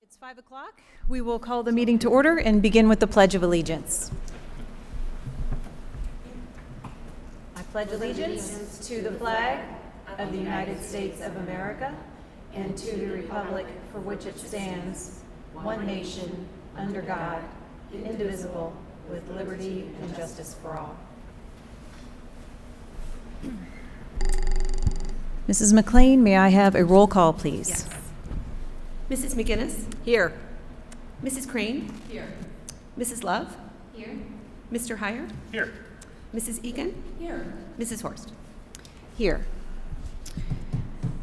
It's 5 o'clock. We will call the meeting to order and begin with the Pledge of Allegiance. I pledge allegiance to the flag of the United States of America and to the republic for which it stands, one nation, under God, indivisible, with liberty and justice for all. Mrs. McLean, may I have a roll call, please? Yes. Mrs. McGinnis? Here. Mrs. Crane? Here. Mrs. Love? Here. Mr. Heyer? Here. Mrs. Egan? Here. Mrs. Horst? Here.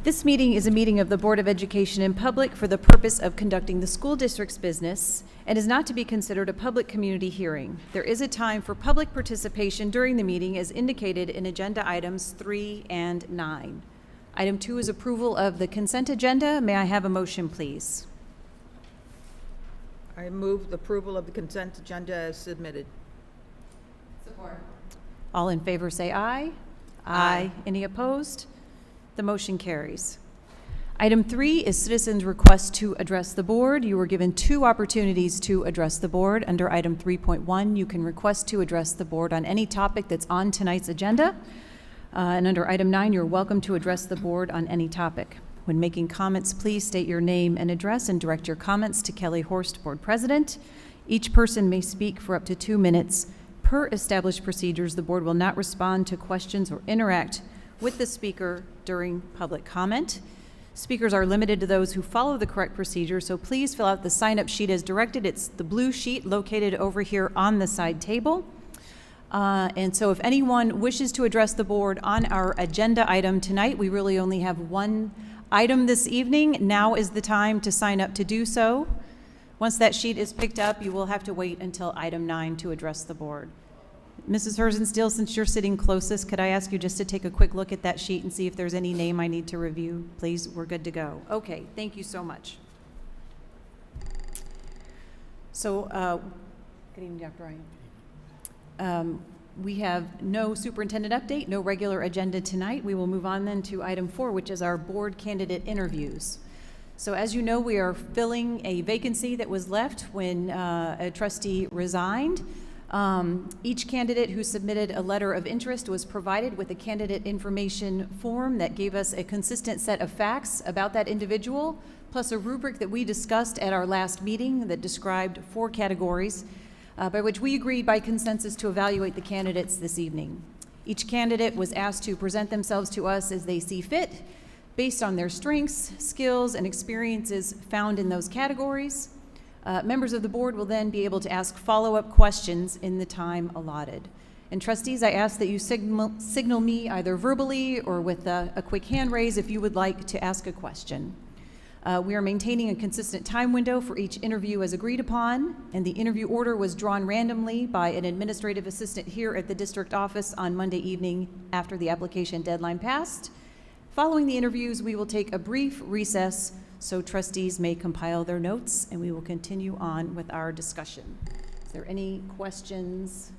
This meeting is a meeting of the Board of Education in public for the purpose of conducting the school district's business and is not to be considered a public community hearing. There is a time for public participation during the meeting as indicated in agenda items 3 and 9. Item 2 is approval of the consent agenda. May I have a motion, please? I move the approval of the consent agenda as submitted. Support. All in favor say aye. Aye. Any opposed? The motion carries. Item 3 is citizens' request to address the board. You were given 2 opportunities to address the board. Under item 3.1, you can request to address the board on any topic that's on tonight's agenda. And under item 9, you're welcome to address the board on any topic. When making comments, please state your name and address and direct your comments to Kelly Horst, Board President. Each person may speak for up to 2 minutes. Per established procedures, the board will not respond to questions or interact with the speaker during public comment. Speakers are limited to those who follow the correct procedure, so please fill out the sign-up sheet as directed. It's the blue sheet located over here on the side table. And so if anyone wishes to address the board on our agenda item tonight, we really only have 1 item this evening. Now is the time to sign up to do so. Once that sheet is picked up, you will have to wait until item 9 to address the board. Mrs. Herzenstiel, since you're sitting closest, could I ask you just to take a quick look at that sheet and see if there's any name I need to review? Please, we're good to go. Okay, thank you so much. So, good evening, Dr. Ryan. We have no superintendent update, no regular agenda tonight. We will move on then to item 4, which is our board candidate interviews. So as you know, we are filling a vacancy that was left when a trustee resigned. Each candidate who submitted a letter of interest was provided with a candidate information form that gave us a consistent set of facts about that individual, plus a rubric that we discussed at our last meeting that described 4 categories by which we agreed by consensus to evaluate the candidates this evening. Each candidate was asked to present themselves to us as they see fit, based on their strengths, skills, and experiences found in those categories. Members of the board will then be able to ask follow-up questions in the time allotted. And trustees, I ask that you signal me either verbally or with a quick hand raise if you would like to ask a question. We are maintaining a consistent time window for each interview as agreed upon, and the interview order was drawn randomly by an administrative assistant here at the district office on Monday evening after the application deadline passed. Following the interviews, we will take a brief recess so trustees may compile their notes, and we will continue on with our discussion. Is there any questions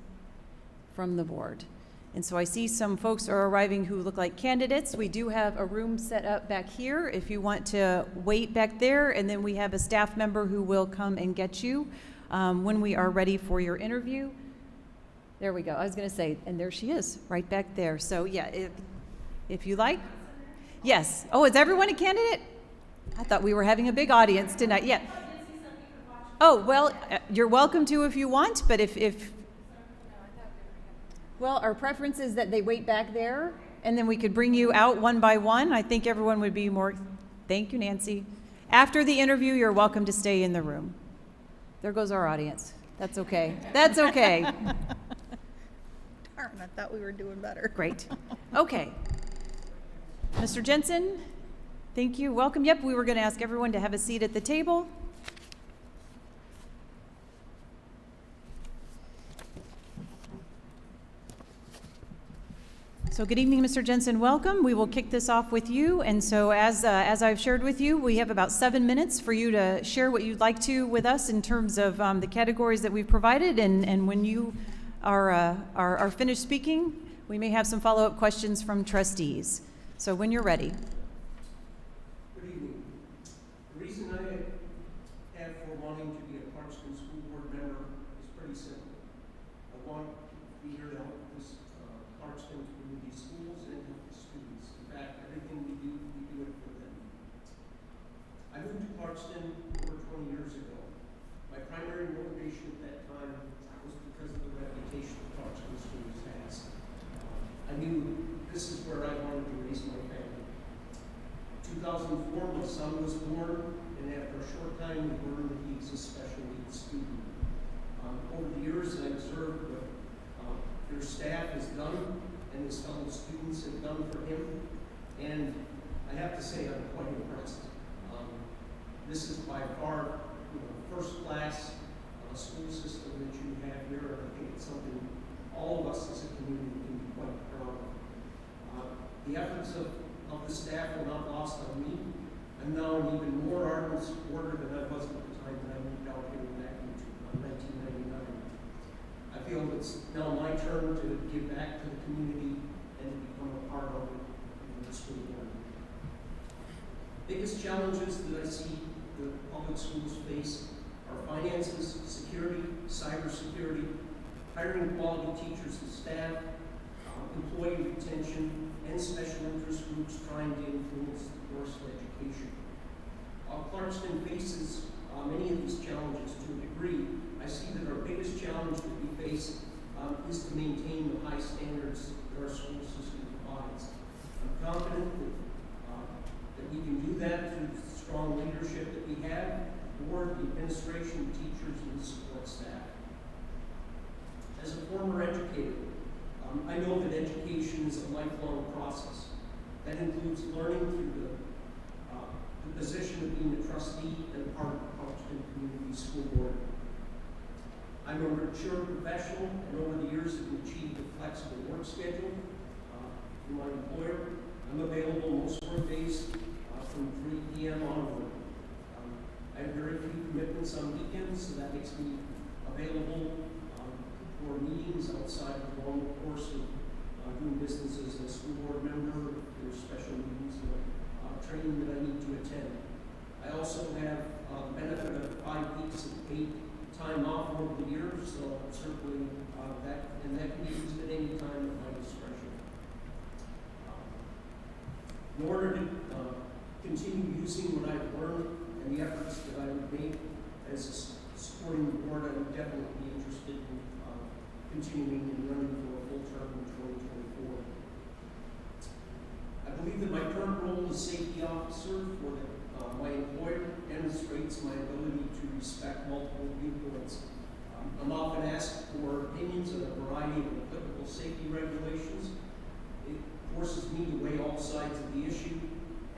from the board? And so I see some folks are arriving who look like candidates. We do have a room set up back here if you want to wait back there, and then we have a staff member who will come and get you when we are ready for your interview. There we go. I was going to say, and there she is, right back there. So yeah, if you like. Yes. Oh, is everyone a candidate? I thought we were having a big audience tonight. Yeah. Oh, well, you're welcome to if you want, but if well, our preference is that they wait back there, and then we could bring you out one by one. I think everyone would be more, thank you, Nancy. After the interview, you're welcome to stay in the room. There goes our audience. That's okay. That's okay. Darn, I thought we were doing better. Great. Okay. Mr. Jensen, thank you. Welcome. Yep, we were going to ask everyone to have a seat at the table. So good evening, Mr. Jensen. Welcome. We will kick this off with you. And so as I've shared with you, we have about 7 minutes for you to share what you'd like to with us in terms of the categories that we've provided. And when you are finished speaking, we may have some follow-up questions from trustees. So when you're ready. Good evening. The reason I I knew this is where I wanted to raise my family. 2004, my son was born, and after a short time, we learned that he was a special needs student. Over the years, I observed what their staff has done and his fellow students have done for him, and I have to say I'm quite impressed. This is by far, first class school system that you have here, and I think it's something all of us as a community can be quite proud of. The efforts of the staff are not lost on me. I'm now an even more ardent supporter than I was at the time that I moved out here back in 1999. I feel it's now my turn to give back to the community and to become a part of it in the school board. Biggest challenges that I see the public schools face are finances, security, cybersecurity, hiring quality teachers and staff, employee retention, and special interest groups trying to influence the course of education. While Clarkston faces many of these challenges to a degree, I see that our biggest challenge that we face is to maintain the high standards that our school system provides. I'm confident that we can do that through the strong leadership that we have, the board, the administration, teachers, and the support staff. As a former educator, I know that education is a lifelong process. That includes learning through the position of being a trustee and part of the Clarkston Community School Board. I'm a mature professional, and over the years have achieved a flexible work schedule through my employer. I'm available most work days from 3 p.m. onward. I have very few commitments on weekends, so that makes me available for meetings outside of the normal course of doing business as a school board member. There's special meetings or training that I need to attend. I also have the benefit of 5 weeks of paid time off over the year, so certainly that can be used at any time at my discretion. In order to continue using what I've learned and the efforts that I would make as supporting the board, I would definitely be interested in continuing and running for a full term in 2024. I believe that my current role as safety officer for my employer demonstrates my ability to respect multiple viewpoints. I'm often asked for opinions on a variety of applicable safety regulations. It forces me to weigh all sides of the issue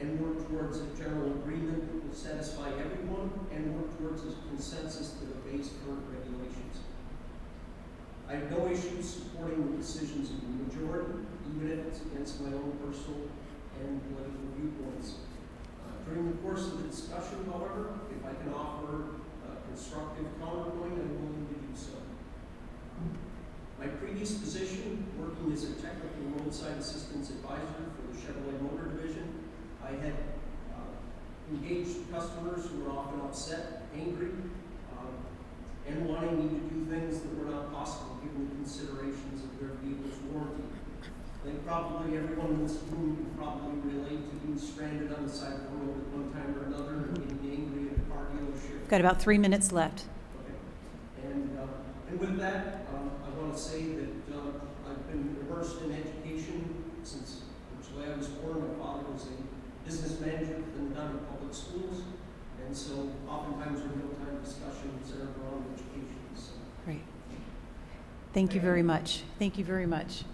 and work towards a general agreement that will satisfy everyone and work towards a consensus that obeys current regulations. I have no issues supporting the decisions of the majority, even if it's against my own personal and political viewpoints. During the course of the discussion, however, if I can offer a constructive counterpoint, I'm willing to do so. My previous position, working as a technical roadside assistance advisor for the Chevrolet Motor Division, I had engaged customers who were often upset, angry, and wanting me to do things that were not possible given the considerations of their vehicle's warranty. I think probably everyone in this room can probably relate to being stranded on the side of the road at one time or another and getting angry at a car dealership. Got about 3 minutes left. Okay. And with that, I want to say that I've been immersed in education since virtually I was born. My father was a business manager in the Dunn Public Schools, and so oftentimes our mealtime discussions are around education. So. Great. Thank you very much. Thank you very much.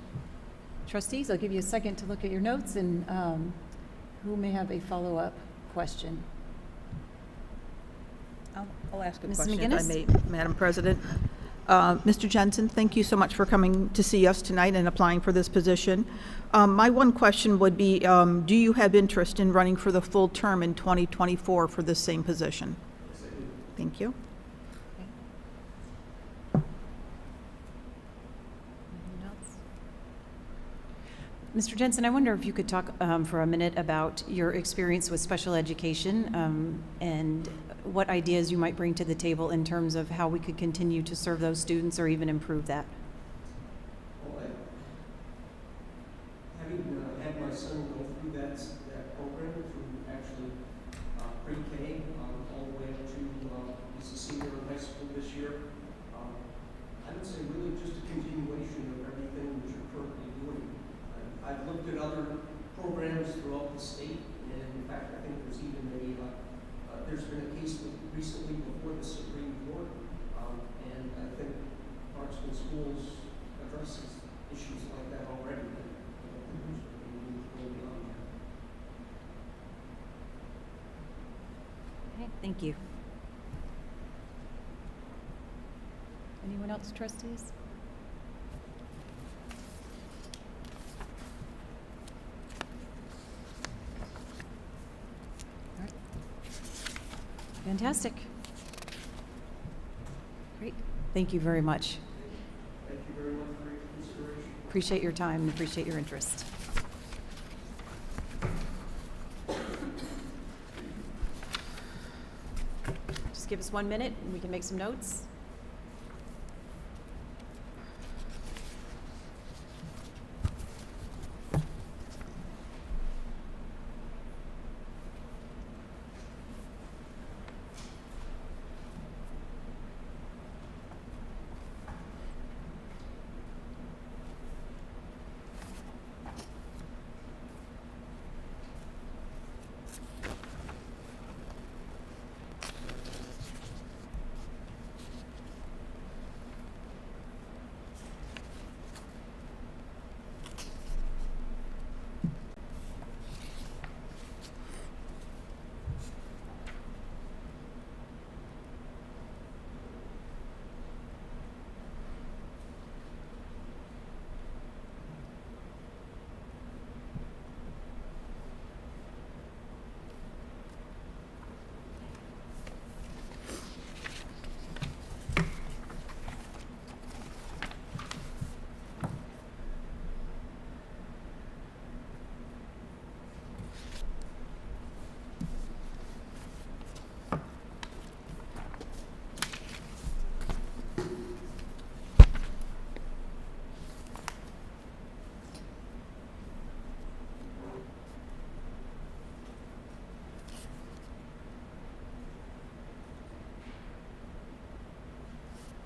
Trustees, I'll give you a second to look at your notes, and who may have a follow-up question? I'll ask a Mrs. question if I McGinnis? may, Madam President. Mr. Jensen, thank you so much for coming to see us tonight and applying for this position. My one question would be, do you have interest in running for the full term in 2024 for this same position? Yes, I do. Thank you. Mr. Jensen, I wonder if you could talk for a minute about your experience with special education and what ideas you might bring to the table in terms of how we could continue to serve those students or even improve that. Well, having had my son go through that program through actually pre-K all the way up to he's a senior in high school this year, I would say really just a continuation of everything that you're currently doing. I I've looked at other programs throughout the state, and in fact, I think there's even there's been a case recently before the Supreme Court, and I think Clarkston Schools addresses issues like that already. I don't think there's anything to go beyond that. Okay, thank you. Anyone else, trustees? All right. Fantastic. Great. Thank you very much. Thank you very much for your consideration. Appreciate your time and appreciate your interest. Just give us 1 minute and we can make some notes.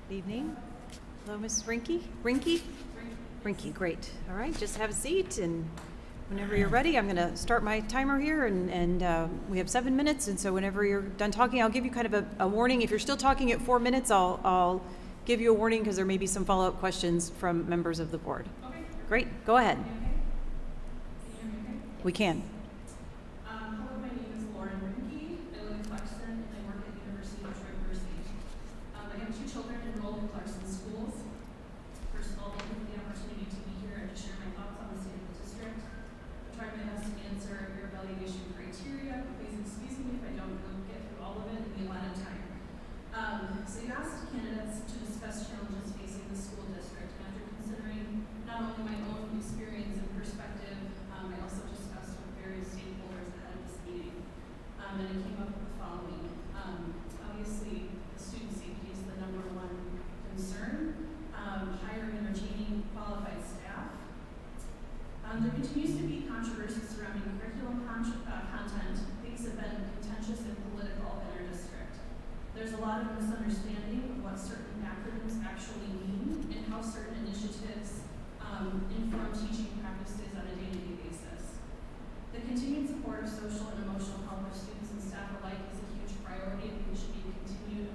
Good evening. Hello, Mrs. Rinke? Rinke, great. All right, just have a seat, and whenever you're ready, I'm going to start my timer here, and we have 7 minutes, and so whenever you're done talking, I'll give you kind of a warning. If you're still talking at 4 minutes, I'll give you a warning because there may be some follow-up questions from members of the board. Okay. Great, go ahead. Can you hear me okay? We can. Hello, my name is Lauren Rinke. I live in Clarkston and I work at University of Detroit University. I have 2 children enrolled in Clarkston Schools. First of all, thank you for the opportunity to be here and to share my thoughts on the state of the district. I'm trying my best to answer your evaluation criteria, but please excuse me if I don't get through all of it in the allotted time. So you asked candidates to discuss challenges facing the school district, and after considering not only my own experience and perspective, I also discussed with various stakeholders ahead of this meeting, and it came up with the following. Obviously, student safety is the #1 concern. Hiring and retaining qualified staff. There continues to be controversy surrounding curriculum content. Things have been contentious and political in our district. There's a lot of misunderstanding of what certain acronyms actually mean and how certain initiatives inform teaching practices on a day-to-day basis. The continued support of social and emotional health of students and staff alike is a huge priority and should be a continued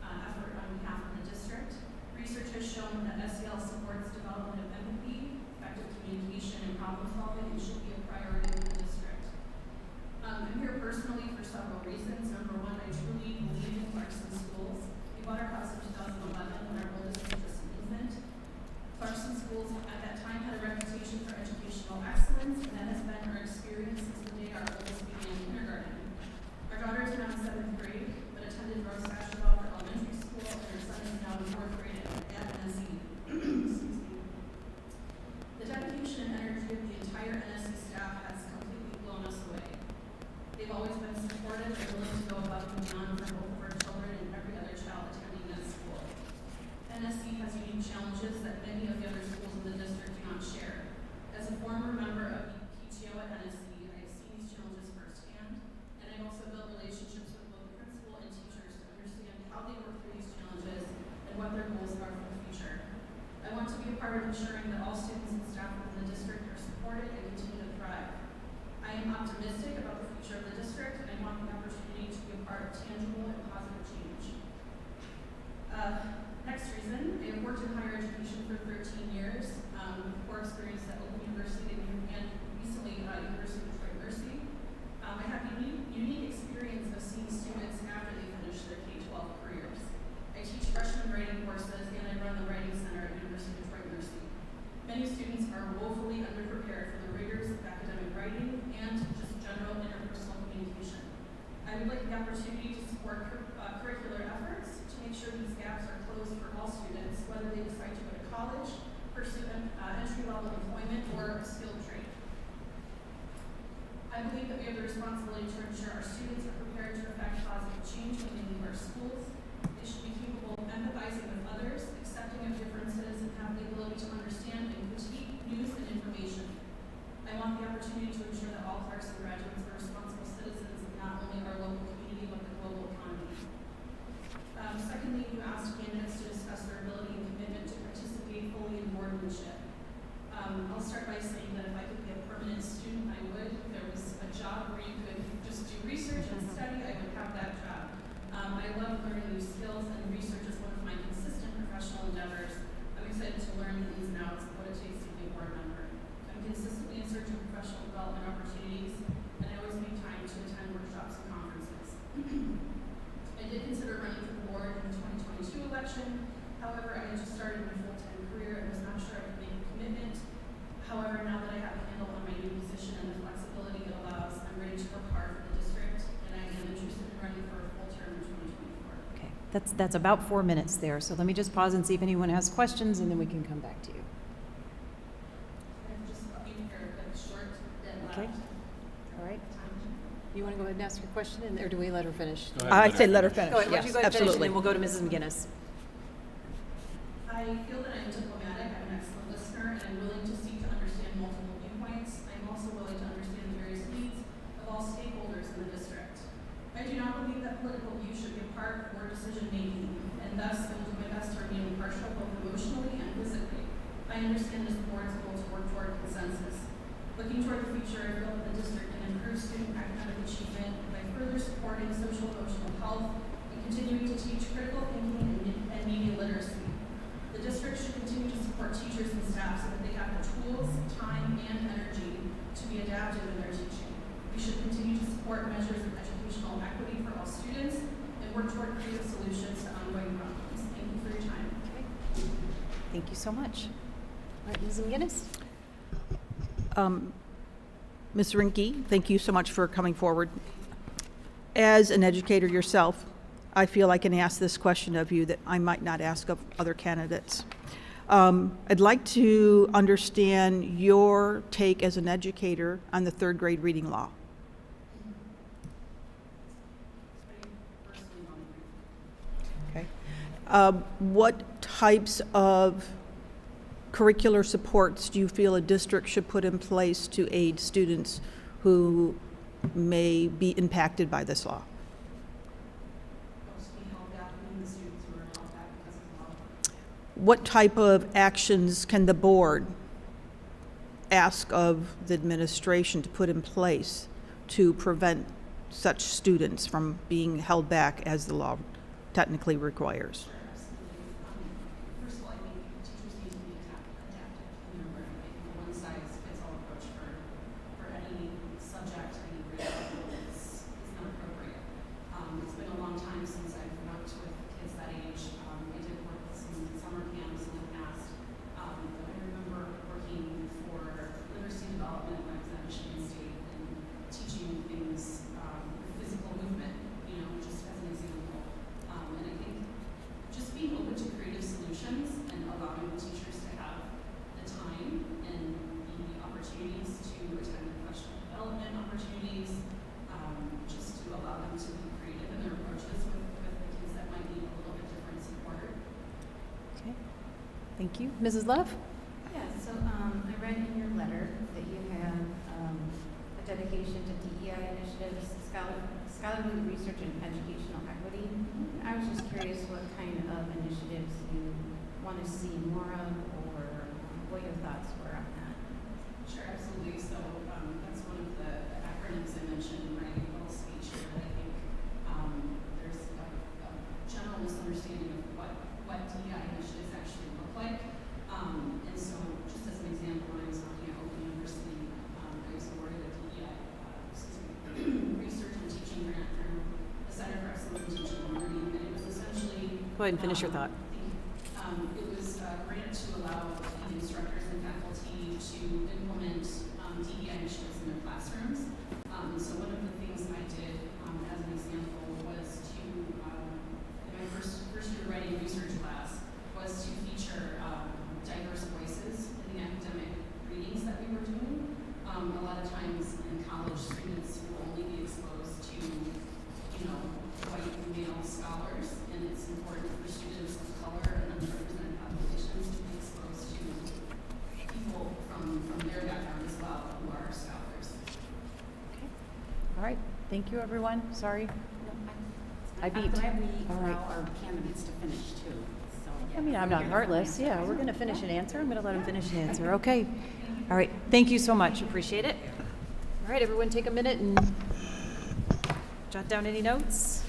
effort on behalf of the district. Research has shown that SEL supports development of empathy, effective communication, and problem solving, and should be a priority for the district. I'm here personally for several reasons. #1, I truly believe in Clarkston Schools. We bought our house in 2011 when our oldest was just an infant. Clarkston Schools at that time had a reputation for educational excellence, and that has been our experience since the day our oldest began kindergarten. Our daughter is now in 7th grade, but attended Rose Ashenbaugh Elementary School, and her son is now in 4th grade at NSE. Excuse me. The dedication and energy of the entire NSE staff has pursue entry-level employment or a skilled trade. I believe that we have the responsibility to ensure our students are prepared to effect positive change when they leave our schools. They should be capable of empathizing with others, accepting of differences, and have the ability to understand and critique news and information. I want the opportunity to ensure that all Clarkston graduates are responsible citizens of not only our local community, but the global economy. Secondly, you asked candidates to discuss their ability and commitment to participate fully in boardmanship. I'll start by saying that if I could be a permanent student, I would. If there was a job where you could just do research and study, I would have that job. I love learning new skills, and research is one of my consistent professional endeavors. I'm excited to learn the ins and outs of what it takes to be a board member. I'm consistently in search of professional development opportunities, and I always make time to attend workshops and conferences. I did consider running for the board in the 2022 election. However, I had just started my full-time career and was not sure I could make a commitment. However, now that I have a handle on my new position and the flexibility it allows, I'm ready to work hard for the district, and I am interested in running for a full term in 2024. Okay, that's about 4 minutes there, so let me just pause and see if anyone has questions, and then we can come back to you. I'm just looking for a short deadline. Okay. All right. You want to go ahead and ask your question, or do we let her finish? Go ahead, I'd say let her finish, Go ahead, why don't you yes, go ahead and finish, and absolutely. then we'll go to Mrs. McGinnis. I feel that I'm diplomatic, I'm an excellent listener, and I'm willing to seek to understand multiple viewpoints. I'm also willing to understand the various needs of all stakeholders in the district. I do not believe that political view should be a part of board decision-making, and thus I will do my best to remain impartial both emotionally and physically. I understand it is the board's goal to work toward consensus. Looking toward the future, I feel that the district can improve student academic achievement by further supporting social-emotional health and continuing to teach critical thinking and media literacy. The district should continue to support teachers and staff so that they have the tools, time, and energy to be adaptive in their teaching. We should continue to support measures of educational equity for all students and work toward creative solutions to ongoing problems. Thank you for your time. Okay. Thank you so much. All right, Mrs. McGinnis? Ms. Rinke, thank you so much for coming forward. As an educator yourself, I feel I can ask this question of you that I might not ask of other candidates. I'd like to understand your take as an educator on the third grade reading law. Okay. What types of curricular supports do you feel a district should put in place to aid students who may be impacted by this law? What type of actions can the board ask of the administration to put in place to prevent such students from being held back as the law technically requires? First of all, I think teachers need to be adaptive in their learning. I think a one-size-fits-all approach for any subject, any grade level is not appropriate. It's been a long time since I've worked with kids that age. I did work with some summer camps in the past. But I remember working for literacy development when I was at Michigan State and teaching things with physical movement, just as an example. And I think just being open to creative solutions and allowing the teachers to have the time and the opportunities to attend professional development opportunities, just to allow them to be creative in their approaches with the kids that might need a little bit different support. Okay. Thank you. Mrs. Love? Yeah, so I read in your letter that you have a dedication to DEI initiatives, scholarly research, and educational equity. I was just curious what kind of initiatives you want to see more of, or what your thoughts were on that. Sure, absolutely. So that's one of the acronyms I mentioned in my little speech here that I think there's a general misunderstanding of what DEI initiatives actually look like. And so just as an example, when I was working at Oakland University, I was awarded a DEI research and teaching grant from the Center for Excellence in Teaching and Learning, and it was essentially Go ahead and finish your thought. it was a grant to allow instructors and faculty to implement DEI initiatives in their classrooms. So one of the things I did as an example was to, in my first year writing research class, was to feature diverse voices All right, thank you, everyone. Sorry. I I'm beat. glad we All right. allow our candidates to finish too, so. I mean, I'm not heartless. Yeah, we're going to finish an answer. I'm going to let him finish an answer. Okay. All right. Thank you so much. Appreciate it. All right, everyone take a minute and jot down any notes.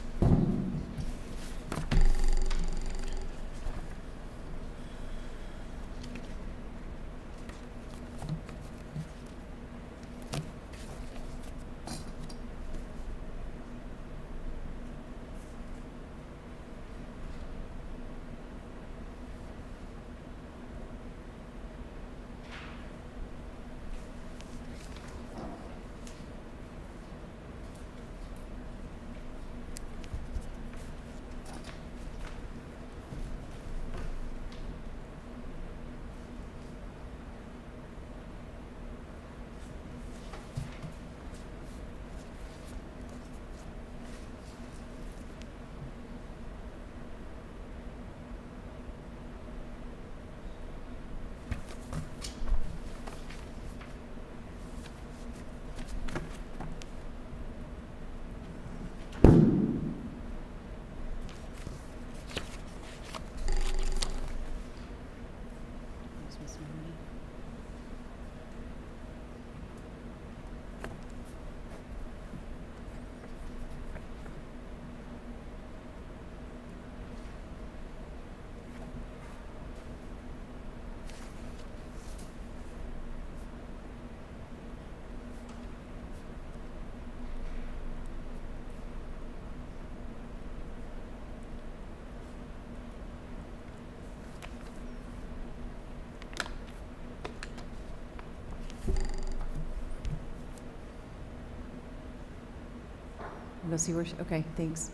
We'll go see where, okay, thanks.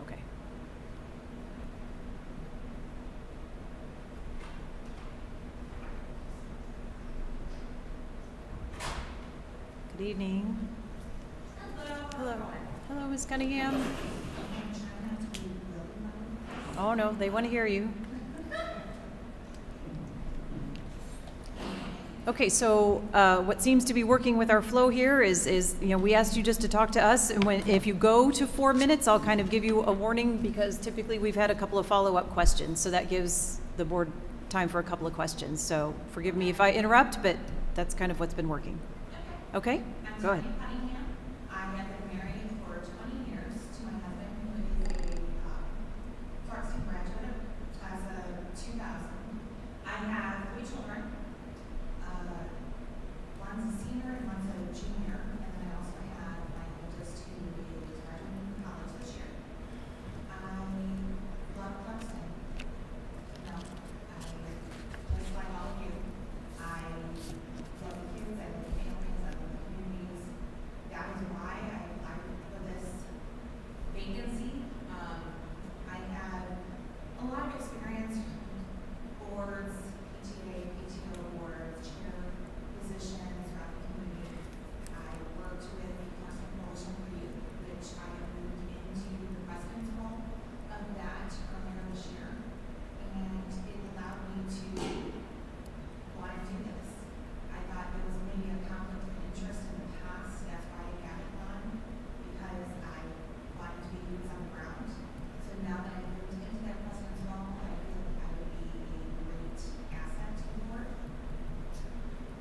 Okay. Good evening. Hello. Hello, Ms. Cunningham. Oh, no, they want to hear you. Okay, so what seems to be working with our flow here is we asked you just to talk to us, and if you go to 4 minutes, I'll kind of give you a warning, because typically we've had a couple of follow-up questions, so that gives the board time for a couple of questions. So forgive me if I interrupt, but that's kind of what's been working. Okay? Go ahead. Cunningham. I have been married for 20 years to my husband, who is a Clarkston graduate class of 2000. I have 3 children. One's a senior and one's a junior, and then I also have my oldest who is graduating from college this year. I love Clarkston. No, just like all of you, I love the kids, I love the families, I love the communities. That is why I applied for this vacancy. I have a lot of experience, boards, PTA, PTO awards, chair positions throughout the community. I worked with the Clarkston Coalition for Youth, which I have moved into the president's role of that earlier this year. And it allowed me to want to do this. I thought there was maybe a conflict of interest in the past, that's why I got it on, because I wanted to be boots on the ground. So now that I've moved into that president's role, I feel like I would be a great asset to the board.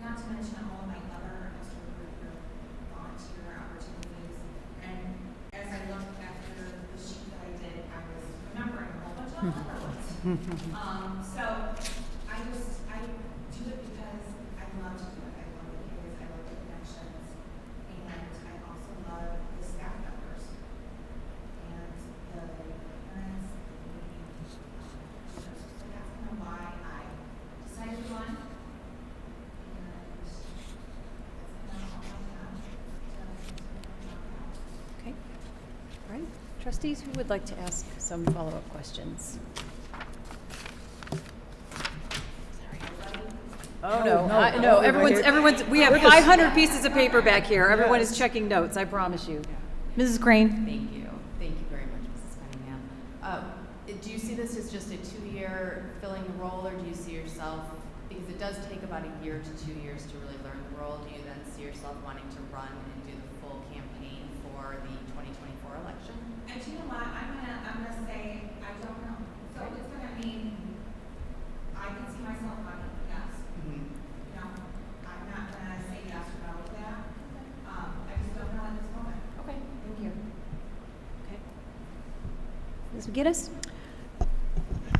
Not to mention all of my other extracurricular volunteer opportunities. And as I looked after the sheet that I did, I was remembering a whole bunch of other ones. So I do it because I love to do it. I love the kids, I love the connections, and I also love the staff members and the parents, the community. So that's kind of why I decided to run. Okay. All right. Trustees, who would like to ask some follow-up questions? Oh, no, everyone's, we have 500 pieces of paper back here. Everyone is checking notes, I promise you. Mrs. Crane? Thank you very much, Mrs. Cunningham. Do you see this as just a 2-year filling the role, or do you see yourself, because it does take about a year to 2 years to really learn the role, do you then see yourself wanting to run and do the full campaign for the 2024 election? And you know what, I'm gonna say, I don't know. So it's gonna mean, I can see myself running, yes. Mm-hmm. You know, I'm not gonna say yes or no to that. I just don't know at this moment. Okay, thank you. Okay. Ms. McGinnis?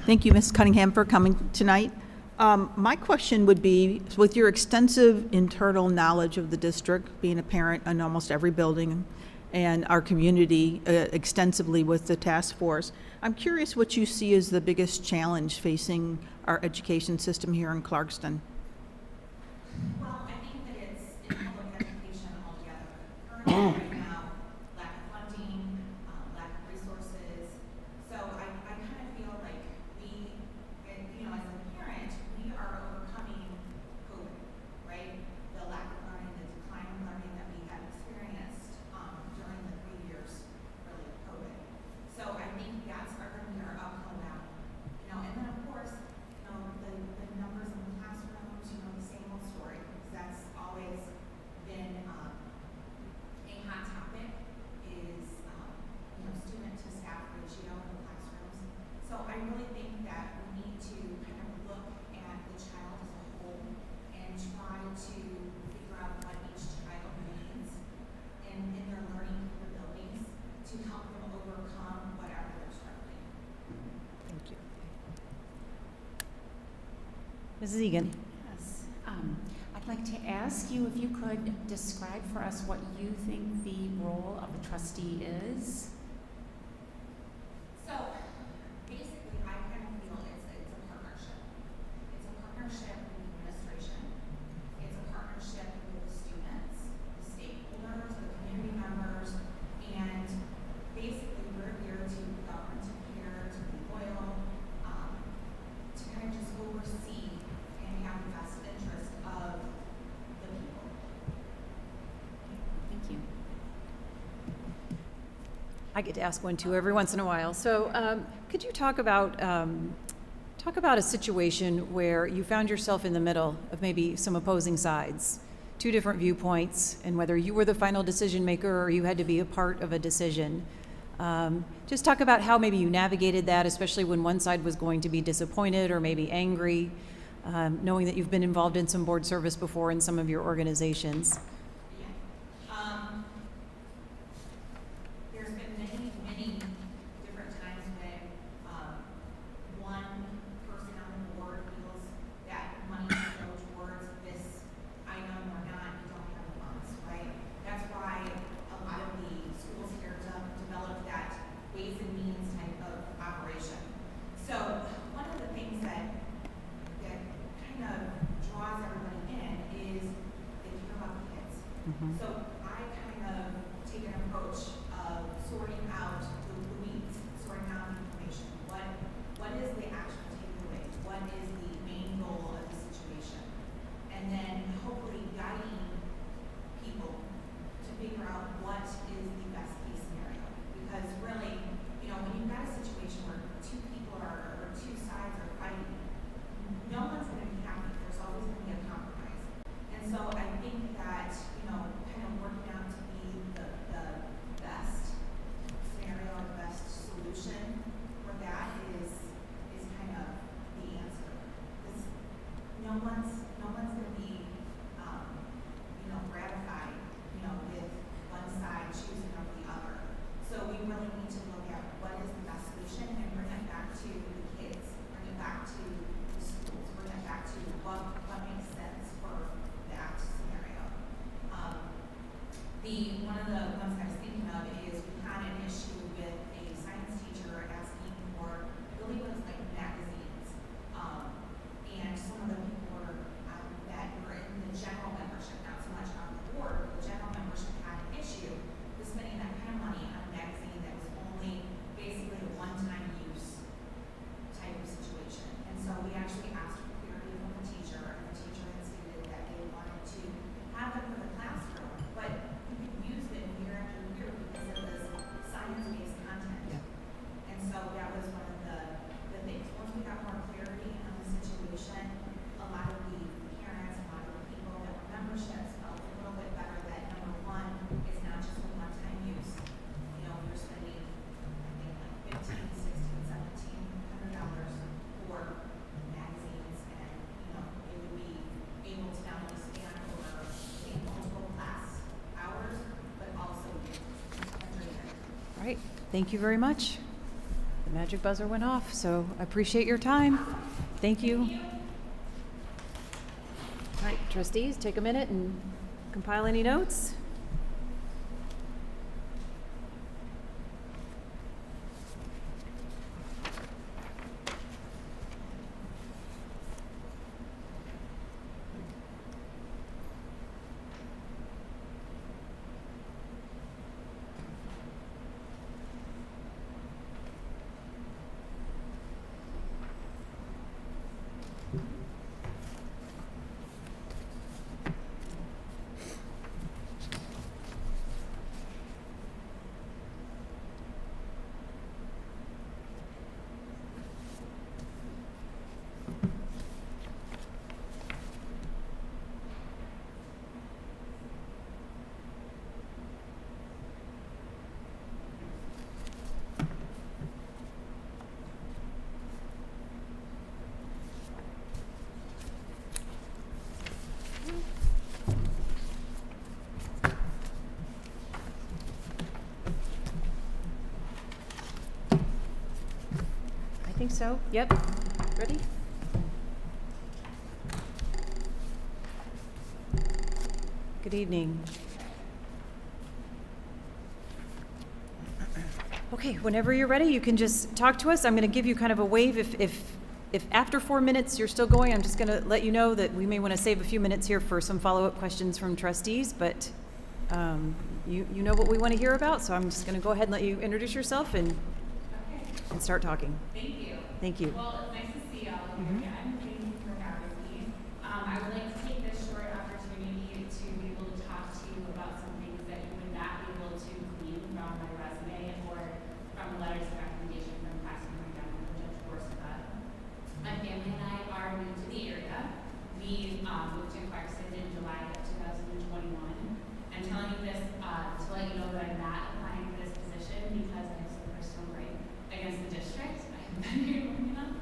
Thank you, Ms. Cunningham, for coming tonight. My question would be, with your extensive internal knowledge of the district, being a parent in almost every building, and our community extensively with the task force, I'm curious what you see as the biggest challenge facing our education system here in Clarkston. Well, I think that it's in public education altogether. Currently, right now, lack of funding, lack of resources. So I kind of feel like we, and, you know, as a parent, we are overcoming COVID, right? The lack of learning, the decline in learning that we have experienced during the 3 years, really, of COVID. So I think that's going to be our uphill battle. You know, and then of course, you know, the numbers in the classrooms, you know, the same old story. That's always been a hot topic is, you know, student to staff ratio in the classrooms. So I really think that we need to kind of look at the child as a whole and try to figure out what each child needs in their learning capabilities to help them overcome whatever they're struggling. Thank you. Mrs. Egan? Yes. I'd like to ask you if you could describe for us what you think the role of a trustee is. So basically, I kind of feel it's a partnership. It's a partnership with the administration. It's a partnership with the students, the stakeholders, the community members, and basically we're here to govern, to care, to be loyal, to kind of just oversee and have the best interest of the people. Thank you. I get to ask one too every once in a while. So could you talk about a situation where you found yourself in the middle of maybe some opposing sides, two different viewpoints, and whether you were the final decision maker or you had to be a part of a decision? Just talk about how maybe you navigated that, especially when one side was going to be disappointed or maybe angry, knowing that you've been involved in some board service before in some of your organizations. Yeah. There's been many different times when one person on the board feels that money should go towards this item or not, you don't have the funds, right? That's why a lot of the schools here developed that ways and means type of operation. So one of the things that kind of draws everybody in is they care about the kids. Thank you very much. The magic buzzer went off, so I appreciate your time. Thank you. All right, trustees, take a minute and compile any notes. I think so. Yep. Ready? Good evening. Okay, whenever you're ready, you can just talk to us. I'm going to give you kind of a wave. If after 4 minutes you're still going, I'm just going to let you know that we may want to save a few minutes here for some follow-up questions from trustees, but you know what we want to hear about, so I'm just going to go ahead and let you introduce yourself and start talking. Thank you. Thank you. Well, it's nice to see all of you again. Thank you for having me. I would like to take this short opportunity to be able to talk to you about some things that you would not be able to glean from my resume or from the letters of recommendation from Clarkston Community Judge Gorsuch. My family and I are new to the area. We moved to Clarkston in July of 2021. I'm telling you this to let you know that I'm not applying for this position because I have some personal right against the district. I have been here long enough.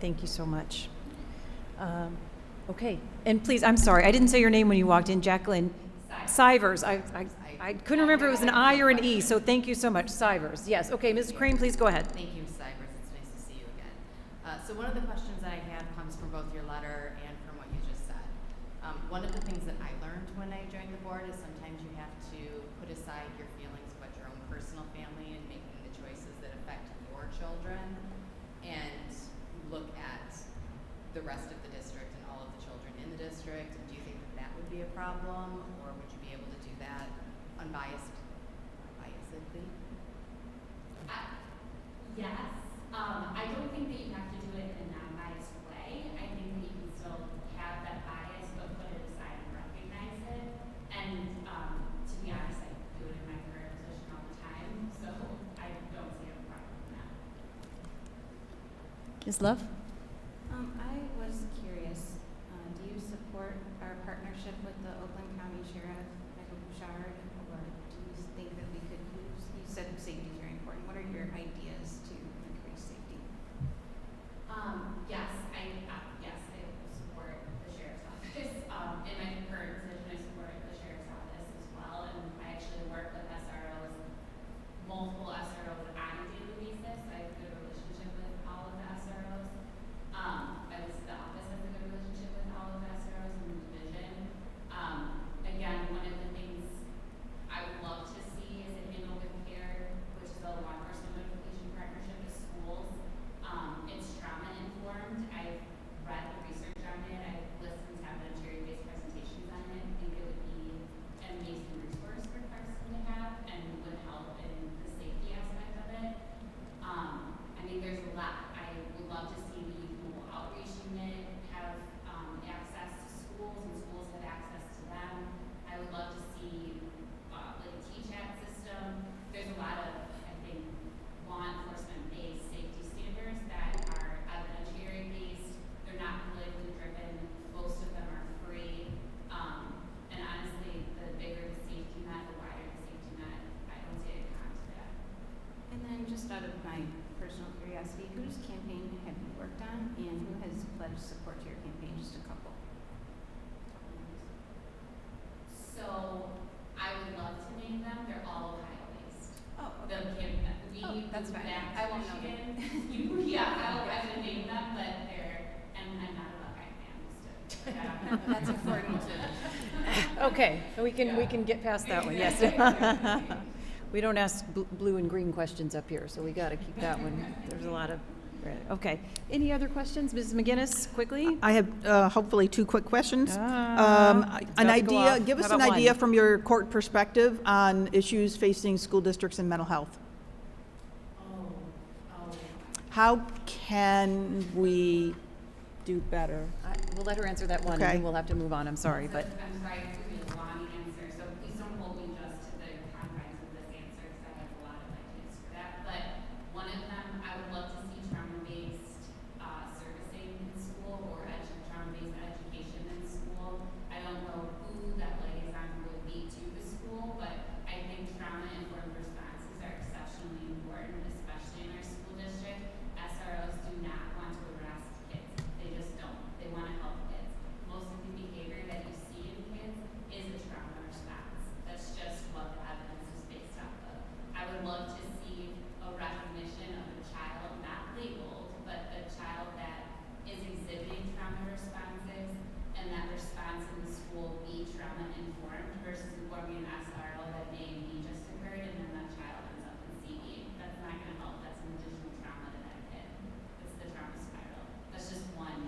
Thank you so much. Okay, and please, I'm sorry, I didn't say your name when you walked in, Jacqueline. Sivers. I couldn't remember if it was an I or an E, so thank you so much. Sivers, yes. Okay, Mrs. Crane, please go ahead. Thank you, Cybers. It's nice to see you again. So one of the questions that I have comes from both your letter and from what you just said. One of the things that I learned when I joined the board is sometimes you have to put aside your feelings about your own personal family and making the choices that affect your children and look at the rest of the district and all of the children in the district. And do you think that that would be a problem, or would you be able to do that unbiasedly? Yes. I don't think that you have to do it in a non-biased way. I think that you can still have that bias, but put it aside and recognize it. And to be honest, I do it in my current position all the time, so I don't see a problem in that. Ms. Love? I was curious, do you support our partnership with the Oakland County Sheriff, Michael Bouchard, or do you think that we could use, you said safety is very important. What are your ideas to increase safety? Yes, I support the sheriff's office. In my current position, I support the sheriff's office as well, and I actually work with SROs, multiple SROs on a daily basis. I have a good relationship with all of the SROs. At least the office has a good relationship with all of the SROs in the division. Again, one of the things I would love to see is a Handle with Care, which is a law enforcement notification partnership with schools. It's trauma informed. I've read the research on it. I've listened to evidentiary-based presentations on it. I think it would be an amazing resource for Clarkston to have and would help in the safety aspect of it. I mean, there's a lot. I would love to see the youth mobile outreach unit have access to schools, and schools have access to them. I would love to see like a T-chat system. There's a lot of, I think, law enforcement-based safety standards that are evidentiary-based. They're not politically driven. Most of them are free. And honestly, the bigger the safety net, the wider the safety net. I don't see a con to that. And then just out of my personal curiosity, whose campaign have you worked on and who has pledged support to your campaign? Just a couple. So I would love to name them. They're all Ohio-based. Oh, The okay. That's fine. I won't know them. I would name them, but and I'm not a Buckeye fan, just to That's important to. Okay, we can get past that one, yes. We don't ask blue and green questions up here, so we got to keep that one. There's a lot of, okay. Any other questions? Mrs. McGinnis, quickly? I have hopefully two quick questions. It's An about to go idea, off. give us How an about idea one? from your court perspective on issues facing school districts and mental health. How can we do better? We'll let her answer that one, and Okay. then we'll have to move on. I'm sorry, but I'm sorry to be a long answer, so please don't hold me just to the confines of this answer, because I have a lot of ideas for that. But one of them, I would love to see trauma-based servicing in school or trauma-based education in school. I don't know who that liaison would be to the school, but I think trauma-informed responses are exceptionally important, especially in our school district. SROs do not want to arrest kids. They just don't. They want to help kids. Most of the behavior that you see in kids is a trauma response. That's just what the evidence is based off of. I would love to see a recognition of a child, not labeled, but a child that is exhibiting trauma responses, and that response in the school be trauma informed versus informing an SRO that maybe just occurred and then that child ends up in CD. That's not going to help. That's an additional trauma to that kid. It's the trauma spiral. That's just one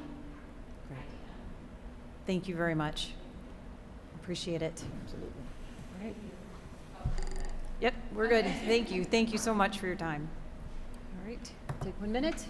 idea. thank you very much. Appreciate it. Absolutely. All right. Yep, we're good. Thank you. Thank you so much for your time. All right, take 1 minute.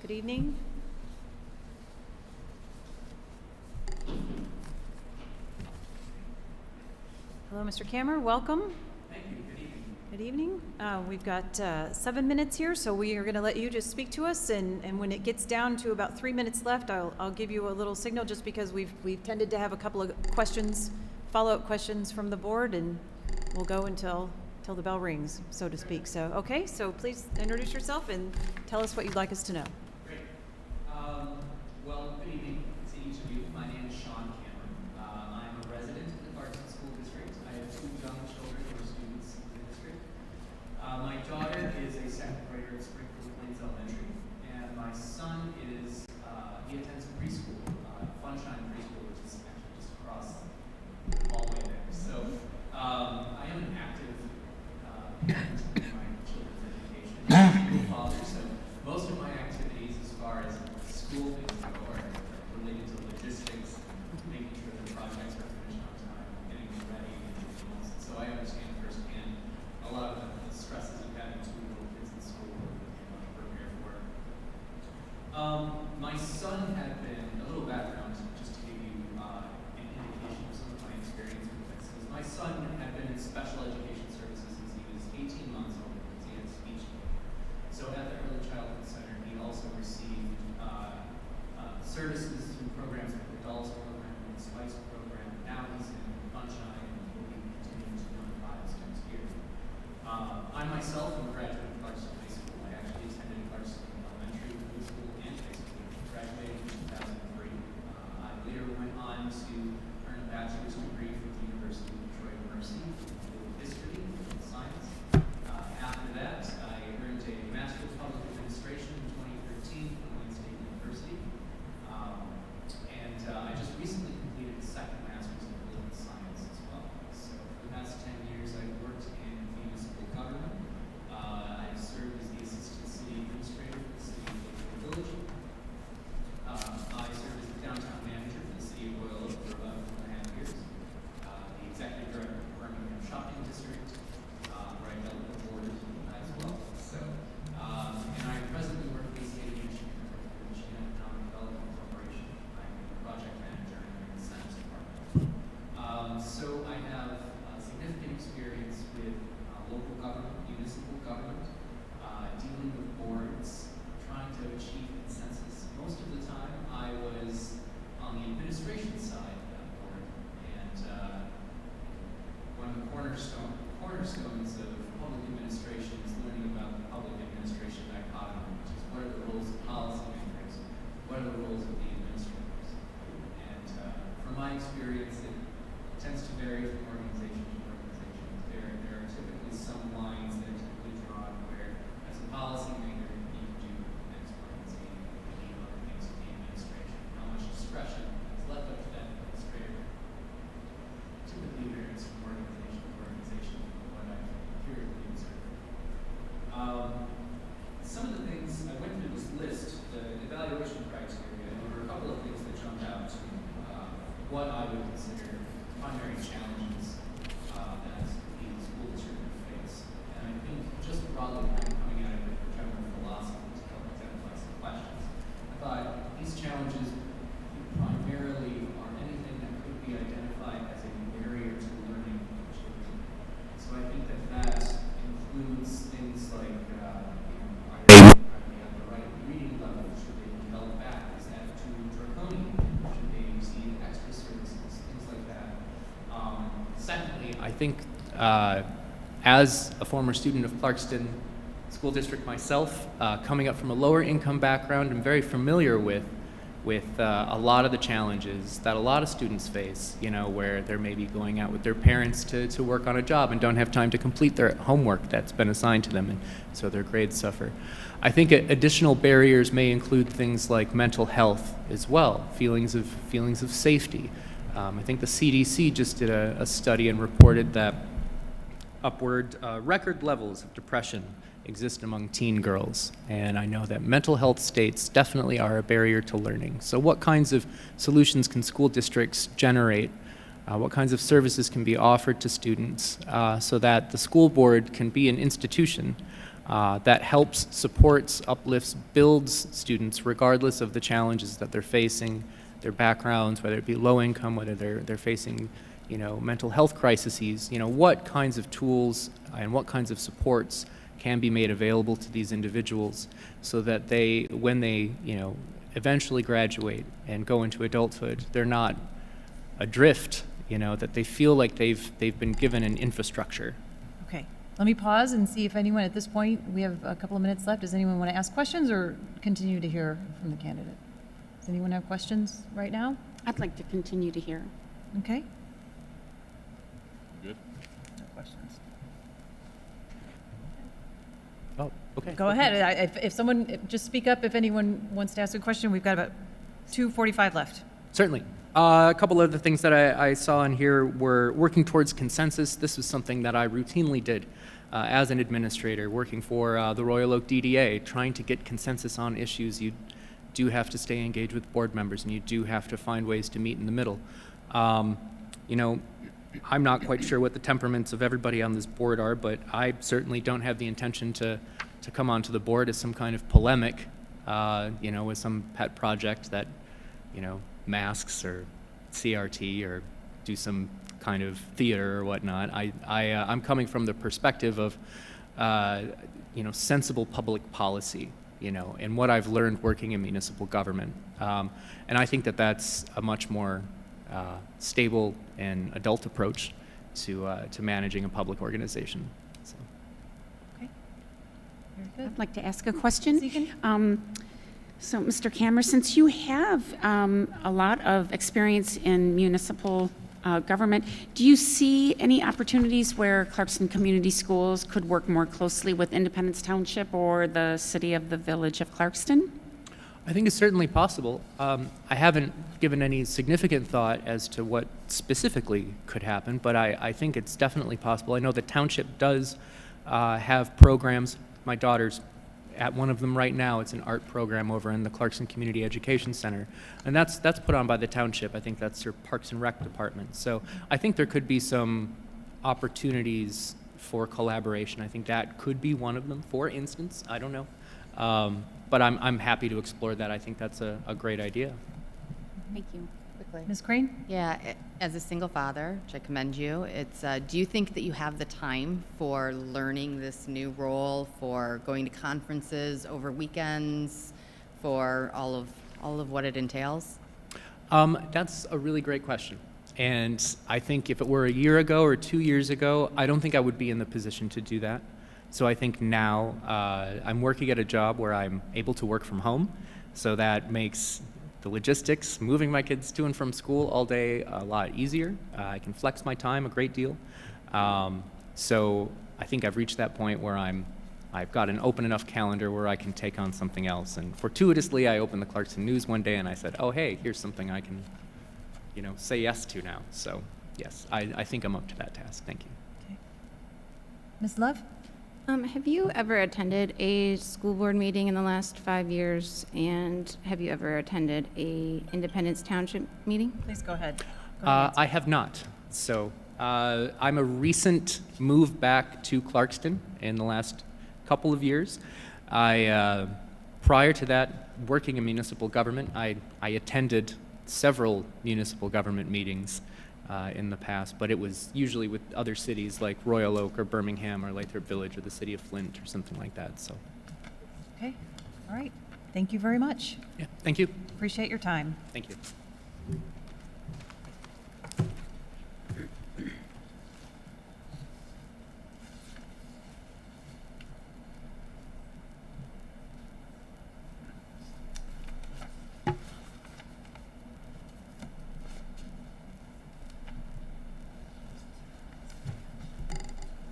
Good evening. Hello, Mr. Kammer, welcome. Thank you. Good evening. Good evening. We've got 7 minutes here, so we are going to let you just speak to us, and when it gets down to about 3 minutes left, I'll give you a little signal, just because we've tended to have a couple of questions, follow-up questions from the board, and we'll go until the bell rings, so to speak. So, okay, so please introduce yourself and tell us what you'd like us to know. Great. Well, good evening to each of you. My name is Sean Cameron. I'm a resident of the Clarkston School District. I have 2 young children who are students in the district. My daughter is a 2nd grader at Springfield Plains Elementary, and my son is, he attends preschool, Funshine Preschool, which is actually just across the hallway there. So, I am an active parent in my children's education. I'm a father, so most of my activities as far as school things go are related to logistics, making sure the projects are finished on time, getting them ready, and everything else. So I understand firsthand a lot of the stresses of having 2 little kids in school to prepare for. My son had been, a little background just to give you an indication of some of my experience with this, is my son had been in special education services since he was 18 months old because he had speech delay. So at the Early Childhood Center, he also received services through programs like the Adults Program and the SPICE program. Now he's in Funshine and will be continuing to run files next year. I myself am a graduate of Clarkston High School. I actually attended Clarkston Elementary, middle school, and high school. Graduated in 2003. I later went on to earn a bachelor's degree from the University of Detroit Mercy in history and science. After that, I earned a Master of Public Administration in 2013 from Wayne State University. I just recently completed a 2nd Master's in Political Science as well. So for the past 10 years, I've worked in municipal government. I've served as the Assistant City Administrator for the City of Lakewood Village. I served as the Downtown Manager for the City of Royal Oak for about 4.5 years. The Executive Director of the Birmingham Shopping District, where I dealt with the board as well. So, and I presently work for the State of Michigan, for the Michigan Economic Development Corporation. I'm a project manager in the Science Department. So I have significant experience with local government, municipal government, dealing with boards, trying to achieve consensus. Most of the time, I was on the administration side of that board, and one of the cornerstones of public administration is learning about the public administration dichotomy, which is what are the roles of policymakers, what are the roles of the administrators. And from my experience, it tends to vary from organization to organization. There are typically some lines that are typically drawn where, as a policymaker, you do X, Y, and Z, and leave other things to the administration. How much discretion is left up to that administrator typically varies from organization to organization, from what I've empirically observed. Some of the things, I went through this list, the evaluation criteria, and there were a couple of things that jumped out to me. What I would consider primary challenges that the school district would face. And I think just broadly kind of coming at it with general philosophy to help identify some questions. I thought these challenges primarily are anything that could be identified as a barrier to learning for children. So I think that includes things like, are they at the right reading level? Should they be held back? Is that too draconian? Should they receive extra services? Things like that. Secondly, I think as a former student of Clarkston School District myself, coming up from a lower income background, I'm very familiar with a lot of the challenges that a lot of students face, where they're maybe going out with their parents to work on a job and don't have time to complete their homework that's been assigned to them, and so their grades suffer. I think additional barriers may include things like mental health as well, feelings of safety. I think the CDC just did a study and reported that record levels of depression exist among teen girls, and I know that mental health states definitely are a barrier to learning. So what kinds of solutions can school districts generate? What kinds of services can be offered to students so that the school board can be an institution that helps, supports, uplifts, builds students regardless of the challenges that they're facing, their backgrounds, whether it be low income, whether they're facing, mental health crises, what kinds of tools and what kinds of supports can be made available to these individuals so that they, when they, eventually graduate and go into adulthood, they're not adrift, that they feel like they've been given an infrastructure. Okay, let me pause and see if anyone at this point, we have a couple of minutes left. Does anyone want to ask questions or continue to hear from the candidate? Does anyone have questions right now? I'd like to continue to hear. Okay. Good. No questions. Oh, okay. Go ahead. If someone, just speak up if anyone wants to ask a question. We've got about 2:45 left. Certainly. A couple of the things that I saw in here were working towards consensus. This was something that I routinely did as an administrator, working for the Royal Oak DDA, trying to get consensus on issues. You do have to stay engaged with board members, and you do have to find ways to meet in the middle. I'm not quite sure what the temperaments of everybody on this board are, but I certainly don't have the intention to come onto the board as some kind of polemic, with some pet project that, masks or CRT or do some kind of theater or whatnot. I'm coming from the perspective of, sensible public policy, and what I've learned working in municipal government. And I think that that's a much more stable and adult approach to managing a public organization. So. Okay. Very good. I'd like to ask a question. Segan? So, Mr. Kammer, since you have a lot of experience in municipal government, do you see any opportunities where Clarkston Community Schools could work more closely with Independence Township or the city of the Village of Clarkston? I think it's certainly possible. I haven't given any significant thought as to what specifically could happen, but I think it's definitely possible. I know the township does have programs. My daughter's at one of them right now. It's an art program over in the Clarkston Community Education Center, and that's put on by the township. I think that's their Parks and Rec department. So I think there could be some opportunities for collaboration. I think that could be one of them, for instance. I don't know. But I'm happy to explore that. I think that's a great idea. Thank you. Quickly. Ms. Crane? Yeah, as a single father, which I commend you, it's, do you think that you have the time for learning this new role, for going to conferences over weekends, for all of what it entails? That's a really great question. And I think if it were a year ago or 2 years ago, I don't think I would be in the position to do that. So I think now I'm working at a job where I'm able to work from home, so that makes the logistics, moving my kids to and from school all day, a lot easier. I can flex my time a great deal. So I think I've reached that point where I've got an open enough calendar where I can take on something else. And fortuitously, I opened the Clarkston News one day and I said, oh, hey, here's something I can, say yes to now. So yes, I think I'm up to that task. Thank you. Okay. Ms. Love? Have you ever attended a school board meeting in the last 5 years? And have you ever attended a Independence Township meeting? Please go ahead. Go ahead. I have not. So I'm a recent move back to Clarkston in the last couple of years. Prior to that, working in municipal government, I attended several municipal government meetings in the past, but it was usually with other cities like Royal Oak or Birmingham or Lathrop Village or the city of Flint or something like that. So, Okay. All right. Thank you very much. yeah, thank you. Appreciate your time. Thank you.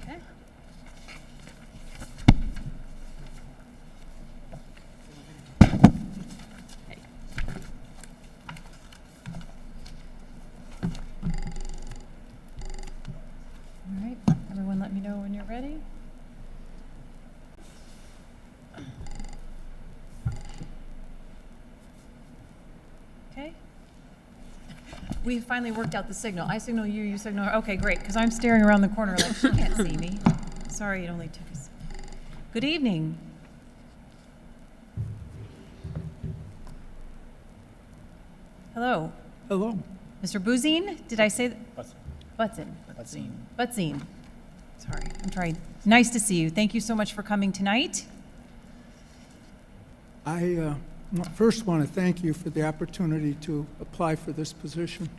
Okay. All right. Everyone let me know when you're ready. Okay. We finally worked out the signal. I signal you, you signal her. Okay, great, because I'm staring around the corner like she can't see me. Sorry, it only took us. Good evening. Hello. Hello. Mr. Bouzine, did I say? Butzin. Butzine. Sorry, I'm trying. Nice to see you. Thank you so much for coming tonight. I first want to thank you for the opportunity to apply for this position.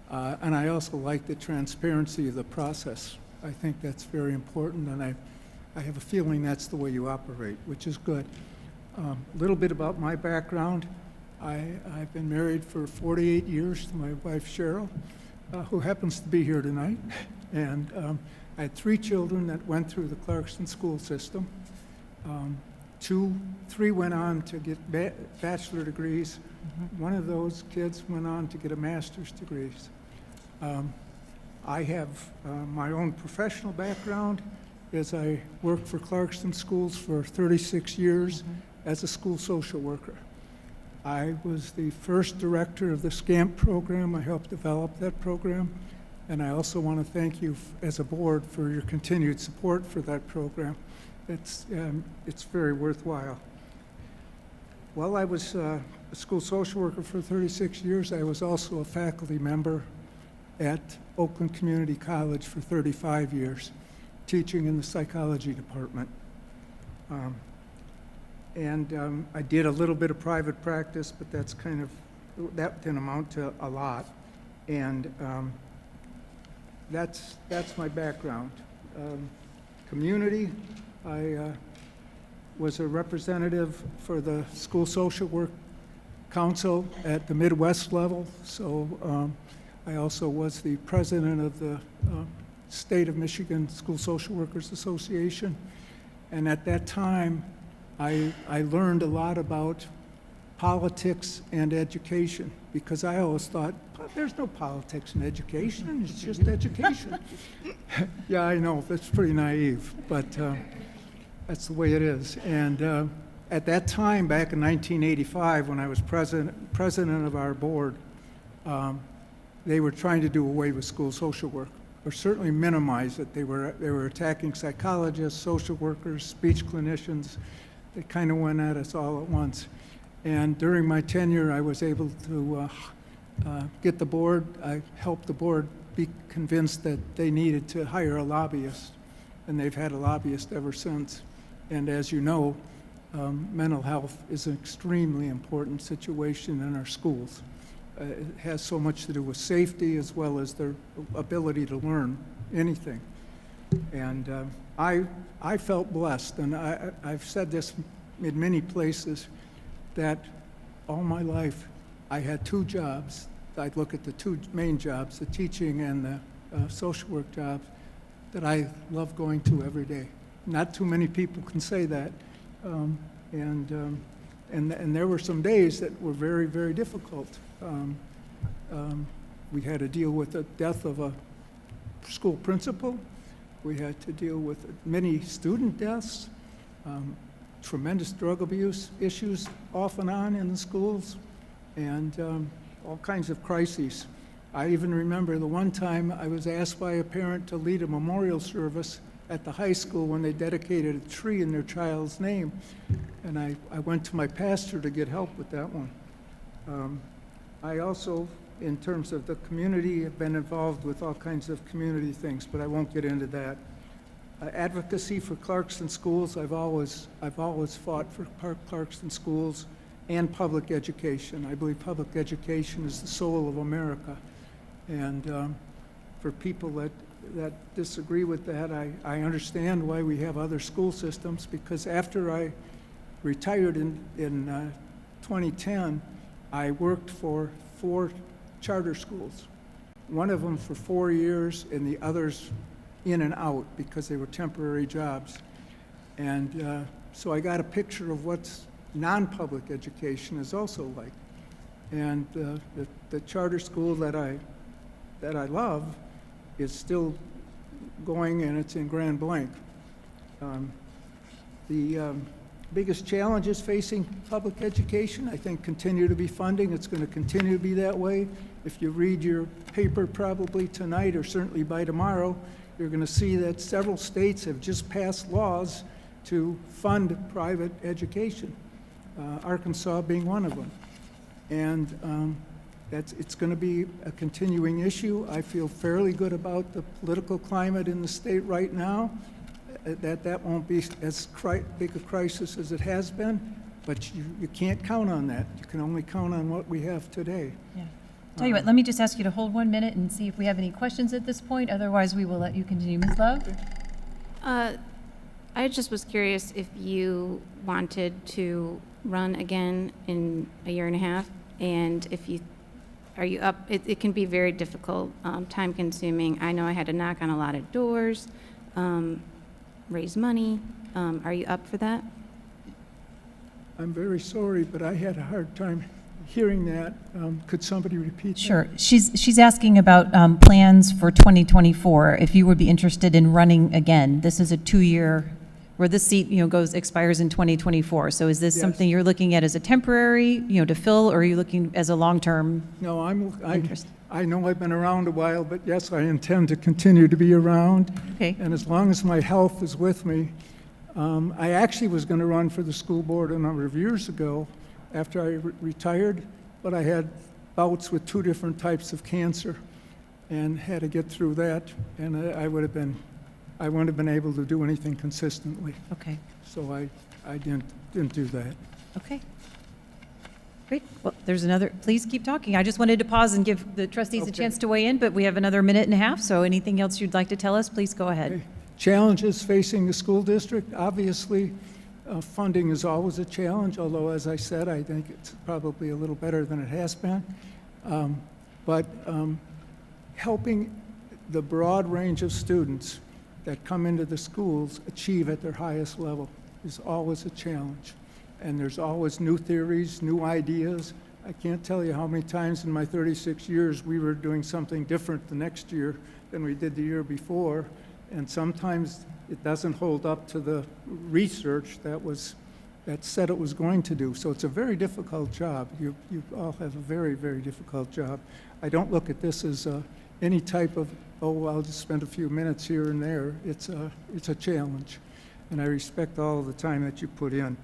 And I also like the transparency of the process. I think that's very important, and I have a feeling that's the way you operate, which is good. A little bit about my background. I've been married for 48 years to my wife, Cheryl, who happens to be here tonight. And I had 3 children that went through the Clarkston school system. 3 went on to get bachelor degrees. One of those kids went on to get a master's degree. I have my own professional background as I worked for Clarkston Schools for 36 years as a school social worker. I was the first director of the SCAMP program. I helped develop that program. And I also want to thank you as a board for your continued support for that program. It's very worthwhile. While I was a school social worker for 36 years, I was also a faculty member at Oakland Community College for 35 years, teaching in the psychology department. I did a little bit of private practice, but that didn't amount to a lot. And that's my background. Community, I was a representative for the School Social Work Council at the Midwest level, so I also was the president of the State of Michigan School Social Workers Association. And at that time, I learned a lot about politics and education, because I always thought, there's no politics in education, it's just education. Yeah, I know, that's pretty naive, but that's the way it is. And at that time, back in 1985, when I was president of our board, they were trying to do away with school social work, or certainly minimize it. They were attacking psychologists, social workers, speech clinicians. They kind of went at us all at once. And during my tenure, I was able to get the board, I helped the board be convinced that they needed to hire a lobbyist, and they've had a lobbyist ever since. And as you know, mental health is an extremely important situation in our schools. It has so much to do with safety as well as their ability to learn anything. And I felt blessed, and I've said this in many places, that all my life I had 2 jobs. I'd look at the 2 main jobs, the teaching and the social work jobs, that I love going to every day. Not too many people can say that. And there were some days that were very, very difficult. We had to deal with the death of a school principal. We had to deal with many student deaths, tremendous drug abuse issues off and on in the schools, and all kinds of crises. I even remember the one time I was asked by a parent to lead a memorial service at the high school when they dedicated a tree in their child's name, and I went to my pastor to get help with that one. I also, in terms of the community, have been involved with all kinds of community things, but I won't get into that. Advocacy for Clarkston schools, I've always fought for Clarkston schools and public education. I believe public education is the soul of America. And for people that disagree with that, I understand why we have other school systems, because after I retired in 2010, I worked for 4 charter schools. One of them for 4 years, and the others in and out because they were temporary jobs. And so I got a picture of what's non-public education is also like. And the charter school that I love is still going, and it's in Grand Blanc. The biggest challenges facing public education, I think, continue to be funding. It's going to continue to be that way. If you read your paper probably tonight, or certainly by tomorrow, you're going to see that several states have just passed laws to fund private education, Arkansas being one of them. And it's going to be a continuing issue. I feel fairly good about the political climate in the state right now, that won't be as big a crisis as it has been, but you can't count on that. You can only count on what we have today. Yeah. Tell you what, let me just ask you to hold 1 minute and see if we have any questions at this point. Otherwise, we will let you continue. Ms. Love? I just was curious if you wanted to run again in a year and a half, and if you, are you up? It can be very difficult, time consuming. I know I had to knock on a lot of doors, raise money. Are you up for that? I'm very sorry, but I had a hard time hearing that. Could somebody repeat that? Sure. She's asking about plans for 2024, if you would be interested in running again. This is a 2-year, where this seat, expires in 2024. So is this Yes. something you're looking at as a temporary, to fill, or are you looking as a long-term No, interest? I know I've been around a while, but yes, I intend to continue to be around. Okay. And as long as my health is with me, I actually was going to run for the school board a number of years ago after I retired, but I had bouts with 2 different types of cancer and had to get through that, and I wouldn't have been able to do anything consistently. Okay. So I didn't do that. Okay. Great. Well, there's another, please keep talking. I just wanted to pause and give the trustees a Okay. chance to weigh in, but we have another minute and a half, so anything else you'd like to tell us, please go ahead. Okay. Challenges facing the school district, obviously, funding is always a challenge, although, as I said, I think it's probably a little better than it has been. But helping the broad range of students that come into the schools achieve at their highest level is always a challenge. And there's always new theories, new ideas. I can't tell you how many times in my 36 years we were doing something different the next year than we did the year before. And sometimes it doesn't hold up to the research that said it was going to do. So it's a very difficult job. You all have a very, very difficult job. I don't look at this as any type of, oh, I'll just spend a few minutes here and there. It's a challenge, and I respect all of the time that you put in.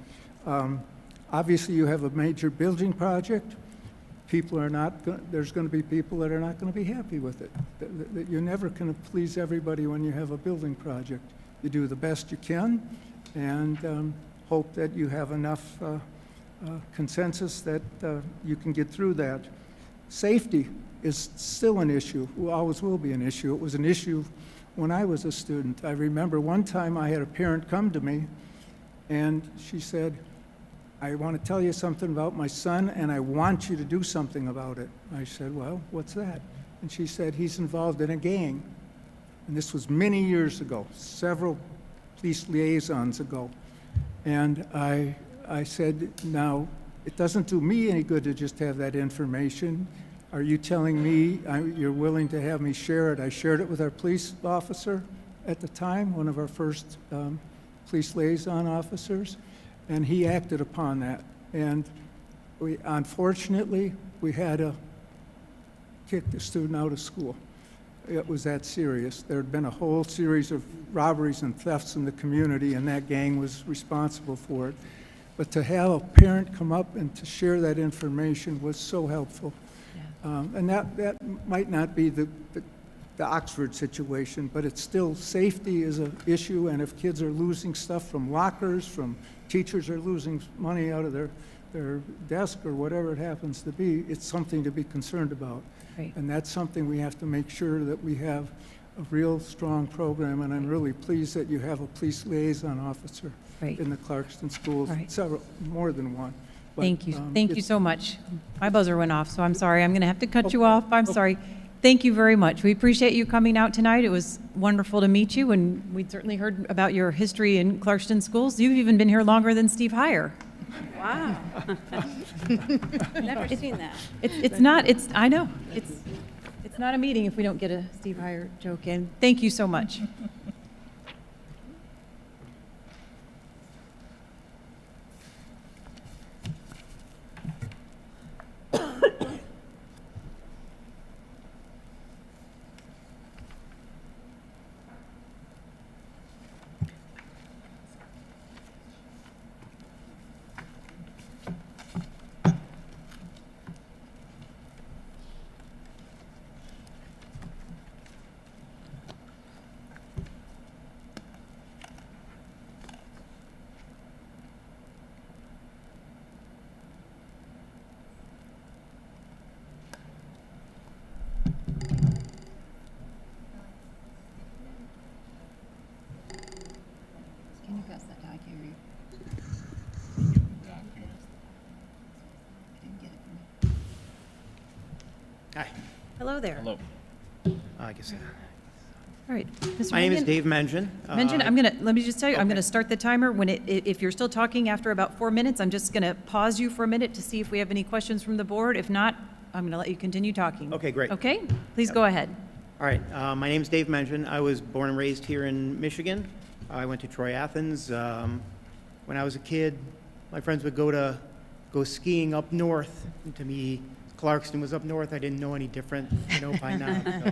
Obviously, you have a major building project. There's going to be people that are not going to be happy with it. You're never going to please everybody when you have a building project. You do the best you can, and hope that you have enough consensus that you can get through that. Safety is still an issue, always will be an issue. It was an issue when I was a student. I remember one time I had a parent come to me, and she said, I want to tell you something about my son, and I want you to do something about it. I said, well, what's that? And she said, he's involved in a gang. And this was many years ago, several police liaisons ago. And I said, now, it doesn't do me any good to just have that information. Are you telling me you're willing to have me share it? I shared it with our police officer at the time, one of our first police liaison officers, and he acted upon that. And unfortunately, we had to kick the student out of school. It was that serious. There had been a whole series of robberies and thefts in the community, and that gang was responsible for it. But to have a parent come up and to share that information was so helpful. Yeah. And that might not be the Oxford situation, but it's still, safety is an issue, and if kids are losing stuff from lockers, from teachers are losing money out of their desk or whatever it happens to be, it's something to be concerned about. Right. And that's something we have to make sure that we have a real strong program, and I'm really pleased that you have a police liaison officer in the Clarkston schools, several, more than one. But, thank you. Thank you so much. My buzzer went off, so I'm sorry. I'm going to have to cut you off. I'm sorry. Thank you very much. We appreciate you coming out tonight. It was wonderful to meet you, and we'd certainly heard about your history in Clarkston schools. You've even been here longer than Steve Heyer. Wow. Never seen that. I know. It's not a meeting if we don't get a Steve Heyer joke in. Thank you so much. Hi. Hello there. Hello. I guess. All right. Mr. My name is Mangan? Dave Mengen. Let me just tell you, I'm okay. going to start the timer. If you're still talking after about 4 minutes, I'm just going to pause you for a minute to see if we have any questions from the board. If not, I'm going to let you continue talking. Okay, great. Okay? Please go ahead. All right. My name is Dave Mengen. I was born and raised here in Michigan. I went to Troy, Athens. When I was a kid, my friends would go skiing up north. And to me, Clarkston was up north. I didn't know any different, by now. So.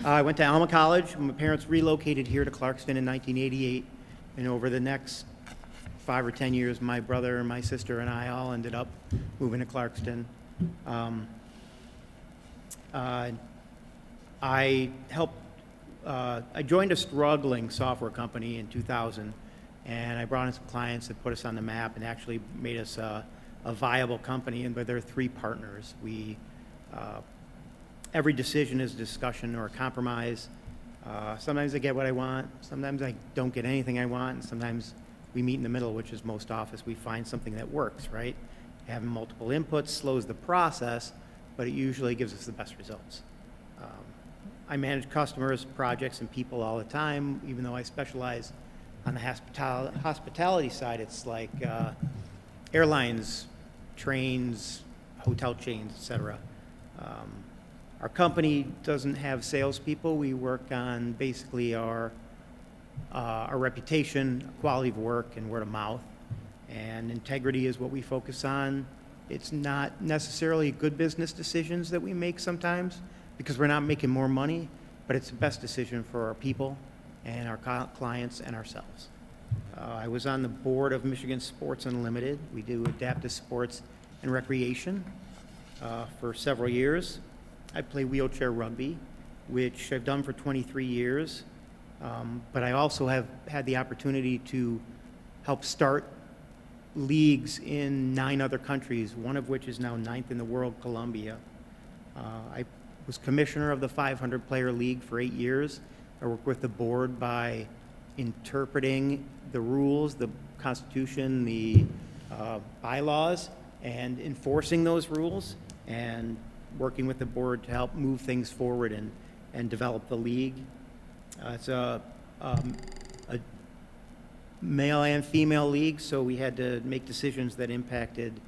I went to Alma College. My parents relocated here to Clarkston in 1988. And over the next 5 or 10 years, my brother and my sister and I all ended up moving to Clarkston. I joined a struggling software company in 2000, and I brought in some clients that put us on the map and actually made us a viable company. And but there are 3 partners. Every decision is a discussion or a compromise. Sometimes I get what I want. Sometimes I don't get anything I want. And sometimes we meet in the middle, which is most often we find something that works, right? Having multiple inputs slows the process, but it usually gives us the best results. I manage customers, projects, and people all the time. Even though I specialize on the hospitality side, it's like airlines, trains, hotel chains, etc. Our company doesn't have salespeople. We work on basically our reputation, quality of work, and word of mouth. And integrity is what we focus on. It's not necessarily good business decisions that we make sometimes, because we're not making more money, but it's the best decision for our people and our clients and ourselves. I was on the board of Michigan Sports Unlimited. We do adaptive sports and recreation for several years. I play wheelchair rugby, which I've done for 23 years, but I also have had the opportunity to help start leagues in 9 other countries, one of which is now 9th in the world, Colombia. I was commissioner of the 500-player league for 8 years. I worked with the board by interpreting the rules, the Constitution, the bylaws, and enforcing those rules, and working with the board to help move things forward and develop the league. It's a male and female league, so we had to make decisions that impacted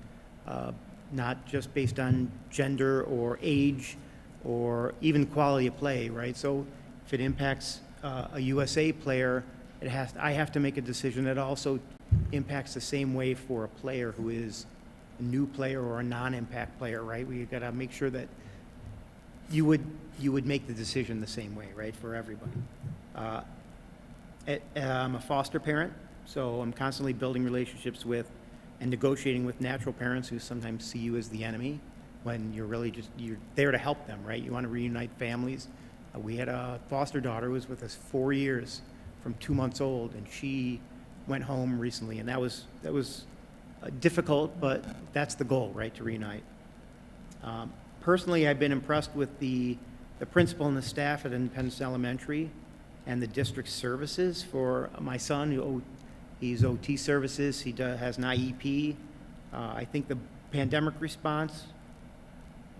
not just based on gender or age or even quality of play, right? So if it impacts a USA player, I have to make a decision that also impacts the same way for a player who is a new player or a non-impact player, right? We got to make sure that you would make the decision the same way, right, for everybody. I'm a foster parent, so I'm constantly building relationships with and negotiating with natural parents who sometimes see you as the enemy when you're there to help them, right? You want to reunite families. We had a foster daughter who was with us 4 years from 2 months old, and she went home recently, and that was difficult, but that's the goal, right, to reunite. Personally, I've been impressed with the principal and the staff at Independence Elementary and the district services for my son. He's OT services. He has an IEP. I think the pandemic response,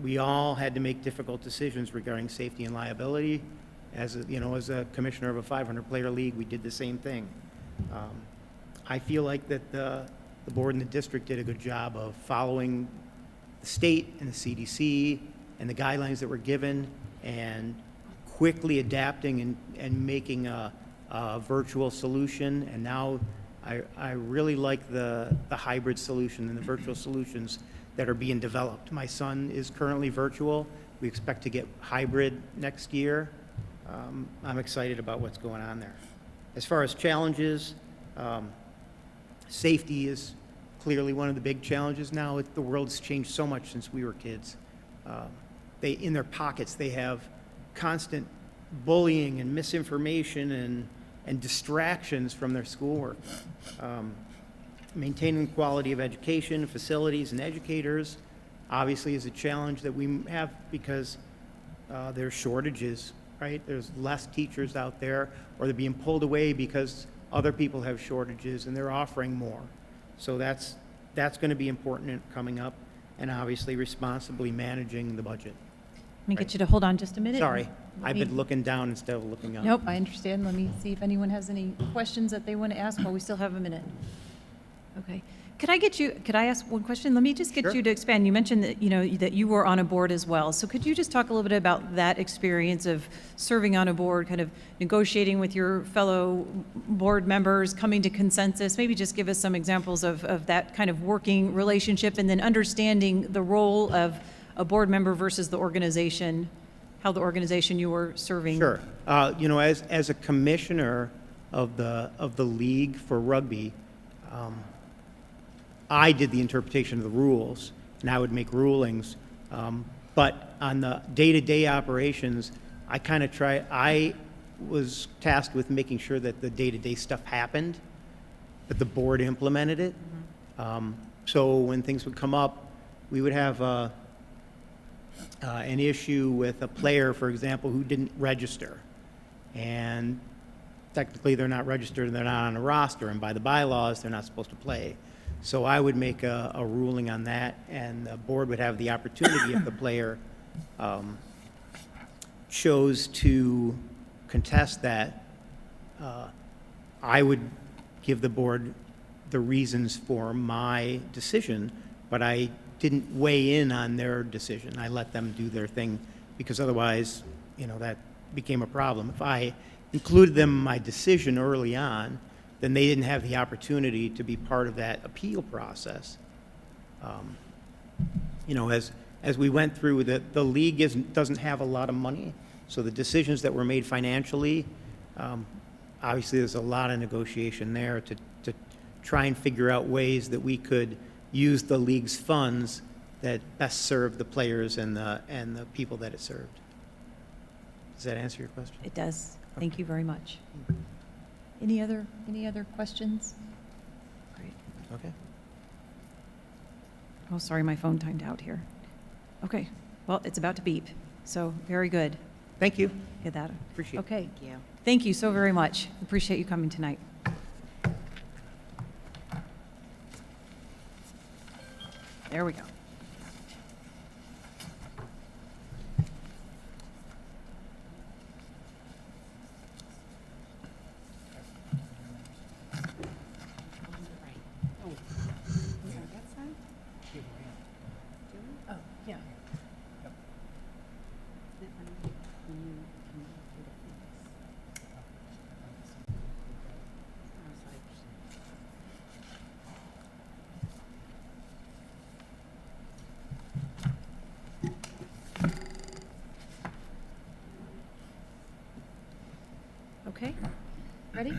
we all had to make difficult decisions regarding safety and liability. As a commissioner of a 500-player league, we did the same thing. I feel like that the board and the district did a good job of following the state and the CDC and the guidelines that were given and quickly adapting and making a virtual solution. And now I really like the hybrid solution and the virtual solutions that are being developed. My son is currently virtual. We expect to get hybrid next year. I'm excited about what's going on there. As far as challenges, safety is clearly one of the big challenges now. The world's changed so much since we were kids. In their pockets, they have constant bullying and misinformation and distractions from their schoolwork. Maintaining quality of education, facilities, and educators obviously is a challenge that we have because there's shortages, right? There's less teachers out there, or they're being pulled away because other people have shortages and they're offering more. So that's going to be important coming up, and obviously responsibly managing the budget. Let me get you to hold on just a minute. Sorry, Let I've me- been looking down instead of looking up. Nope, I understand. Let me see if anyone has any questions that they want to ask while we still have a minute. Okay. Could I ask one question? Let me just get Sure. you to expand. You mentioned that, that you were on a board as well. So could you just talk a little bit about that experience of serving on a board, kind of negotiating with your fellow board members, coming to consensus? Maybe just give us some examples of that kind of working relationship, and then understanding the role of a board member versus the organization, how the organization you were serving. Sure. As a commissioner of the league for rugby, I did the interpretation of the rules, and I would make rulings. But on the day-to-day operations, I was tasked with making sure that the day-to-day stuff happened, that the board implemented it. So when things would come up, we would have an issue with a player, for example, who didn't register. And technically, they're not registered, and they're not on a roster, and by the bylaws, they're not supposed to play. So I would make a ruling on that, and the board would have the opportunity, if the player chose to contest that, I would give the board the reasons for my decision, but I didn't weigh in on their decision. I let them do their thing, because otherwise, that became a problem. If I included them in my decision early on, then they didn't have the opportunity to be part of that appeal process. As we went through, the league doesn't have a lot of money, so the decisions that were made financially, obviously there's a lot of negotiation there to try and figure out ways that we could use the league's funds that best serve the players and the people that it served. Does that answer your question? It does. Thank you very much. Any other questions? Great. Okay. Oh, sorry, my phone timed out here. Okay, well, it's about to beep, so very good. Thank you. Get that. Appreciate it. Okay. Thank you. Thank you so very much. Appreciate you coming tonight. There we go. Oh, yeah. Okay, ready?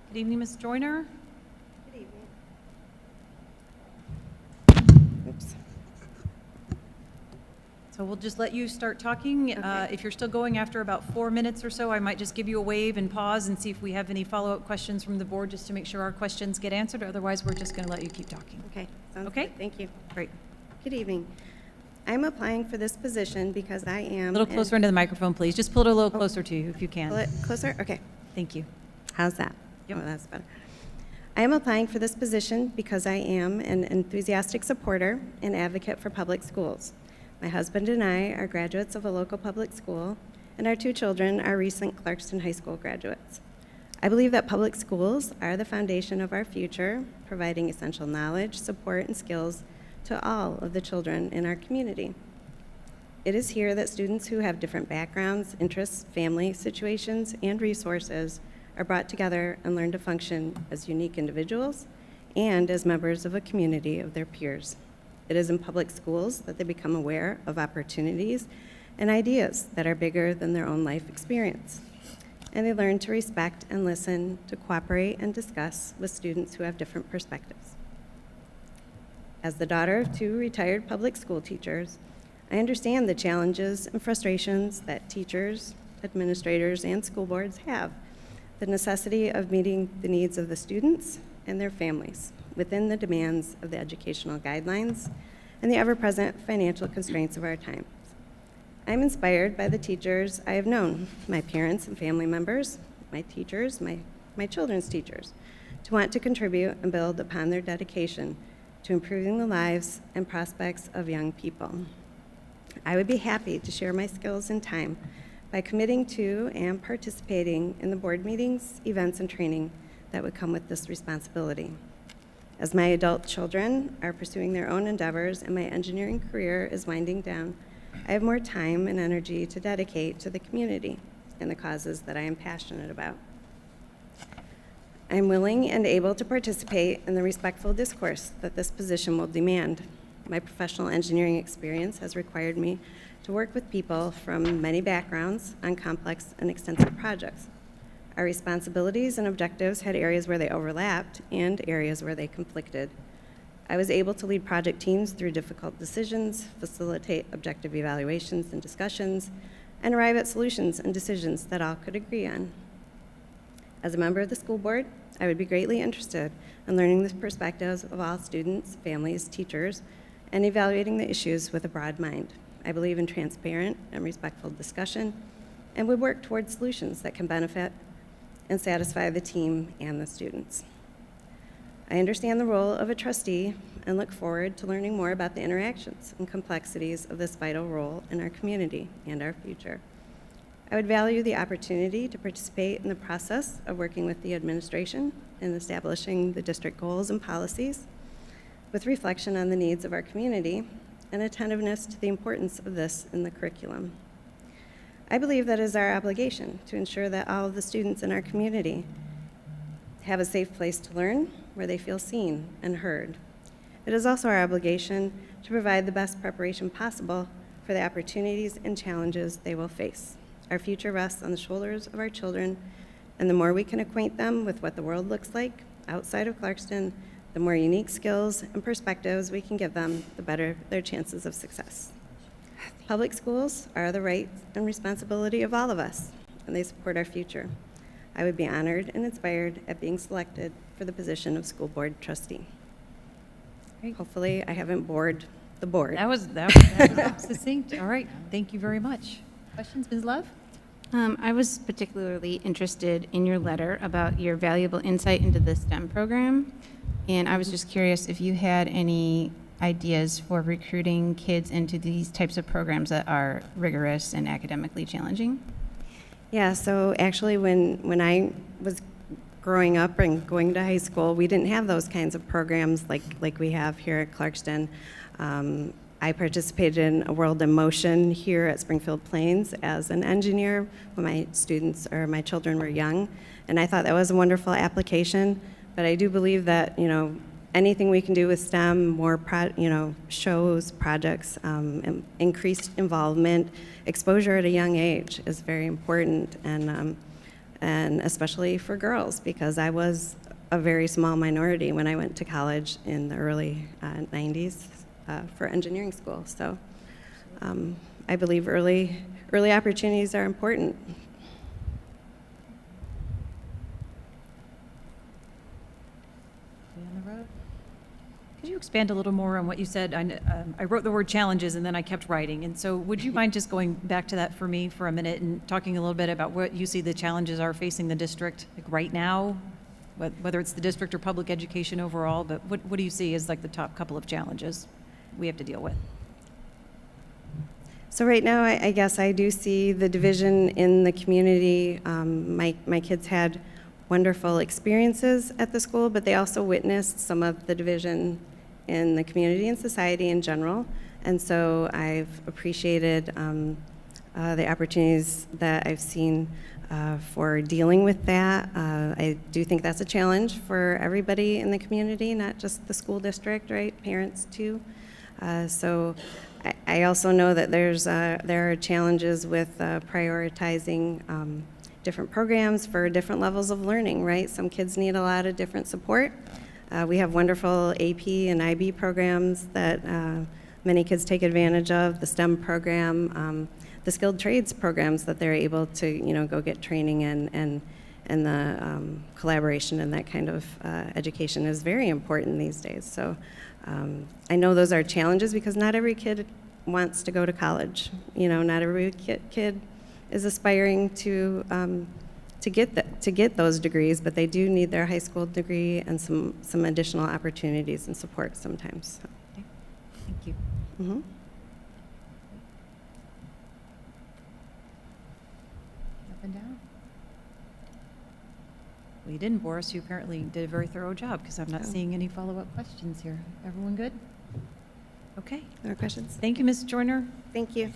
Good evening, Ms. Joyner. Good evening. Oops. So we'll just let you start talking. Okay. If you're still going after about 4 minutes or so, I might just give you a wave and pause and see if we have any follow-up questions from the board, just to make sure our questions get answered. Otherwise, we're just going to let you keep talking. Okay, sounds Okay. good. Thank you. Great. Good evening. I'm applying for this position because I am... A little closer into the microphone, please. Just pull it a little closer to you if you Pull can. it closer? Okay. Thank you. How's that? Yep. Oh, that's better. I am applying for this position because I am an enthusiastic supporter and advocate for public schools. My husband and I are graduates of a local public school, and our 2 children are recent Clarkston High School graduates. I believe that public schools are the foundation of our future, providing essential knowledge, support, and skills to all of the children in our community. It is here that students who have different backgrounds, interests, family situations, and resources are brought together and learn to function as unique individuals and as members of a community of their peers. It is in public schools that they become aware of opportunities and ideas that are bigger than their own life experience. And they learn to respect and listen, to cooperate and discuss with students who have different perspectives. As the daughter of 2 retired public school teachers, I understand the challenges and frustrations that teachers, administrators, and school boards have, the necessity of meeting the needs of the students and their families within the demands of the educational guidelines and the ever-present financial constraints of our times. I'm inspired by the teachers I have known, my parents and family members, my teachers, my children's teachers, to want to contribute and build upon their dedication to improving the lives and prospects of young people. I would be happy to share my skills and time by committing to and participating in the board meetings, events, and training that would come with this responsibility. As my adult children are pursuing their own endeavors and my engineering career is winding down, I have more time and energy to dedicate to the community and the causes that I am passionate about. I'm willing and able to participate in the respectful discourse that this position will demand. My professional engineering experience has required me to work with people from many backgrounds on complex and extensive projects. Our responsibilities and objectives had areas where they overlapped and areas where they conflicted. I was able to lead project teams through difficult decisions, facilitate objective evaluations and discussions, and arrive at solutions and decisions that all could agree on. As a member of the school board, I would be greatly interested in learning the perspectives of all students, families, teachers, and evaluating the issues with a broad mind. I believe in transparent and respectful discussion and would work towards solutions that can benefit and satisfy the team and the students. I understand the role of a trustee and look forward to learning more about the interactions and complexities of this vital role in our community and our future. I would value the opportunity to participate in the process of working with the administration in establishing the district goals and policies with reflection on the needs of our community and attentiveness to the importance of this in the curriculum. I believe that it is our obligation to ensure that all of the students in our community have a safe place to learn where they feel seen and heard. It is also our obligation to provide the best preparation possible for the opportunities and challenges they will face. Our future rests on the shoulders of our children, and the more we can acquaint them with what the world looks like outside of Clarkston, the more unique skills and perspectives we can give them, the better their chances of success. Public schools are the right and responsibility of all of us, and they support our future. I would be honored and inspired at being selected for the position of school board trustee. Great. Hopefully, I haven't bored the board. That was succinct. All right, thank you very much. Questions, Ms. Love? I was particularly interested in your letter about your valuable insight into the STEM program, and I was just curious if you had any ideas for recruiting kids into these types of programs that are rigorous and academically challenging. Yeah, so actually when I was growing up and going to high school, we didn't have those kinds of programs like we have here at Clarkston. I participated in A World in Motion here at Springfield Plains as an engineer when my children were young, and I thought that was a wonderful application. But I do believe that, anything we can do with STEM, more shows, projects, increased involvement, exposure at a young age is very important, and especially for girls, because I was a very small minority when I went to college in the early 90s for engineering school. So I believe early opportunities are important. Could you expand a little more on what you said? I wrote the word challenges and then I kept writing. And so would you mind just going back to that for me for a minute and talking a little bit about what you see the challenges are facing the district right now, whether it's the district or public education overall, but what do you see as like the top couple of challenges we have to deal with? So right now, I guess I do see the division in the community. My kids had wonderful experiences at the school, but they also witnessed some of the division in the community and society in general. And so I've appreciated the opportunities that I've seen for dealing with that. I do think that's a challenge for everybody in the community, not just the school district, right? Parents too. So I also know that there are challenges with prioritizing different programs for different levels of learning, right? Some kids need a lot of different support. We have wonderful AP and IB programs that many kids take advantage of, the STEM program, the skilled trades programs that they're able to, go get training in, and the collaboration and that kind of education is very important these days. So I know those are challenges because not every kid wants to go to college. Not every kid is aspiring to to get those degrees, but they do need their high school degree and some additional opportunities and support sometimes. Okay. Thank you. Mhm. Up and down. Well, you didn't, Boris. You apparently did a very thorough job because I'm not Oh. seeing any follow-up questions here. Everyone good? Okay. Other questions? Thank you, Ms. Joyner. Thank you.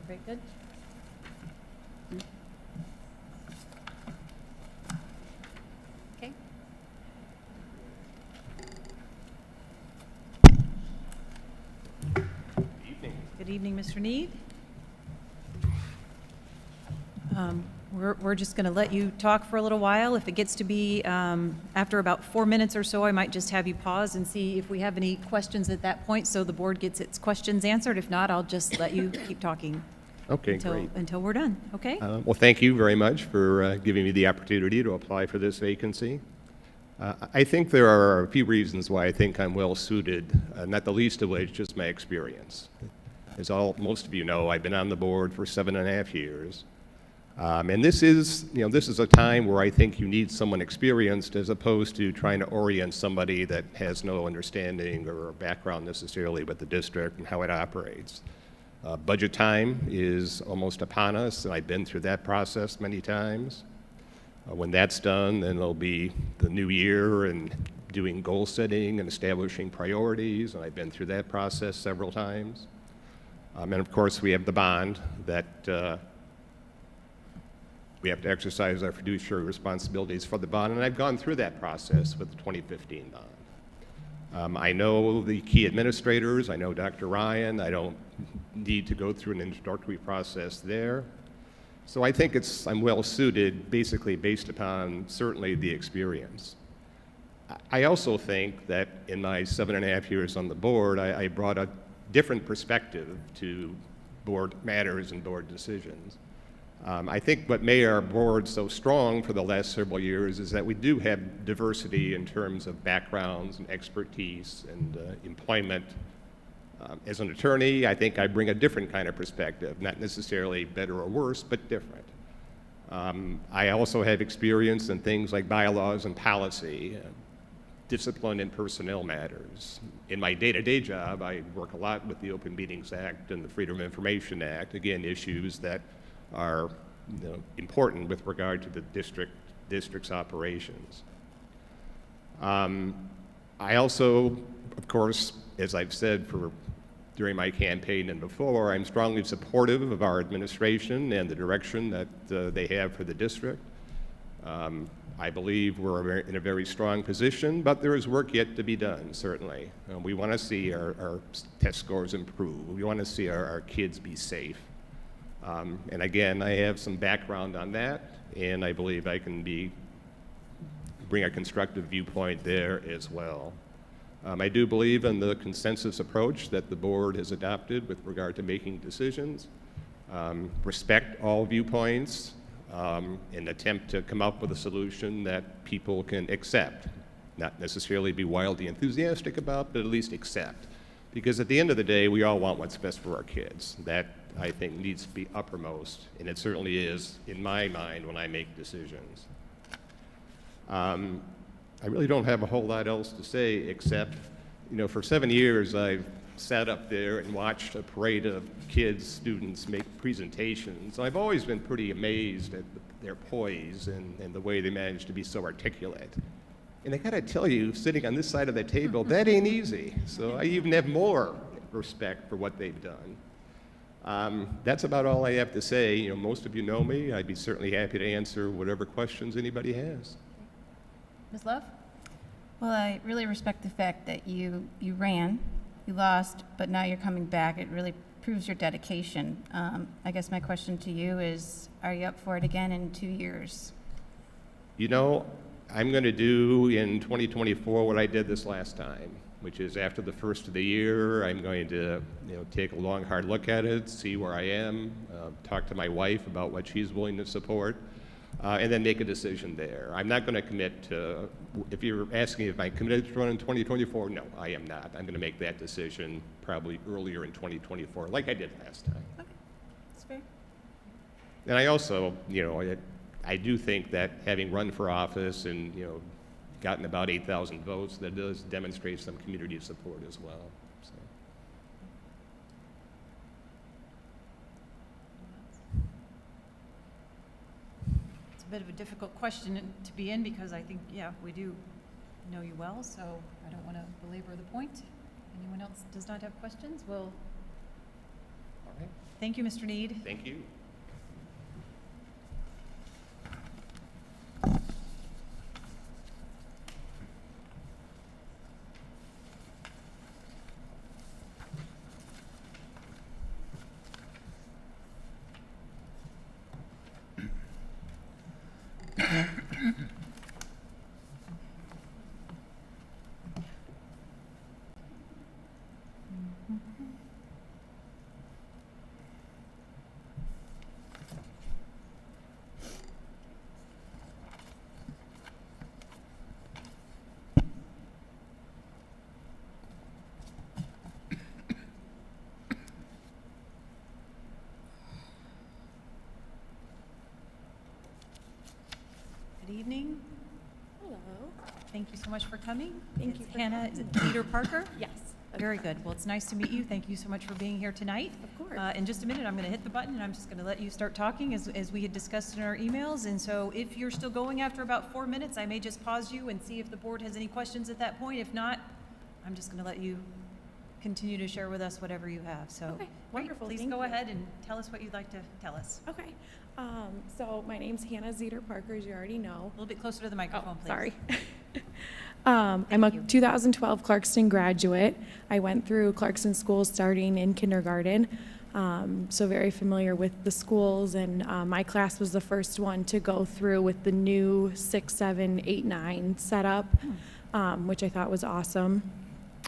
Very good. Okay. Good evening, Mr. Need. We're just going to let you talk for a little while. If it gets to be after about 4 minutes or so, I might just have you pause and see if we have any questions at that point, so the board gets its questions answered. If not, I'll just let you keep talking. Okay, great. Until we're done, okay? Well, thank you very much for giving me the opportunity to apply for this vacancy. I think there are a few reasons why I think I'm well suited, not the least of which is my experience. As most of you know, I've been on the board for 7.5 years. And this is a time where I think you need someone experienced as opposed to trying to orient somebody that has no understanding or background necessarily with the district and how it operates. Budget time is almost upon us, and I've been through that process many times. When that's done, then it'll be the new year and doing goal setting and establishing priorities, and I've been through that process several times. And of course, we have the bond that we have to exercise our fiduciary responsibilities for the bond, and I've gone through that process with the 2015 bond. I know the key administrators, I know Dr. Ryan, I don't need to go through an introductory process there. So I think I'm well suited basically based upon certainly the experience. I also think that in my 7.5 years on the board, I brought a different perspective to board matters and board decisions. I think what made our board so strong for the last several years is that we do have diversity in terms of backgrounds and expertise and employment. As an attorney, I think I bring a different kind of perspective, not necessarily better or worse, but different. I also have experience in things like bylaws and policy, discipline and personnel matters. In my day-to-day job, I work a lot with the Open Meetings Act and the Freedom of Information Act, again, issues that are important with regard to the district's operations. I also, of course, as I've said during my campaign and before, I'm strongly supportive of our administration and the direction that they have for the district. I believe we're in a very strong position, but there is work yet to be done, certainly. We want to see our test scores improve. We want to see our kids be safe. And again, I have some background on that, and I believe I can bring a constructive viewpoint there as well. I do believe in the consensus approach that the board has adopted with regard to making decisions. Respect all viewpoints and attempt to come up with a solution that people can accept. Not necessarily be wildly enthusiastic about, but at least accept. Because at the end of the day, we all want what's best for our kids. That, I think, needs to be uppermost, and it certainly is in my mind when I make decisions. I really don't have a whole lot else to say except, for 7 years I've sat up there and watched a parade of kids, students make presentations. I've always been pretty amazed at their poise and the way they manage to be so articulate. And I gotta tell you, sitting on this side of the table, that ain't easy. So I even have more respect for what they've done. That's about all I have to say. Most of you know me. I'd be certainly happy to answer whatever questions anybody has. Ms. Love? Well, I really respect the fact that you ran, you lost, but now you're coming back. It really proves your dedication. I guess my question to you is, are you up for it again in 2 years? You know, I'm going to do in 2024 what I did this last time, which is after the first of the year, I'm going to, take a long, hard look at it, see where I am, talk to my wife about what she's willing to support, and then make a decision there. I'm not going to commit to, if you're asking if I'm committed to run in 2024, no, I am not. I'm going to make that decision probably earlier in 2024, like I did last time. Okay, that's fair. And I also, I do think that having run for office and, gotten about 8,000 votes, that does demonstrate some community support as well. So. It's a bit of a difficult question to be in because I think, we do know you well, so I don't want to belabor the point. Anyone else does not have questions? Well, All right. thank you, Mr. Need. Thank you. Good evening. Hello. Thank you so much for coming. Thank you It's for Hannah, having is it Peter Parker? Yes. Very good. Well, it's nice to meet you. Thank you so much for being here tonight. Of course. In just a minute, I'm going to hit the button, and I'm just going to let you start talking as we had discussed in our emails. And so if you're still going after about 4 minutes, I may just pause you and see if the board has any questions at that point. If not, I'm just going to let you continue to share with us whatever you have. So, Okay, great. wonderful. Please Thank go you. ahead and tell us what you'd like to tell us. Okay. So my name's Hannah Zeter Parker, as you already know. A little bit closer to the microphone, please. Sorry. I'm a 2012 Clarkston graduate. I went through Clarkston Schools starting in kindergarten, so very familiar with the schools, and my class was the first one to go through with the new 6, 7, 8, 9 setup, which I thought was awesome.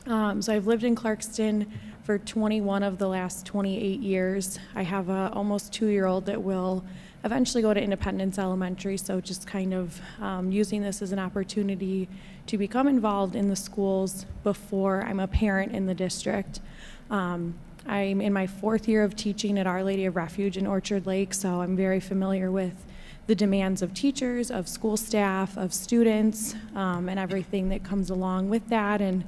So I've lived in Clarkston for 21 of the last 28 years. I have a almost 2-year-old that will eventually go to Independence Elementary, so just kind of using this as an opportunity to become involved in the schools before I'm a parent in the district. I'm in my 4th year of teaching at Our Lady of Refuge in Orchard Lake, so I'm very familiar with the demands of teachers, of school staff, of students, and everything that comes along with that, and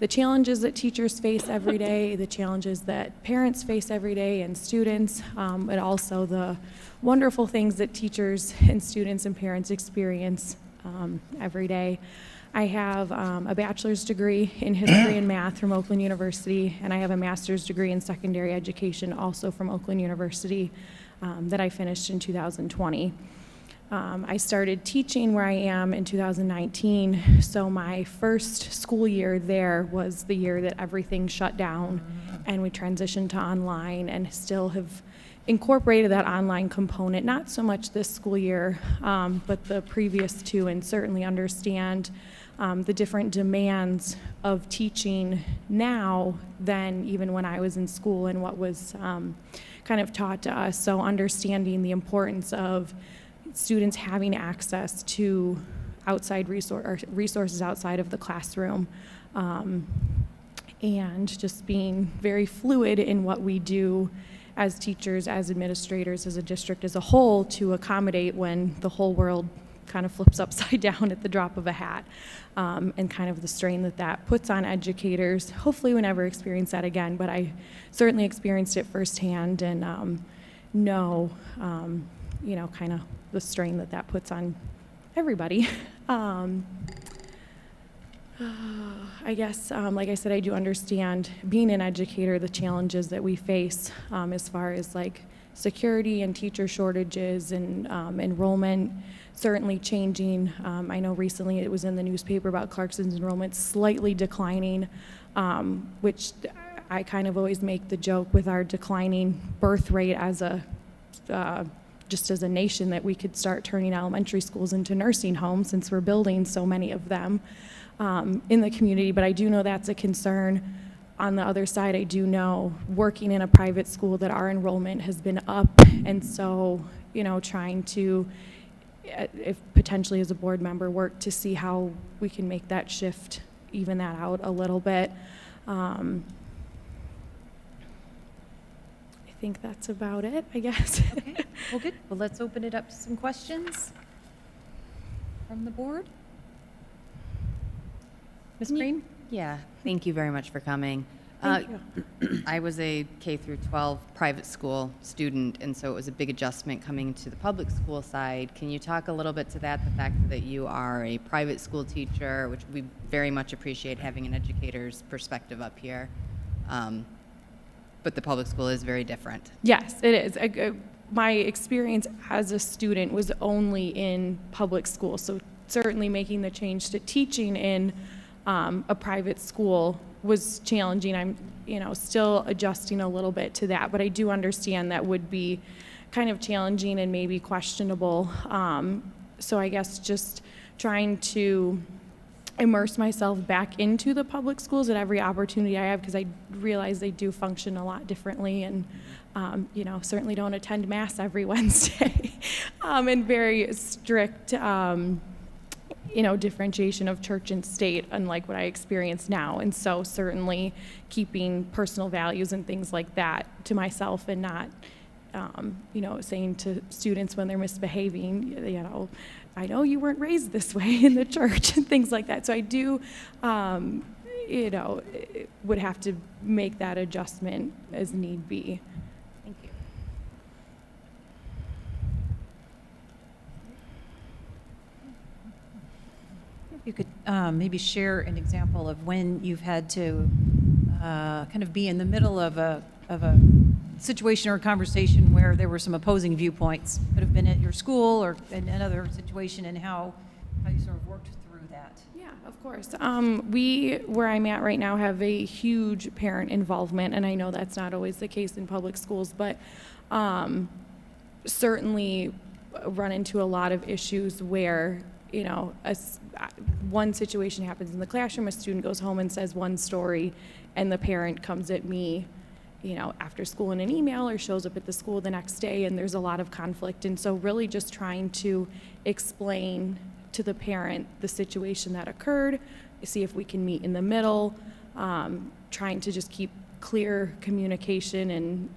the challenges that teachers face every day, the challenges that parents face every day, and students, but also the wonderful things that teachers and students and parents experience every day. I have a bachelor's degree in history and math from Oakland University, and I have a master's degree in secondary education also from Oakland University that I finished in 2020. I started teaching where I am in 2019, so my first school year there was the year that everything shut down and we transitioned to online, and still have incorporated that online component, not so much this school year, but the previous 2, and certainly understand the different demands of teaching now than even when I was in school and what was kind of taught to us. So understanding the importance of students having access to outside resources outside of the classroom, and just being very fluid in what we do as teachers, as administrators, as a district as a whole, to accommodate when the whole world kind of flips upside down at the drop of a hat, and kind of the strain that that puts on educators. Hopefully we never experience that again, but I certainly experienced it firsthand, and know, kind of the strain that that puts on everybody. I guess, like I said, I do understand, being an educator, the challenges that we face as far as like security and teacher shortages and enrollment certainly changing. I know recently it was in the newspaper about Clarkston's enrollment slightly declining, which I kind of always make the joke with our declining birth rate as just as a nation, that we could start turning elementary schools into nursing homes, since we're building so many of them in the community. But I do know that's a concern. On the other side, I do know, working in a private school, that our enrollment has been up, and so, trying to, if potentially as a board member, work to see how we can make that shift, even that out a little bit. I think that's about it, I guess. Okay, well, good. Well, let's open it up to some questions from the board. Ms. Green? Yeah, thank you very much for coming. Thank you. I was a K through 12 private school student, and so it was a big adjustment coming to the public school side. Can you talk a little bit to that, the fact that you are a private school teacher, which we very much appreciate having an educator's perspective up here, but the public school is very different. Yes, it is. My experience as a student was only in public school, so certainly making the change to teaching in a private school was challenging. I'm, still adjusting a little bit to that, but I do understand that would be kind of challenging and maybe questionable. So I guess just trying to immerse myself back into the public schools at every opportunity I have, because I realize they do function a lot differently, and certainly don't attend Mass every Wednesday, and very strict differentiation of church and state, unlike what I experience now. And so certainly keeping personal values and things like that to myself, and not, saying to students when they're misbehaving, I know you weren't raised this way in the church, and things like that. So I do, would have to make that adjustment as need be. Thank you. If you could maybe share an example of when you've had to kind of be in the middle of a situation or a conversation where there were some opposing viewpoints. Could have been at your school or in another situation, and how you sort of worked through that. Yeah, of course. We, where I'm at right now, have a huge parent involvement, and I know that's not always the case in public schools, but certainly run into a lot of issues where, one situation happens in the classroom, a student goes home and says one story, and the parent comes at me, after school in an email, or shows up at the school the next day, and there's a lot of conflict. And so really just trying to explain to the parent the situation that occurred, see if we can meet in the middle, trying to just keep clear communication, and,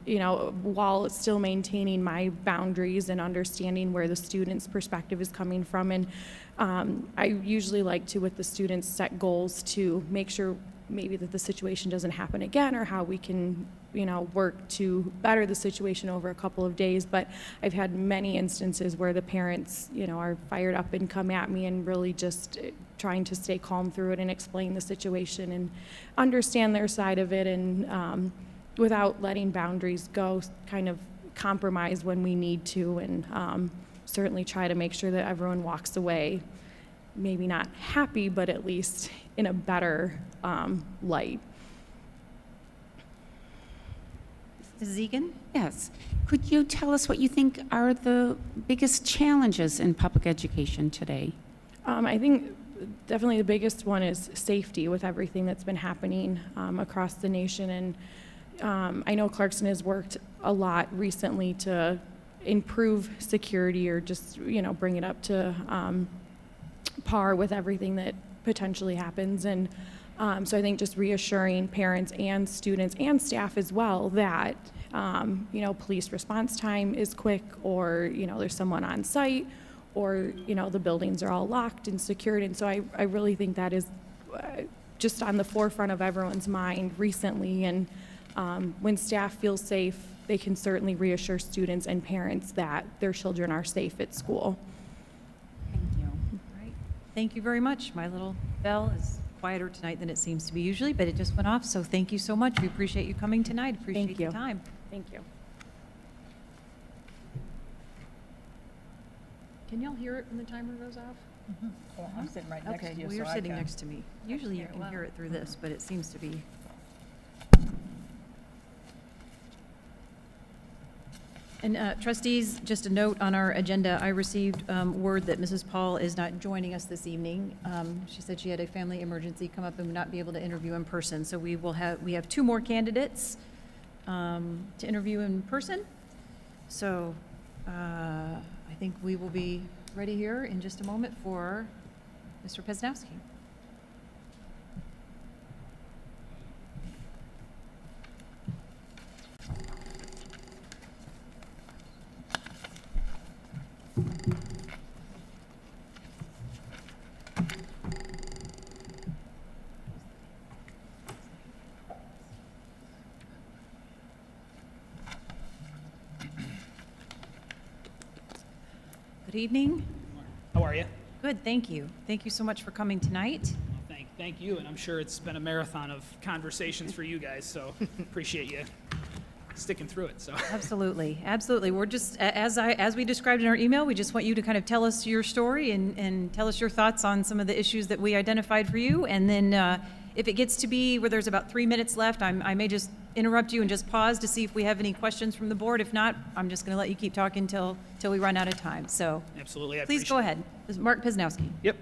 while still maintaining my boundaries and understanding where the student's perspective is coming from. And I usually like to, with the students, set goals to make sure maybe that the situation doesn't happen again, or how we can, work to better the situation over a couple of days. But I've had many instances where the parents, are fired up and come at me, and really just trying to stay calm through it and explain the situation and understand their side of it, and without letting boundaries go, kind of compromise when we need to, and certainly try to make sure that everyone walks away, maybe not happy, but at least in a better light. Mrs. Egan? Yes. Could you tell us what you think are the biggest challenges in public education today? I think definitely the biggest one is safety, with everything that's been happening across the nation. And I know Clarkston has worked a lot recently to improve security, or just, bring it up to par with everything that potentially happens. And so I think just reassuring parents and students and staff as well that, police response time is quick, or, there's someone on site, or, the buildings are all locked and secured. And so I really think that is just on the forefront of everyone's mind recently. And when staff feel safe, they can certainly reassure students and parents that their children are safe at school. Thank you. All right. Thank you very much. My little bell is quieter tonight than it seems to be usually, but it just went off. So thank you so much. We appreciate you coming tonight. Appreciate your time. Thank you. Can y'all hear it when the timer goes off? Well, I'm sitting right next Okay, to you, well, so you're I sitting can. next to me. Usually you can hear it through this, but it seems to be. And trustees, just a note on our agenda, I received word that Mrs. Paul is not joining us this evening. She said she had a family emergency come up and would not be able to interview in person. So we have 2 more candidates to interview in person. So I think we will be ready here in just a moment for Mr. Pesnowski. Good evening. How are you? Good, thank you. Thank you so much for coming tonight. Thank you, and I'm sure it's been a marathon of conversations for you guys, so appreciate you sticking through it. So Absolutely, absolutely. We're just, as we described in our email, we just want you to kind of tell us your story and tell us your thoughts on some of the issues that we identified for you. And then if it gets to be where there's about 3 minutes left, I may just interrupt you and just pause to see if we have any questions from the board. If not, I'm just going to let you keep talking till we run out of time. So absolutely, I please go ahead. Mark Pesnowski. Yep.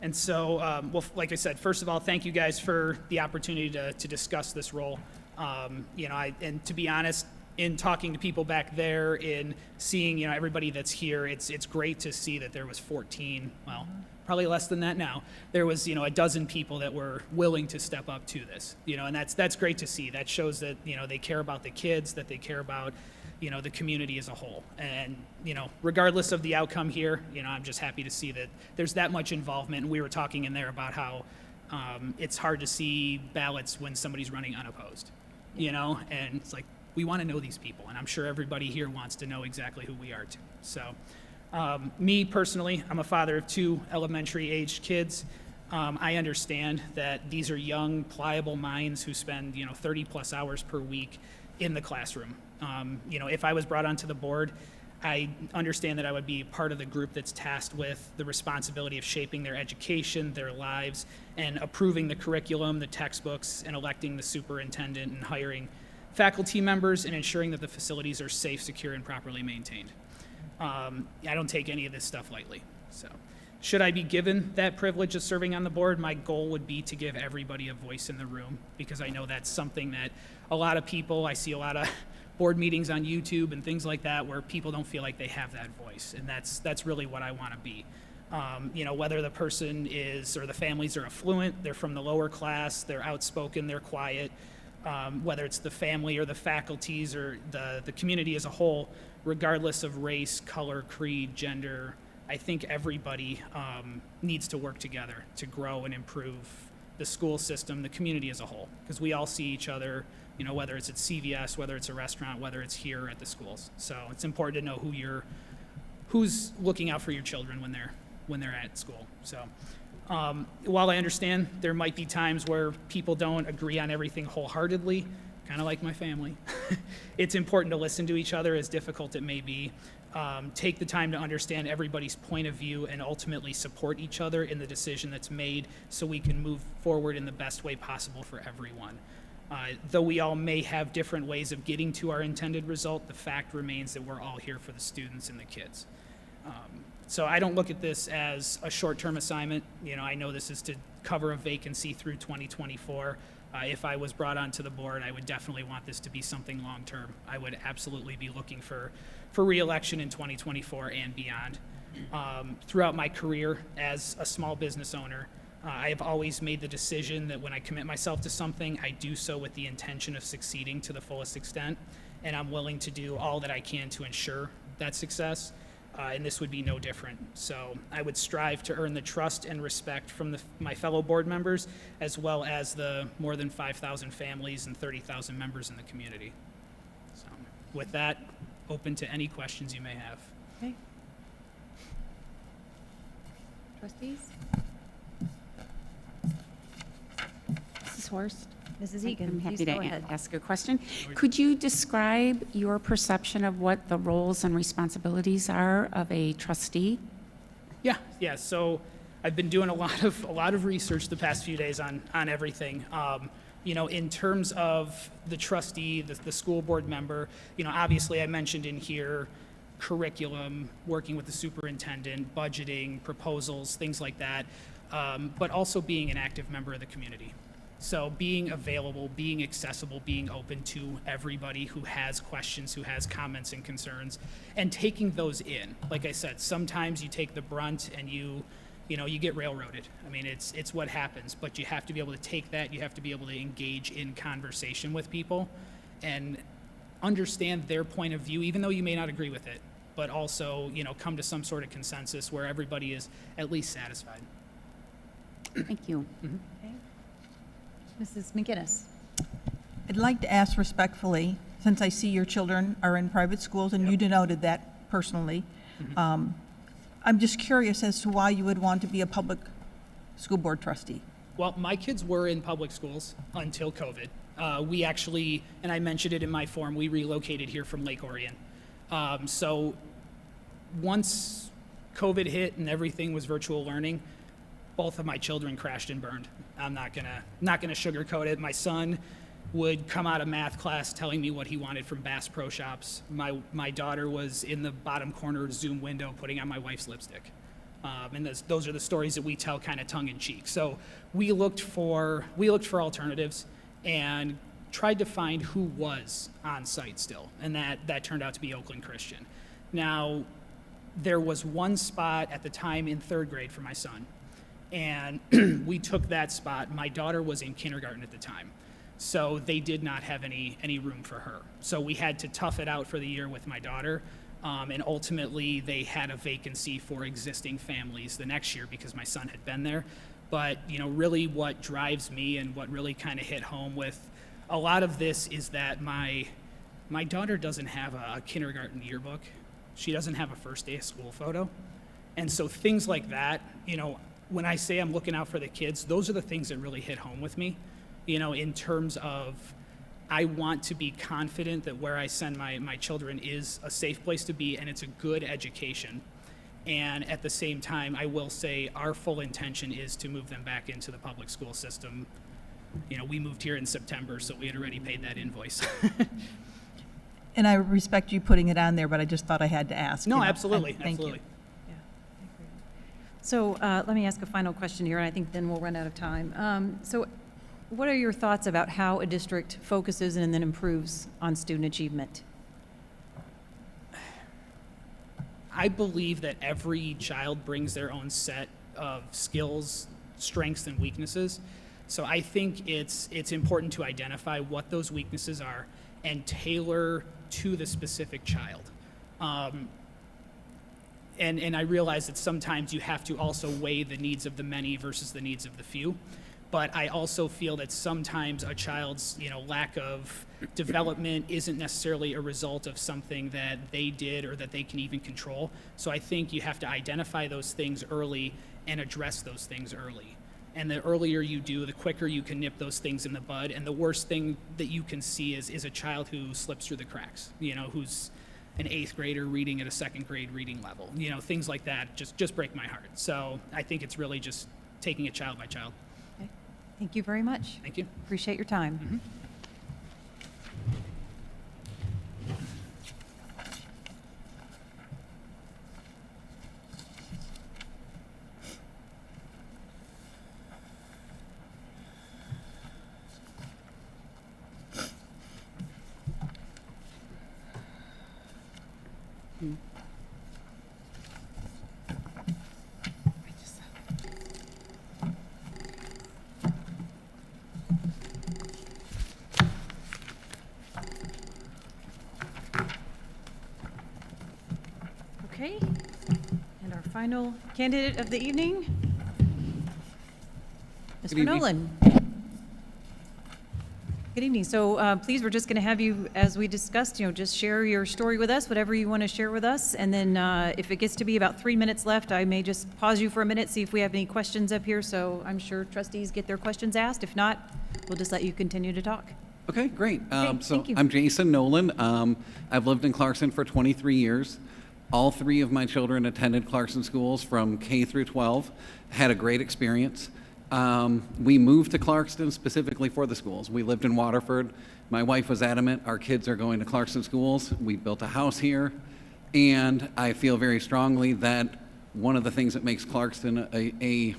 And so, well, like I said, first of all, thank you guys for the opportunity to discuss this role. You know, and to be honest, in talking to people back there, in seeing, you know, everybody that's here, it's great to see that there was 14, well, probably less than that now. There was, you know, a dozen people that were willing to step up to this, you know, and that's great to see. That shows that, you know, they care about the kids, that they care about, you know, the community as a whole. And, you know, regardless of the outcome here, you know, I'm just happy to see that there's that much involvement. And we were talking in there about how it's hard to see ballots when somebody's running unopposed, you know, and it's like, we want to know these people, and I'm sure everybody here wants to know exactly who we are too. So, me personally, I'm a father of 2 elementary-aged kids. I understand that these are young, pliable minds who spend, you know, 30-plus hours per week in the classroom. You know, if I was brought onto the board, I understand that I would be part of the group that's tasked with the responsibility of shaping their education, their lives, and approving the curriculum, the textbooks, and electing the superintendent and hiring faculty members and ensuring that the facilities are safe, secure, and properly maintained. I don't take any of this stuff lightly. So, should I be given that privilege of serving on the board, my goal would be to give everybody a voice in the room, because I know that's something that a lot of people, I see a lot of board meetings on YouTube and things like that where people don't feel like they have that voice, and that's really what I want to be. You know, whether the person is, or the families are affluent, they're from the lower class, they're outspoken, they're quiet, whether it's the family or the faculties or the community as a whole, regardless of race, color, creed, gender, I think everybody needs to work together to grow and improve the school system, the community as a whole, because we all see each other, you know, whether it's at CVS, whether it's a restaurant, whether it's here at the schools. So it's important to know who's looking out for your children when they're at school. So while I understand there might be times where people don't agree on everything wholeheartedly, kind of like my family, it's important to listen to each other, as difficult it may be. Take the time to understand everybody's point of view and ultimately support each other in the decision that's made so we can move forward in the best way possible for everyone. Though we all may have different ways of getting to our intended result, the fact remains that we're all here for the students and the kids. So I don't look at this as a short-term assignment. You know, I know this is to cover a vacancy through 2024. If I was brought onto the board, I would definitely want this to be something long-term. I would absolutely be looking for re-election in 2024 and beyond. Throughout my career as a small business owner, I have always made the decision that when I commit myself to something, I do so with the intention of succeeding to the fullest extent, and I'm willing to do all that I can to ensure that success. And this would be no different. So I would strive to earn the trust and respect from my fellow board members, as well as the more than 5,000 families and 30,000 members in the community. So with that, open to any questions you may have. Okay. Trustees? Mrs. Horst? Mrs. Egan, I'm happy please to go ahead. ask a question. Could you describe your perception of what the roles and responsibilities are of a trustee? Yeah. So I've been doing a lot of research the past few days on everything. You know, in terms of the trustee, the school board member, you know, obviously I mentioned in here curriculum, working with the superintendent, budgeting, proposals, things like that, but also being an active member of the community. So being available, being accessible, being open to everybody who has questions, who has comments and concerns, and taking those in. Like I said, sometimes you take the brunt and you get railroaded. I mean, it's what happens, but you have to be able to take that. You have to be able to engage in conversation with people and understand their point of view, even though you may not agree with it, but also, you know, come to some sort of consensus where everybody is at least satisfied. Thank you. Okay. Mrs. McGinnis. I'd like to ask respectfully, since I see your children are in private schools, and you denoted that personally, I'm just curious as to why you would want to be a public school board trustee. Well, my kids were in public schools until COVID. We actually, and I mentioned it in my form, we relocated here from Lake Orion. So once COVID hit and everything was virtual learning, both of my children crashed and burned. I'm not gonna sugarcoat it. My son would come out of math class telling me what he wanted from Bass Pro Shops. My daughter was in the bottom corner of Zoom window putting on my wife's lipstick. And those are the stories that we tell kind of tongue in cheek. So we looked for alternatives and tried to find who was on site still, and that turned out to be Oakland Christian. Now, there was one spot at the time in 3rd grade for my son, and we took that spot. My daughter was in kindergarten at the time, so they did not have any room for her. So we had to tough it out for the year with my daughter, and ultimately they had a vacancy for existing families the next year because my son had been there. But, you know, really what drives me and what really kind of hit home with a lot of this is that my daughter doesn't have a kindergarten yearbook. She doesn't have a first day of school photo. And so things like that, you know, when I say I'm looking out for the kids, those are the things that really hit home with me, you know, in terms of I want to be confident that where I send my children is a safe place to be and it's a good education. And at the same time, I will say our full intention is to move them back into the public school system. You know, we moved here in September, so we had already paid that invoice. And I respect you putting it on there, but I just thought I had to ask. No, you know. absolutely, Thank absolutely. you. So let me ask a final question here, and I think then we'll run out of time. So what are your thoughts about how a district focuses and then improves on student achievement? I believe that every child brings their own set of skills, strengths, and weaknesses. So I think it's important to identify what those weaknesses are and tailor to the specific child. And I realize that sometimes you have to also weigh the needs of the many versus the needs of the few. But I also feel that sometimes a child's, you know, lack of development isn't necessarily a result of something that they did or that they can even control. So I think you have to identify those things early and address those things early. And the earlier you do, the quicker you can nip those things in the bud. And the worst thing that you can see is a child who slips through the cracks, you know, who's an 8th grader reading at a 2nd grade reading level. You know, things like that just break my heart. So I think it's really just taking it child by child. Okay. Thank you very much. Thank you. Appreciate your time. Okay, and our final candidate of the evening, Mr. Nolan. Good evening. So please, we're just going to have you, as we discussed, you know, just share your story with us, whatever you want to share with us. And then if it gets to be about 3 minutes left, I may just pause you for a minute, see if we have any questions up here. So I'm sure trustees get their questions asked. If not, we'll just let you continue to talk. Okay, great. Okay, So thank you. I'm Jason Nolan. I've lived in Clarkston for 23 years. All 3 of my children attended Clarkston schools from K through 12, had a great experience. We moved to Clarkston specifically for the schools. We lived in Waterford. My wife was adamant our kids are going to Clarkston schools. We built a house here, and I feel very strongly that one of the things that makes Clarkston a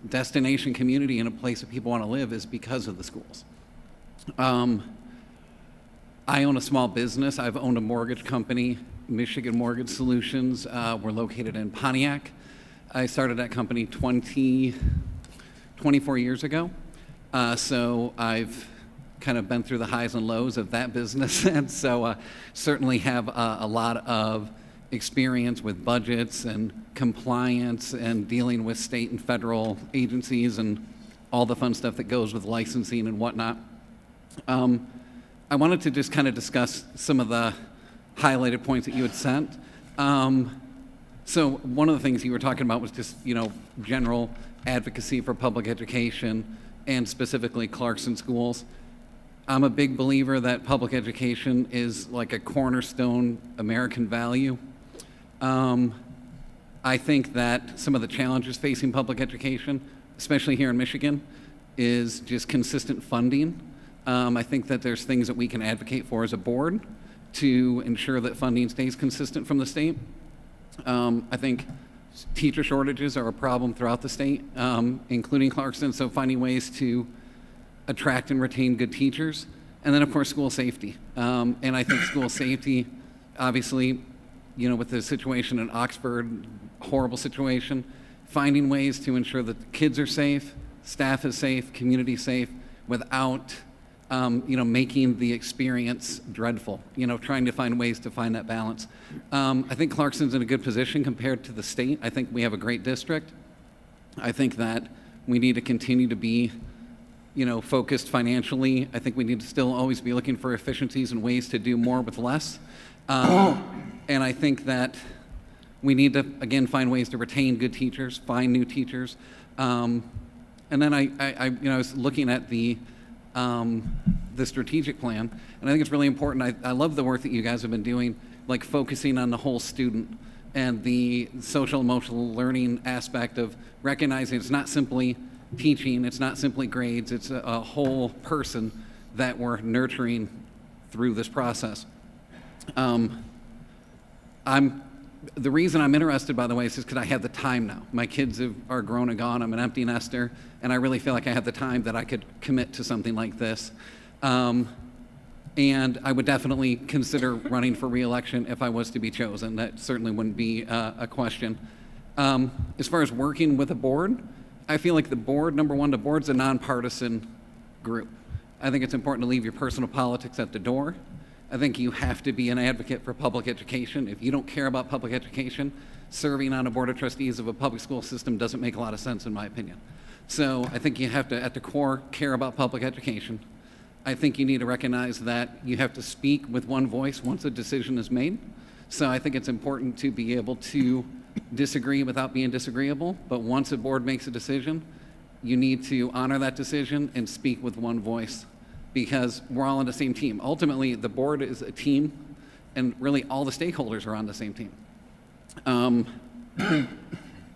destination community and a place that people want to live is because of the schools. I own a small business. I've owned a mortgage company, Michigan Mortgage Solutions. We're located in Pontiac. I started that company 24 years ago. So I've kind of been through the highs and lows of that business. And so certainly have a lot of experience with budgets and compliance and dealing with state and federal agencies and all the fun stuff that goes with licensing and whatnot. I wanted to just kind of discuss some of the highlighted points that you had sent. So one of the things you were talking about was just, general advocacy for public education and specifically Clarkston schools. I'm a big believer that public education is like a cornerstone American value. I think that some of the challenges facing public education, especially here in Michigan, is just consistent funding. I think that there's things that we can advocate for as a board to ensure that funding stays consistent from the state. I think teacher shortages are a problem throughout the state, including Clarkston, so finding ways to attract and retain good teachers. And then, of course, school safety. And I think school safety, obviously, with the situation in Oxford, horrible situation, finding ways to ensure that the kids are safe, staff is safe, community safe, without making the experience dreadful, trying to find ways to find that balance. I think Clarkston's in a good position compared to the state. I think we have a great district. I think that we need to continue to be, focused financially. I think we need to still always be looking for efficiencies and ways to do more with less. And I think that we need to, again, find ways to retain good teachers, find new teachers. And then I was looking at the strategic plan, and I think it's really important. I love the work that you guys have been doing, like focusing on the whole student and the social emotional learning aspect of recognizing it's not simply teaching, it's not simply grades, it's a whole person that we're nurturing through this process. The reason I'm interested, by the way, is just because I have the time now. My kids are grown and gone. I'm an empty nester, and I really feel like I have the time that I could commit to something like this. And I would definitely consider running for re-election if I was to be chosen. That certainly wouldn't be a question. As far as working with a board, I feel like the board, number one, the board's a nonpartisan group. I think it's important to leave your personal politics at the door. I think you have to be an advocate for public education. If you don't care about public education, serving on a board of trustees of a public school system doesn't make a lot of sense, in my opinion. So I think you have to, at the core, care about public education. I think you need to recognize that you have to speak with one voice once a decision is made. So I think it's important to be able to disagree without being disagreeable, but once a board makes a decision, you need to honor that decision and speak with one voice, because we're all on the same team. Ultimately, the board is a team, and really all the stakeholders are on the same team.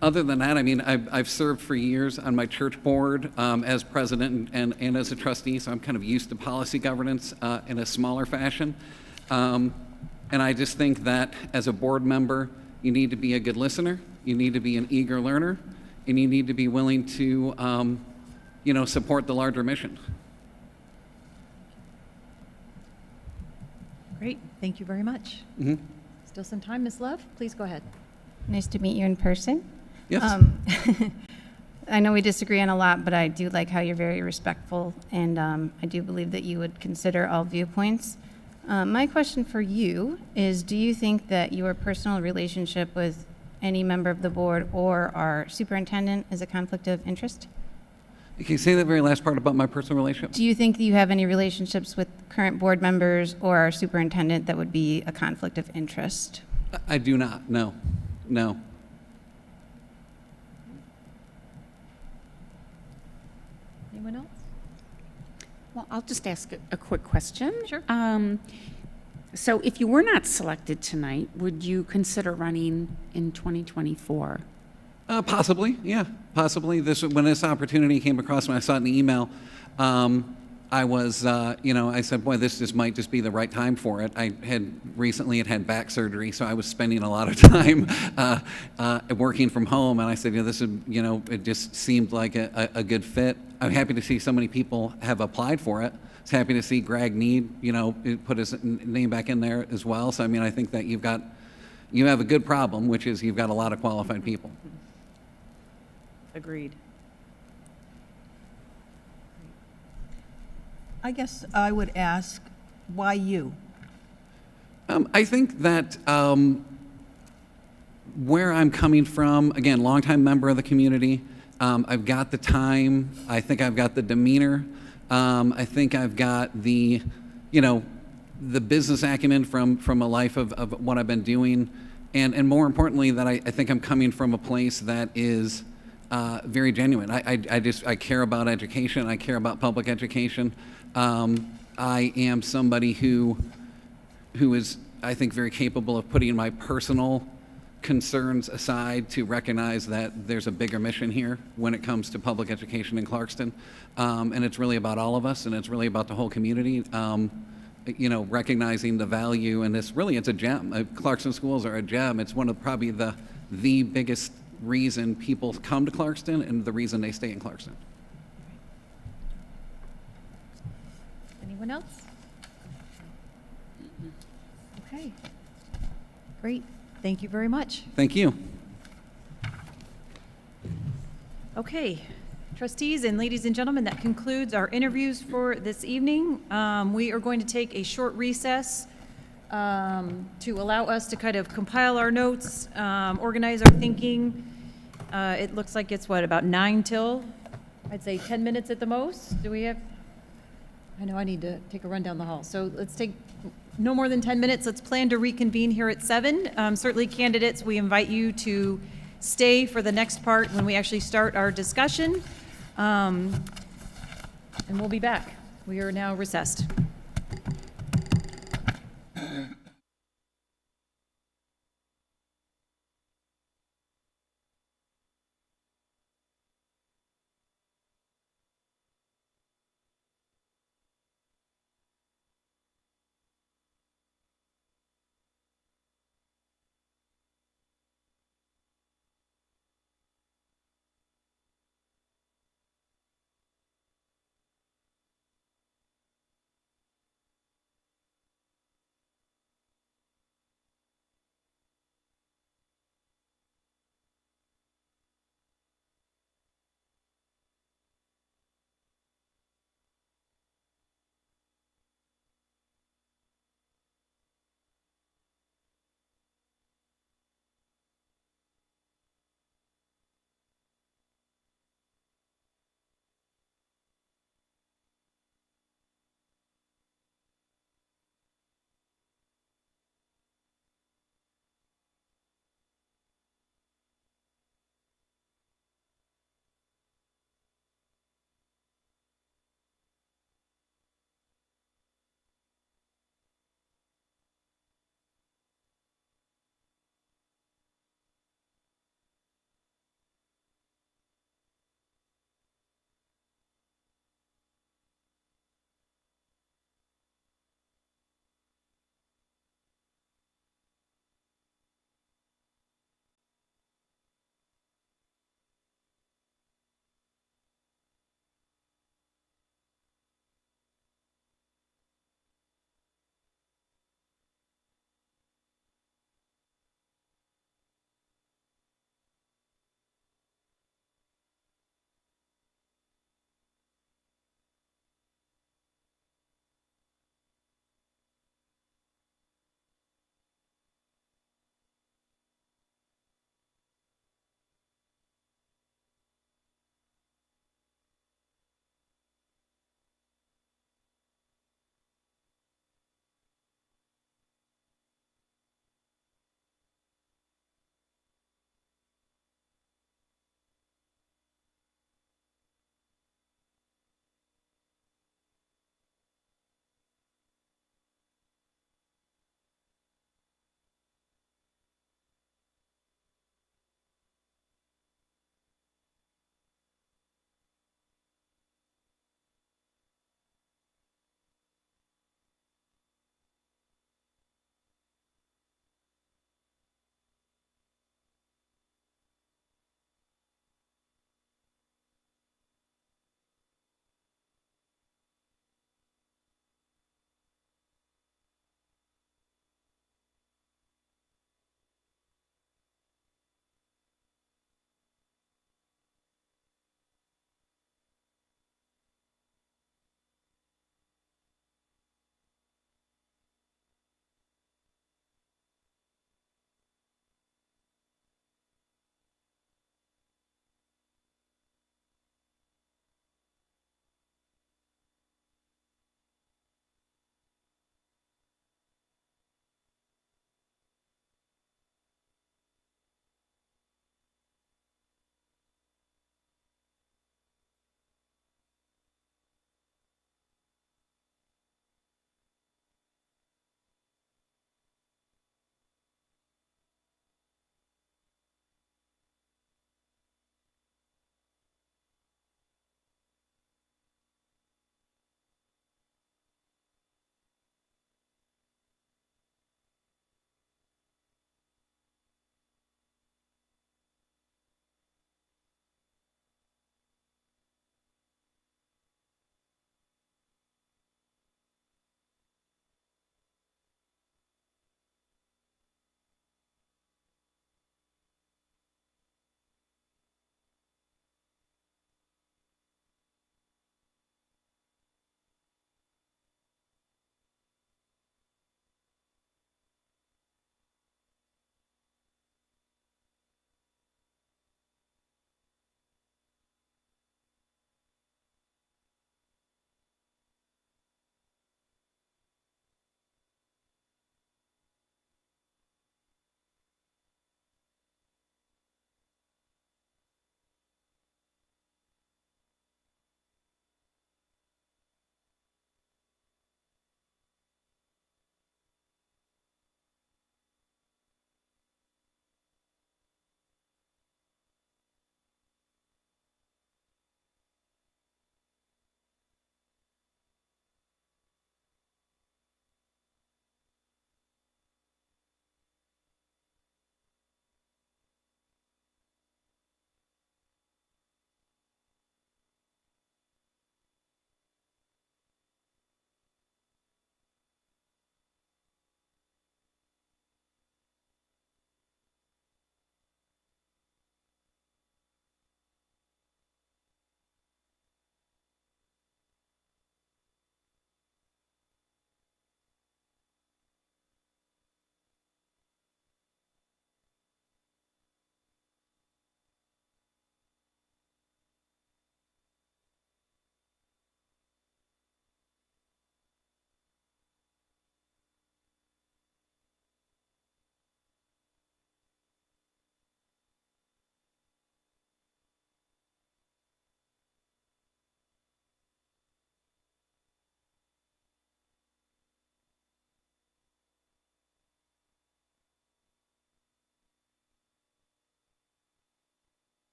Other than that, I mean, I've served for years on my church board as president and as a trustee, so I'm kind of used to policy governance in a smaller fashion. And I just think that as a board member, you need to be a good listener, you need to be an eager learner, and you need to be willing to, support the larger mission. Great, thank you very much. Mm-hmm. Still some time, Ms. Love, please go ahead. Nice to meet you in person. Yes. I know we disagree on a lot, but I do like how you're very respectful, and I do believe that you would consider all viewpoints. My question for you is, do you think that your personal relationship with any member of the board or our superintendent is a conflict of interest? Okay, say that very last part about my personal relationship. Do you think that you have any relationships with current board members or our superintendent that would be a conflict of interest? I do not, no. Anyone else? Well, I'll just ask a quick question. Sure. So if you were not selected tonight, would you consider running in 2024? Possibly, yeah, possibly. When this opportunity came across, when I saw it in the email, I was, I said, boy, this might just be the right time for it. I had recently had back surgery, so I was spending a lot of time working from home, and I said, this is, it just seemed like a good fit. I'm happy to see so many people have applied for it. I was happy to see Greg Need, put his name back in there as well. So, I think that you have a good problem, which is you've got a lot of qualified people. Agreed. I guess I would ask, why you? I think that where I'm coming from, again, longtime member of the community, I've got the time, I think I've got the demeanor, I think I've got the business acumen from a life of what I've been doing, and more importantly, that I think I'm coming from a place that is very genuine. I care about education, I care about public education. I am somebody who is, I think, very capable of putting my personal concerns aside to recognize that there's a bigger mission here when it comes to public education in Clarkston. And it's really about all of us, and it's really about the whole community. Recognizing the value, and it's a gem. Clarkston schools are a gem. It's one of probably the biggest reason people come to Clarkston and the reason they stay in Clarkston. Anyone else? Okay. Great. Thank you very much. Thank you. Okay. Trustees and ladies and gentlemen, that concludes our interviews for this evening. We are going to take a short recess to allow us to kind of compile our notes, organize our thinking. It looks like it's about 9 till, I'd say 10 minutes at the most. Do we have? I know I need to take a run down the hall. So let's take no more than 10 minutes. Let's plan to reconvene here at 7. Certainly, candidates, we invite you to stay for the next part when we actually start our discussion. And we'll be back. We are now recessed.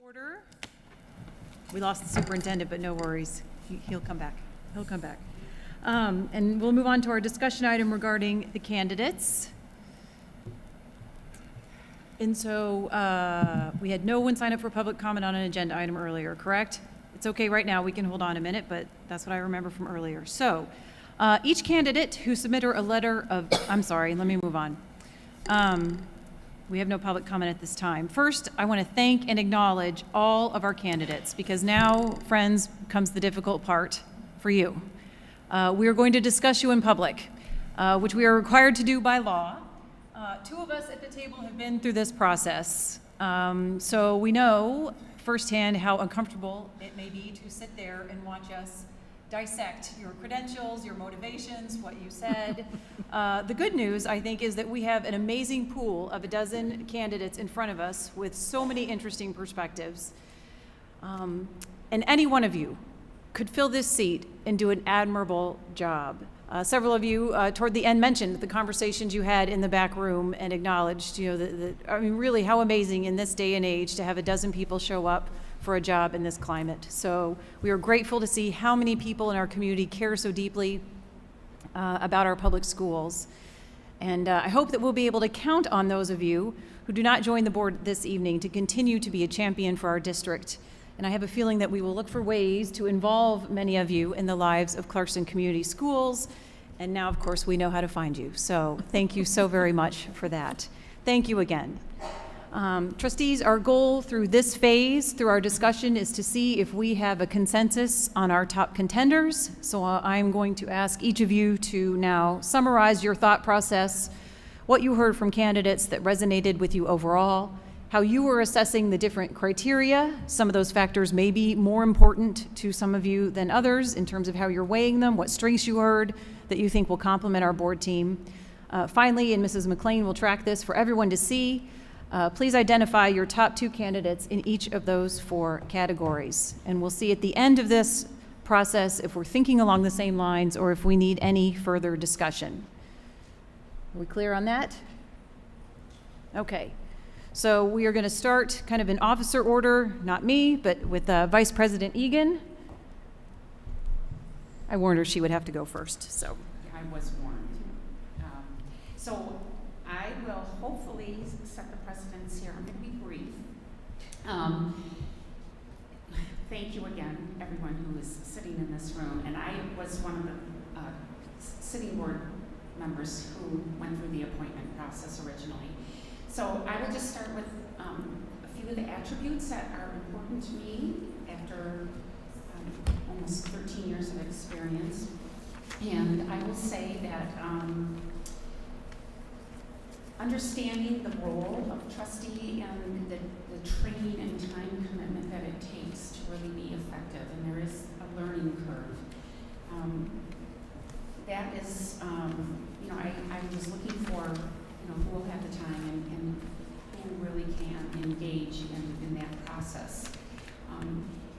Order. We lost the superintendent, but no worries. He'll come back. He'll come back. And we'll move on to our discussion item regarding the candidates. And so we had no one sign up for public comment on an agenda item earlier, correct? It's okay right now. We can hold on a minute, but that's what I remember from earlier. So each candidate who submitted a letter of, I'm sorry, let me move on. We have no public comment at this time. First, I want to thank and acknowledge all of our candidates, because now, friends, comes the difficult part for you. We are going to discuss you in public, which we are required to do by law. Two of us at the table have been through this process, so we know firsthand how uncomfortable it may be to sit there and watch us dissect your credentials, your motivations, what you said. The good news, I think, is that we have an amazing pool of a dozen candidates in front of us with so many interesting perspectives. And any one of you could fill this seat and do an admirable job. Several of you toward the end mentioned the conversations you had in the back room and acknowledged, I mean, really how amazing in this day and age to have a dozen people show up for a job in this climate. So we are grateful to see how many people in our community care so deeply about our public schools. And I hope that we'll be able to count on those of you who do not join the board this evening to continue to be a champion for our district. And I have a feeling that we will look for ways to involve many of you in the lives of Clarkston Community Schools. And now, of course, we know how to find you. So thank you so very much for that. Thank you again. Trustees, our goal through this phase, through our discussion, is to see if we have a consensus on our top contenders. So I'm going to ask each of you to now summarize your thought process, what you heard from candidates that resonated with you overall, how you were assessing the different criteria. Some of those factors may be more important to some of you than others in terms of how you're weighing them, what strengths you heard that you think will complement our board team. Finally, and Mrs. McLean will track this for everyone to see, please identify your top two candidates in each of those 4 categories. And we'll see at the end of this process if we're thinking along the same lines or if we need any further discussion. Are we clear on that? Okay. So we are going to start kind of in officer order, not me, but with Vice President Egan. I warned her she would have to go first, so. I was warned. So I will hopefully set the precedence here. I'm going to be brief. Thank you again, everyone who is sitting in this room. And I was one of the sitting board members who went through the appointment process originally. So I will just start with a few of the attributes that are important to me after almost 13 years of experience. And I will say that understanding the role of trustee and the training and time commitment that it takes to really be effective, and there is a learning curve. That is, I was looking for, who will have the time and who really can engage in that process.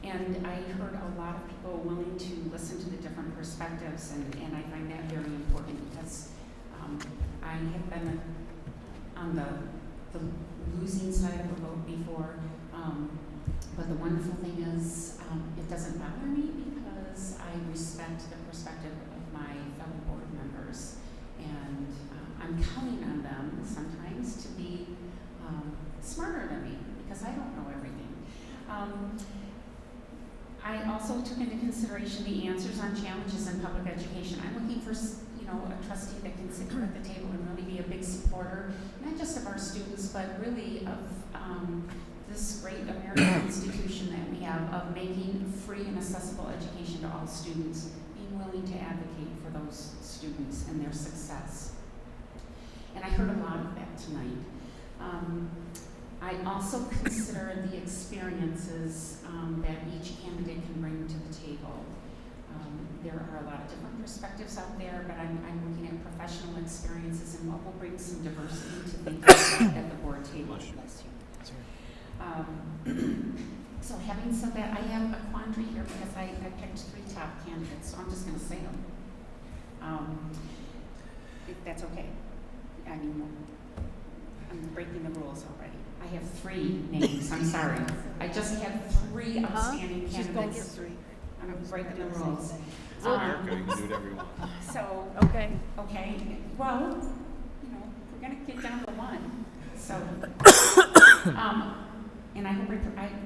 And I heard a lot of people willing to listen to the different perspectives, and I find that very important because I have been on the losing side of a vote before, but the wonderful thing is it doesn't bother me because I respect the perspective of my fellow board members, and I'm counting on them sometimes to be smarter than me because I don't know everything. I also took into consideration the answers on challenges in public education. I'm looking for a trustee that can sit here at the table and really be a big supporter, not just of our students, but really of this great American institution that we have of making free and accessible education to all students, being willing to advocate for those students and their success. And I heard a lot of that tonight. I also consider the experiences that each candidate can bring to the table. There are a lot of different perspectives out there, but I'm looking at professional experiences and what will bring some diversity to think about at the board table. So having said that, I have a quandary here because I picked 3 top candidates, so I'm just going to say them. If that's okay. I mean, I'm breaking the rules already. I have 3 names, I'm sorry. I just have 3 outstanding She's going candidates. for 3. I'm breaking the rules. America, you can do whatever you want. So, Okay. well, you know, we're gonna get down to 1, so, and I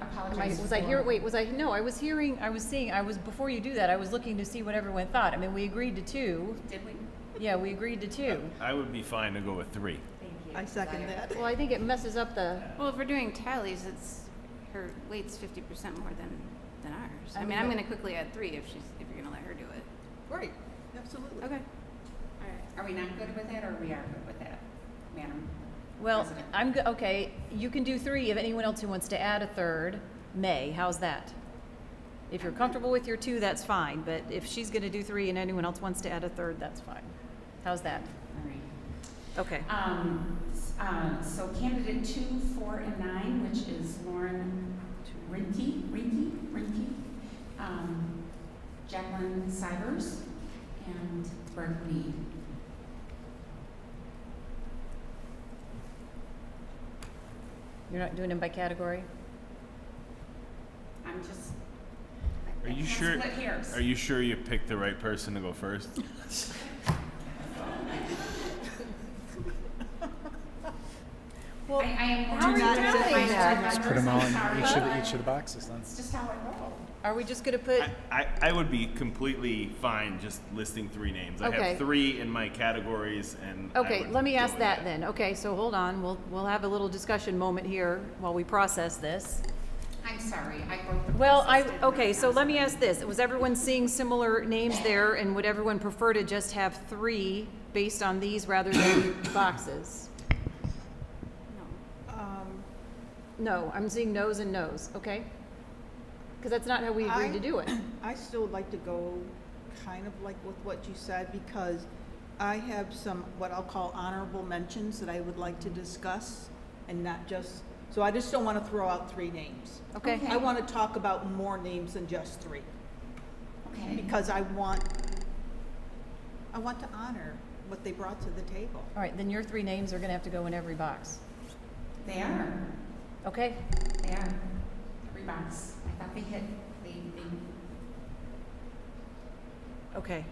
apologize Was I for- here, wait, was I, no, I was hearing, I was seeing, before you do that, I was looking to see what everyone thought. I mean, we agreed to 2. Did we? Yeah, we agreed to 2. I would be fine to go with 3. Thank you. I second that. Well, I think it messes up the, Well, if we're doing tallies, it's, her weight's 50% more than ours. I I mean, mean, I'm but- gonna quickly add 3 if you're gonna let her do it. Right, absolutely. Okay. All right, are we not good with that, or we are good with that, Madam well, President? okay, you can do 3 if anyone else who wants to add a 3rd may. How's that? If you're comfortable with your 2, that's fine, but if she's gonna do 3 and anyone else wants to add a 3rd, that's fine. How's that? All right. Okay. So candidate 2, 4, and 9, which is Lauren Rinke, Jacqueline Cybers, and Brett Reed. You're not doing them by category? I'm just. Are I you can't sure? Split hairs. Are you sure you picked the right person to go first? Well, I am how are you not doing I that? just Put them all in sorry. each of the boxes then. It's just how I roll. Are we just gonna put, I would be completely fine just listing 3 names. I Okay. have 3 in my categories, and I okay, would let me go ask with that then. Okay, so hold on, we'll have a little discussion moment here while we process this. I'm sorry, I broke the Well, process, didn't okay, I? so I'm let me sorry. ask this. Was everyone seeing similar names there, and would everyone prefer to just have 3 based on these rather than boxes? No, I'm seeing no's and no's, okay? Because that's not how we agreed to do it. I still would like to go kind of like with what you said, because I have some, what I'll call honorable mentions that I would like to discuss, and not just, so I just don't want to throw out 3 names. Okay? I want to talk about more names than just 3, Okay. because I want to honor what they brought to the table. All right, then your 3 names are gonna have to go in every box, They are. okay? They are. Every box. I thought they hit. They. Okay.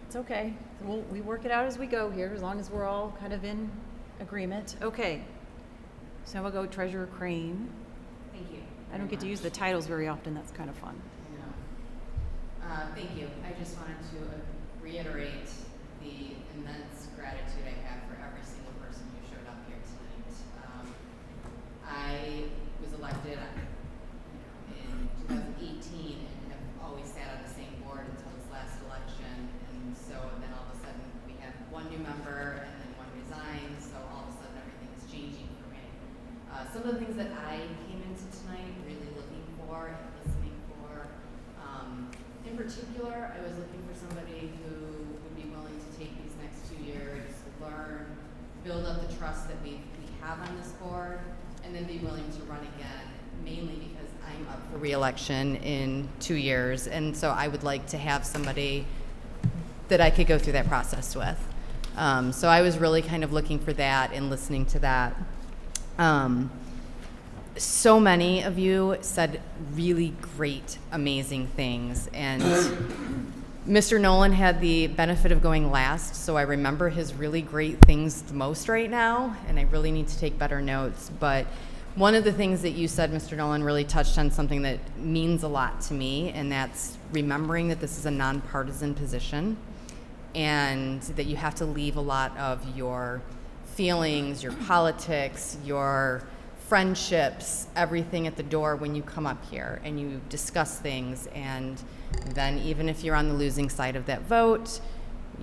It's okay. We work it out as we go here, as long as we're all kind of in agreement. Okay. So we'll go Treasurer Crane. Thank you. I don't get to use the titles very often. That's kind of fun. Thank you. I just wanted to reiterate the immense gratitude I have for every single person who showed up here tonight. I was elected in 2018 and have always sat on the same board until this last election. And so then all of a sudden we have 1 new member and then 1 resigned. So all of a sudden everything is changing for me. Some of the things that I came into tonight really looking for and listening for. In particular, I was looking for somebody who would be willing to take these next 2 years, learn, build up the trust that we have on this board, and then be willing to run again, mainly because I'm up for re-election in 2 years, and so I would like to have somebody that I could go through that process with. So I was really kind of looking for that and listening to that. So many of you said really great, amazing things, and Mr. Nolan had the benefit of going last, so I remember his really great things the most right now, and I really need to take better notes. But one of the things that you said, Mr. Nolan, really touched on something that means a lot to me, and that's remembering that this is a nonpartisan position, and that you have to leave a lot of your feelings, your politics, your friendships, everything at the door when you come up here and you discuss things. And then even if you're on the losing side of that vote,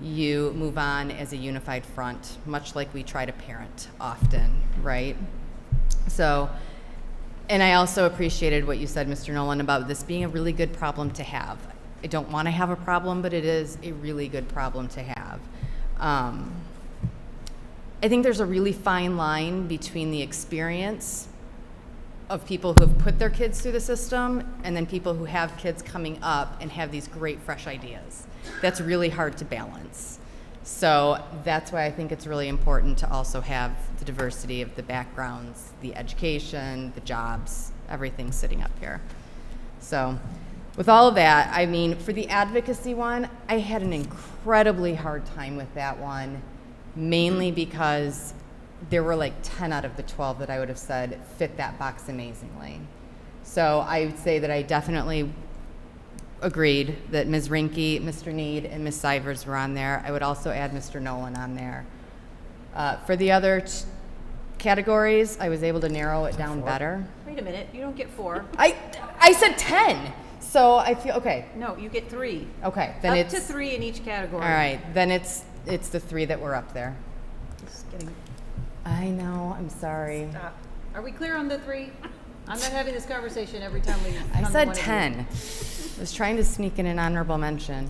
you move on as a unified front, much like we try to parent often, right? So, and I also appreciated what you said, Mr. Nolan, about this being a really good problem to have. I don't want to have a problem, but it is a really good problem to have. I think there's a really fine line between the experience of people who have put their kids through the system and then people who have kids coming up and have these great fresh ideas. That's really hard to balance. So that's why I think it's really important to also have the diversity of the backgrounds, the education, the jobs, everything sitting up here. So with all of that, I mean, for the advocacy one, I had an incredibly hard time with that one, mainly because there were like 10 out of the 12 that I would have said fit that box amazingly. So I would say that I definitely agreed that Ms. Rinke, Mr. Need, and Ms. Sivers were on there. I would also add Mr. Nolan on there. For the other categories, I was able to narrow it down better. Wait a minute, you don't get 4. I said 10, so I feel, okay. No, you get 3. Okay, then Up it's to 3 in each category. all right. Then it's the 3 that were up there. Just kidding. I know. I'm sorry. Stop. Are we clear on the 3? I'm not having this conversation every time we. I come to said one of you. 10. I was trying to sneak in an honorable mention.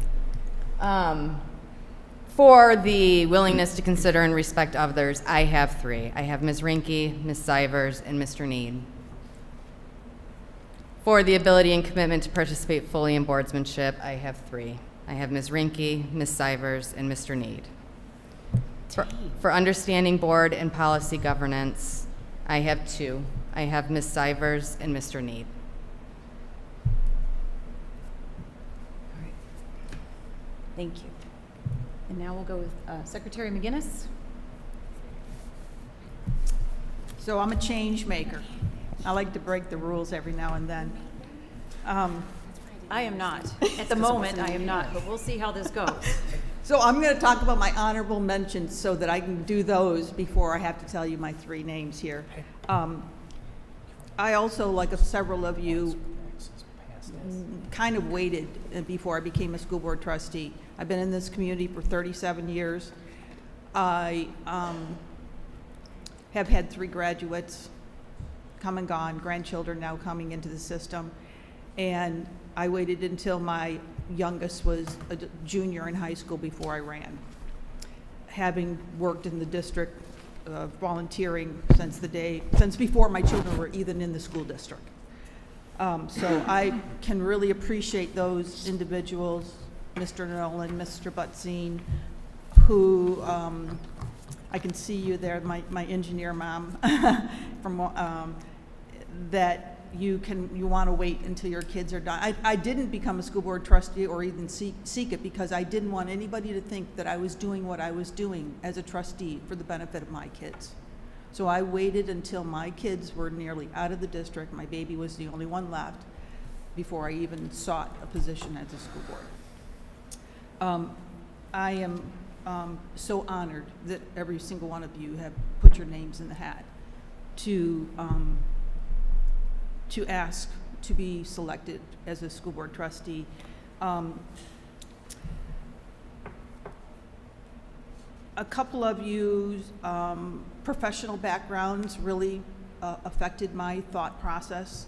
For the willingness to consider and respect others, I have 3. I have Ms. Rinke, Ms. Sivers, and Mr. Need. For the ability and commitment to participate fully in boardsmanship, I have 3. I have Ms. Rinke, Ms. Sivers, and Mr. Need. For understanding board and policy governance, I have 2. I have Ms. Sivers and Mr. Need. Thank you. And now we'll go with Secretary McGinnis. So I'm a change maker. I like to break the rules every now and then. I am not. At the moment, I am not, but we'll see how this goes. So I'm going to talk about my honorable mentions so that I can do those before I have to tell you my 3 names here. I also, like several of you, kind of waited before I became a school board trustee. I've been in this community for 37 years. I have had 3 graduates come and gone, grandchildren now coming into the system, and I waited until my youngest was a junior in high school before I ran. Having worked in the district, volunteering since before my children were even in the school district. So I can really appreciate those individuals, Mr. Nolan, Mr. Butzine, who, I can see you there, my engineer mom, from that you want to wait until your kids are done. I didn't become a school board trustee or even seek it because I didn't want anybody to think that I was doing what I was doing as a trustee for the benefit of my kids. So I waited until my kids were nearly out of the district. My baby was the only one left before I even sought a position as a school board. I am so honored that every single one of you have put your names in the hat to ask to be selected as a school board trustee. A couple of you professional backgrounds really affected my thought process.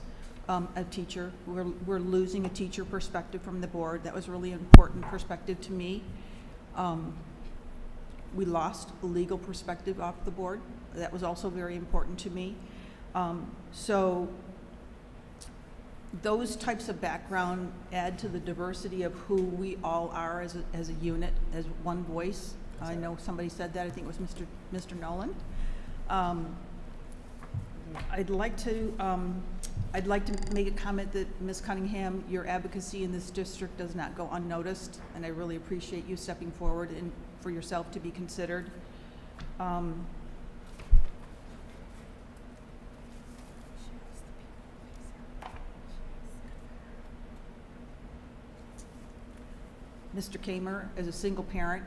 A teacher, we're losing a teacher perspective from the board. That was really an important perspective to me. We lost a legal perspective off the board. That was also very important to me. So those types of background add to the diversity of who we all are as a unit, as one voice. I know somebody said that. I think it was Mr. Nolan. I'd like to make a comment that Ms. Cunningham, your advocacy in this district does not go unnoticed, and I really appreciate you stepping forward and for yourself to be considered. Mr. Kamer, as a single parent,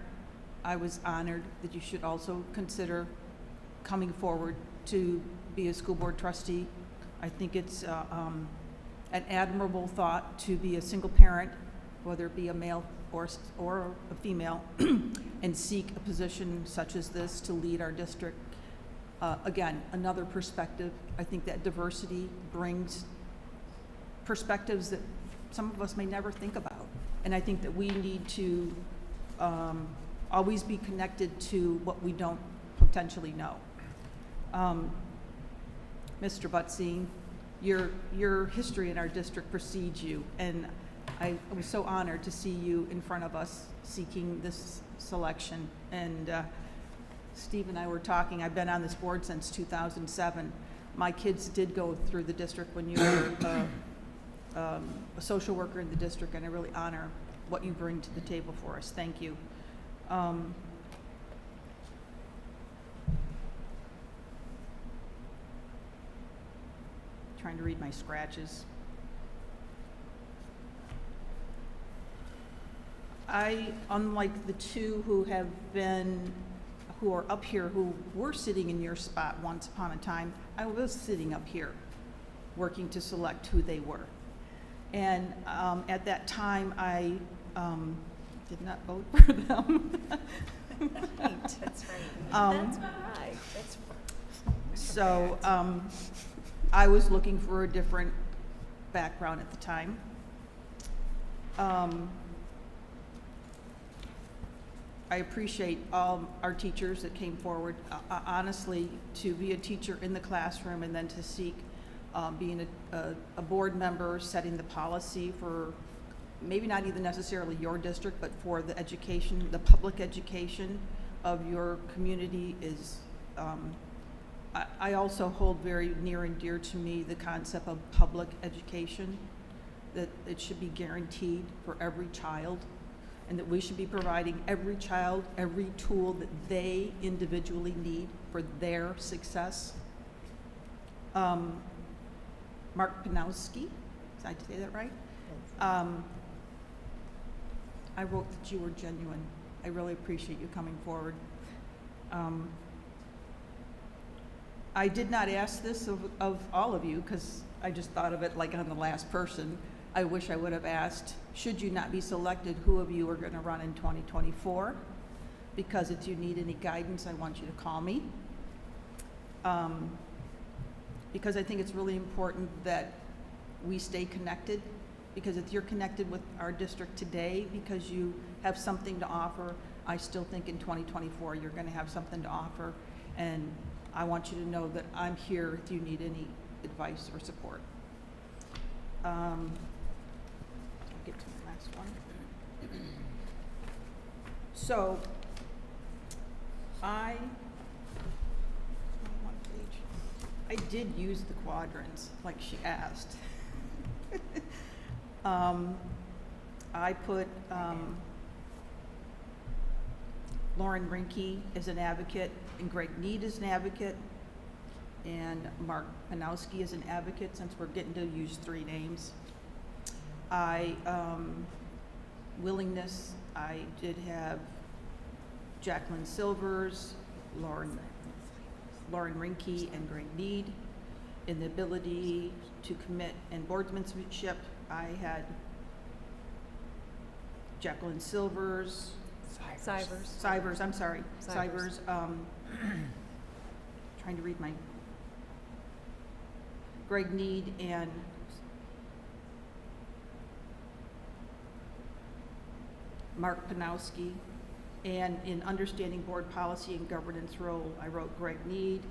I was honored that you should also consider coming forward to be a school board trustee. I think it's an admirable thought to be a single parent, whether it be a male or a female, and seek a position such as this to lead our district. Again, another perspective. I think that diversity brings perspectives that some of us may never think about. And I think that we need to always be connected to what we don't potentially know. Mr. Butzine, your history in our district precedes you, and I was so honored to see you in front of us seeking this selection. And Steve and I were talking, I've been on this board since 2007. My kids did go through the district when you were a social worker in the district, and I really honor what you bring to the table for us. Thank you. Trying to read my scratches. I, unlike the two who are up here, who were sitting in your spot once upon a time, I was sitting up here working to select who they were. And at that time, I did not vote for them. Right, that's right. That's right. That's So I was looking for a different background at the time. I appreciate all our teachers that came forward. Honestly, to be a teacher in the classroom and then to seek being a board member, setting the policy for maybe not even necessarily your district, but for the education, the public education of your community is, I also hold very near and dear to me the concept of public education, that it should be guaranteed for every child, and that we should be providing every child every tool that they individually need for their success. Mark Panowski, did I say that right? I wrote that you were genuine. I really appreciate you coming forward. I did not ask this of all of you because I just thought of it like on the last person. I wish I would have asked, should you not be selected, who of you are going to run in 2024? Because if you need any guidance, I want you to call me. Because I think it's really important that we stay connected, because if you're connected with our district today because you have something to offer, I still think in 2024 you're going to have something to offer, and I want you to know that I'm here if you need any advice or support. I'll get to the last one. So I did use the quadrants like she asked. I put Lauren Rinke as an advocate, and Greg Need as an advocate, and Mark Panowski as an advocate, since we're getting to use 3 names. Willingness, I did have Jacqueline Silvers, Lauren Rinke, and Greg Need. In the ability to commit and boardsmanship, I had Jacqueline Silvers, Sivers, I'm sorry, Sivers, trying to read my, Greg Need, and Mark Panowski. And in understanding board policy and governance role, I wrote Greg Need,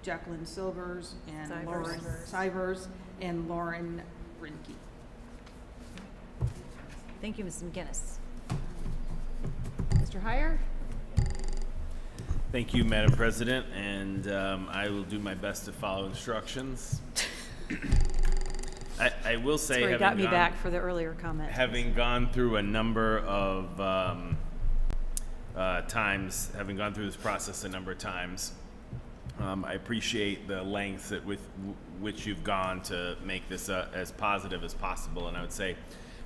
Jacqueline Silvers, and Lauren Sivers, and Lauren Rinke. Thank you, Mrs. McGinnis. Mr. Heyer? Thank you, Madam President, and I will do my best to follow instructions. I will say, That's where he got me back for the earlier comment. having gone through a number of times, having gone through this process a number of times, I appreciate the lengths at which you've gone to make this as positive as possible. And I would say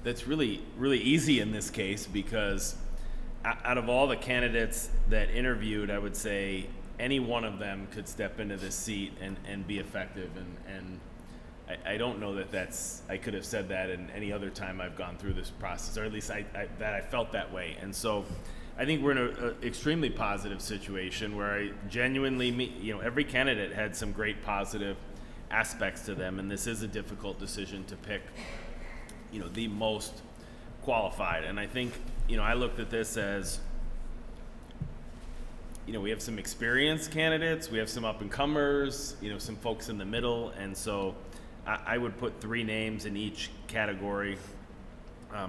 that's really, really easy in this case, because out of all the candidates that interviewed, I would say any one of them could step into this seat and be effective. And I don't know that I could have said that in any other time I've gone through this process, or at least I felt that way. And so I think we're in an extremely positive situation where I genuinely, every candidate had some great positive aspects to them, and this is a difficult decision to pick, the most qualified. And I think, I looked at this as, we have some experienced candidates, we have some up-and-comers, some folks in the middle, and so I would put 3 names in each category.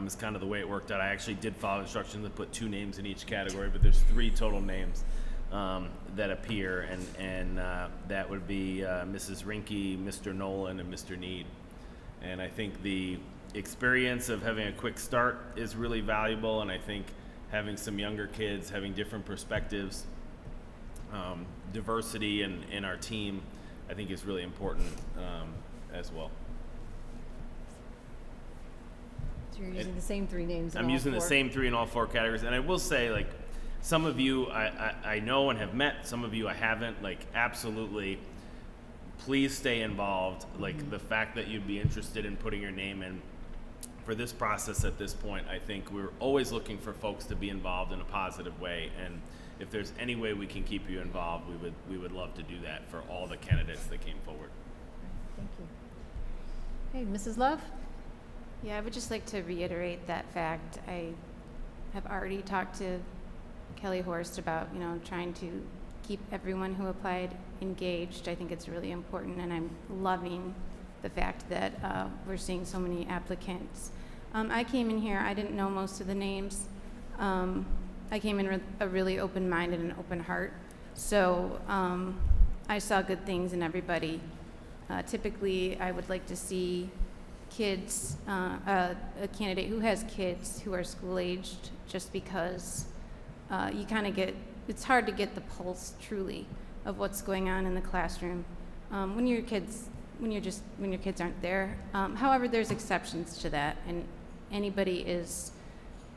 Is kind of the way it worked out. I actually did follow instructions to put 2 names in each category, but there's 3 total names that appear, and that would be Mrs. Rinke, Mr. Nolan, and Mr. Need. And I think the experience of having a quick start is really valuable, and I think having some younger kids, having different perspectives, diversity in our team, I think is really important as well. So you're using the same 3 names in I'm all using 4. the same 3 in all 4 categories, and I will say, like, some of you I know and have met, some of you I haven't. Like, absolutely, please stay involved. Like, the fact that you'd be interested in putting your name in for this process at this point, I think we're always looking for folks to be involved in a positive way, and if there's any way we can keep you involved, we would love to do that for all the candidates that came forward. Thank you. Okay, Mrs. Love? Yeah, I would just like to reiterate that fact. I have already talked to Kelly Horst about, trying to keep everyone who applied engaged. I think it's really important, and I'm loving the fact that we're seeing so many applicants. I came in here, I didn't know most of the names. I came in with a really open mind and an open heart. So I saw good things in everybody. Typically, I would like to see kids, a candidate who has kids who are school-aged, just because you kind of it's hard to get the pulse, truly, of what's going on in the classroom when your kids aren't there. However, there's exceptions to that, and anybody is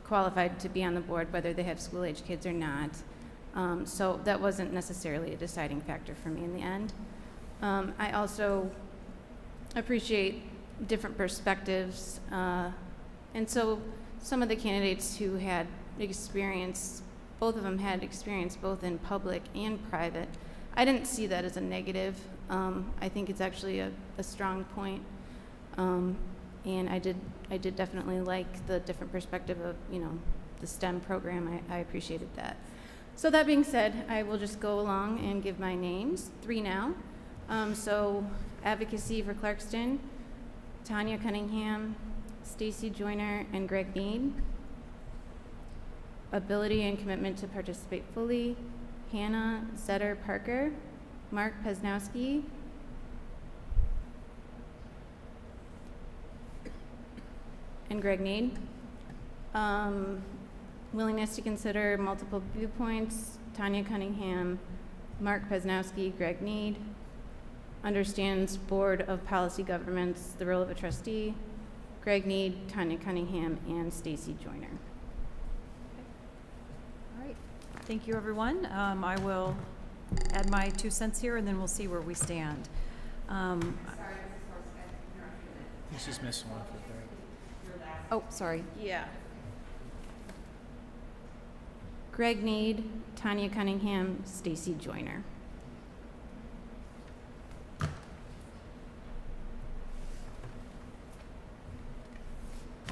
qualified to be on the board, whether they have school-age kids or not. So that wasn't necessarily a deciding factor for me in the end. I also appreciate different perspectives, and so some of the candidates who had experience, both of them had experience both in public and private. I didn't see that as a negative. I think it's actually a strong point, and I did definitely like the different perspective of the STEM program. I appreciated that. So that being said, I will just go along and give my names, 3 now. So Advocacy for Clarkston, Tanya Cunningham, Stacy Joyner, and Greg Dean. Ability and Commitment to Participate Fully, Hannah Zetter Parker, Mark Pesnowski, and Greg Need. Willingness to consider multiple viewpoints, Tanya Cunningham, Mark Pesnowski, Greg Need. Understands Board of Policy Governments, the role of a trustee, Greg Need, Tanya Cunningham, and Stacy Joyner. All right. Thank you, everyone. I will add my 2 cents here, and then we'll see where we stand. Sorry, Mrs. Horst, I interrupted it. This is Miss Swan. Oh, sorry. Yeah. Greg Need, Tanya Cunningham, Stacy Joyner.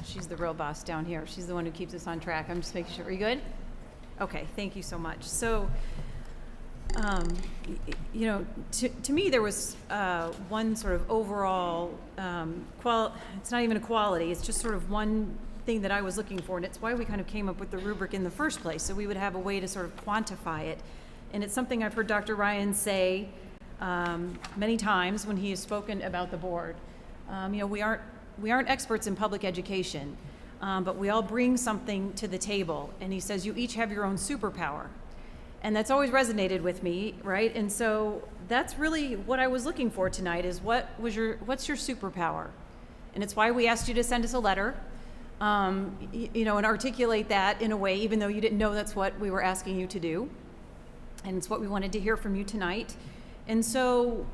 She's the real boss down here. She's the one who keeps us on track. I'm just making sure. Are you good? Okay, thank you so much. So, to me, there was one sort of overall, it's not even a quality, it's just sort of one thing that I was looking for, and it's why we kind of came up with the rubric in the first place, so we would have a way to sort of quantify it. And it's something I've heard Dr. Ryan say many times when he has spoken about the board. We aren't experts in public education, but we all bring something to the table. And he says, you each have your own superpower. And that's always resonated with me, right? And so that's really what I was looking for tonight is what's your superpower? And it's why we asked you to send us a letter, and articulate that in a way, even though you didn't know that's what we were asking you to do. And it's what we wanted to hear from you tonight. And so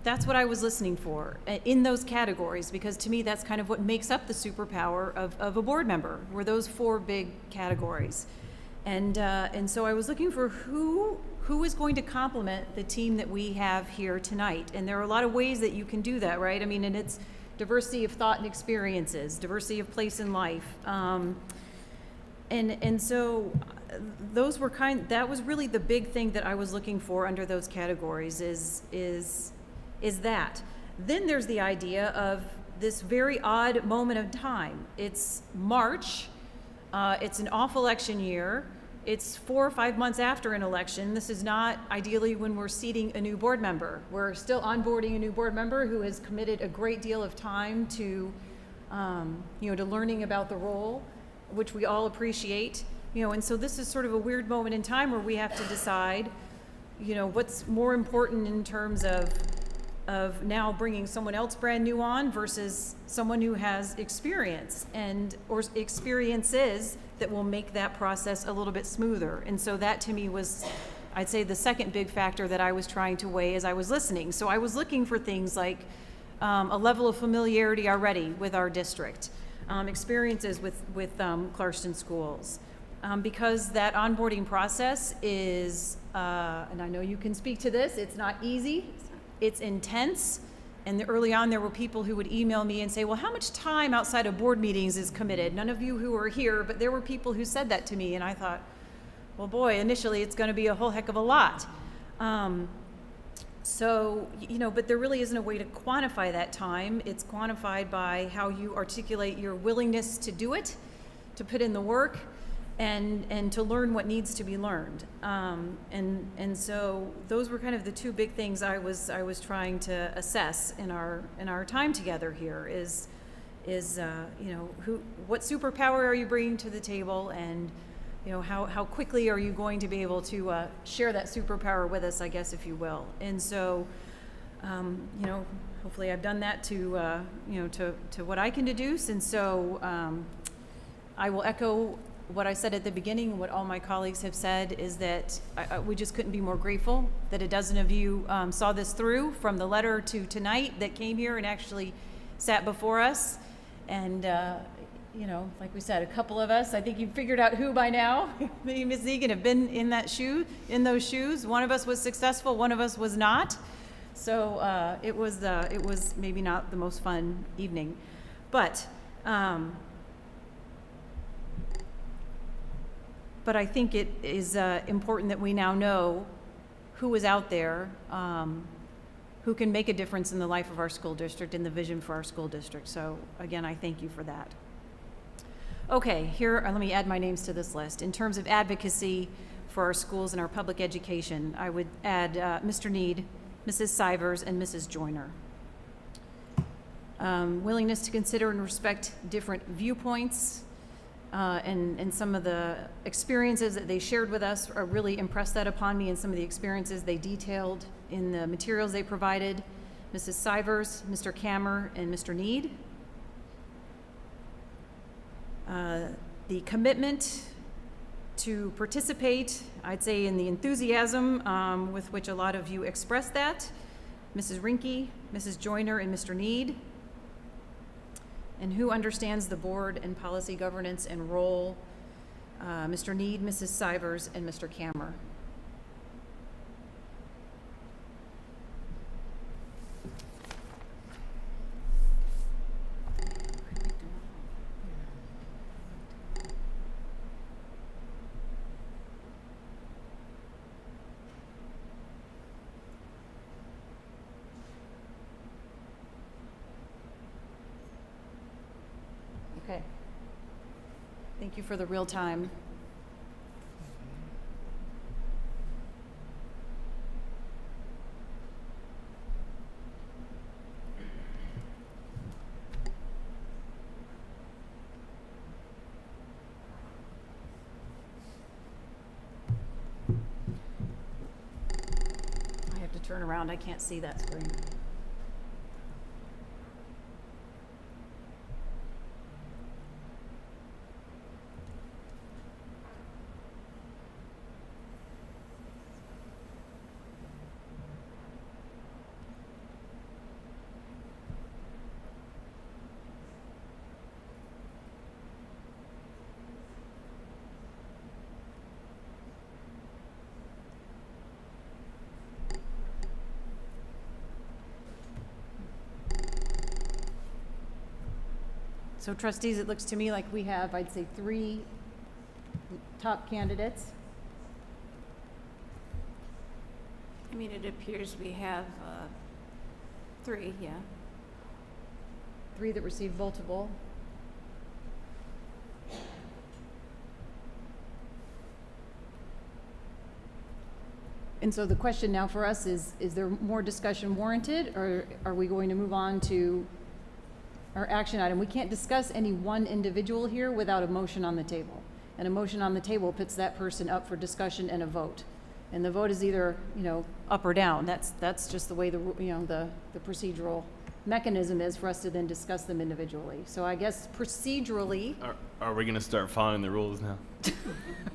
that's what I was listening for in those categories, because to me, that's kind of what makes up the superpower of a board member, were those 4 big categories. And so I was looking for who is going to complement the team that we have here tonight. And there are a lot of ways that you can do that, right? I mean, and it's diversity of thought and experiences, diversity of place in life. And so those were that was really the big thing that I was looking for under those categories is that. Then there's the idea of this very odd moment of time. It's March, it's an off-election year, it's 4 or 5 months after an election. This is not ideally when we're seating a new board member. We're still onboarding a new board member who has committed a great deal of time to, to learning about the role, which we all appreciate. And so this is sort of a weird moment in time where we have to decide, what's more important in terms of now bringing someone else brand new on versus someone who has experience or experiences that will make that process a little bit smoother. And so that to me was, I'd say, the second big factor that I was trying to weigh as I was listening. So I was looking for things like a level of familiarity already with our district, experiences with Clarkston schools, because that onboarding process is, and I know you can speak to this, it's not easy, it's intense. And early on, there were people who would email me and say, well, how much time outside of board meetings is committed? None of you who are here, but there were people who said that to me. And I thought, well, boy, initially it's going to be a whole heck of a lot. But there really isn't a way to quantify that time. It's quantified by how you articulate your willingness to do it, to put in the work, and to learn what needs to be learned. And so those were kind of the two big things I was trying to assess in our time together here is what superpower are you bringing to the table, and how quickly are you going to be able to share that superpower with us, I guess, if you will. And so hopefully I've done that to what I can deduce. And so I will echo what I said at the beginning, and what all my colleagues have said, is that we just couldn't be more grateful that a dozen of you saw this through, from the letter to tonight, that came here and actually sat before us. And, like we said, a couple of us, I think you've figured out who by now, me and Ms. Egan, have been in those shoes. One of us was successful, one of us was not. So it was maybe not the most fun evening. But I think it is important that we now know who is out there, who can make a difference in the life of our school district and the vision for our school district. So again, I thank you for that. Okay, here, let me add my names to this list. In terms of advocacy for our schools and our public education, I would add Mr. Need, Mrs. Sivers, and Mrs. Joyner. Willingness to consider and respect different viewpoints, and some of the experiences that they shared with us really impressed that upon me, and some of the experiences they detailed in the materials they provided. Mrs. Sivers, Mr. Kammer, and Mr. Need. The commitment to participate, I'd say, in the enthusiasm with which a lot of you expressed that. Mrs. Rinke, Mrs. Joyner, and Mr. Need. And who understands the board and policy governance and role? Mr. Need, Mrs. Sivers, and Mr. Kammer. Okay. Thank you for the real time. I have to turn around. I can't see that screen. So trustees, it looks to me like we have, I'd say, 3 top candidates. I mean, it appears we have 3, yeah. 3 that received multiple. And so the question now for us is there more discussion warranted, or are we going to move on to our action item? We can't discuss any one individual here without a motion on the table. And a motion on the table puts that person up for discussion and a vote. And the vote is either, up or down. That's just the way the procedural mechanism is for us to then discuss them individually. So I guess procedurally, Are we going to start following the rules now?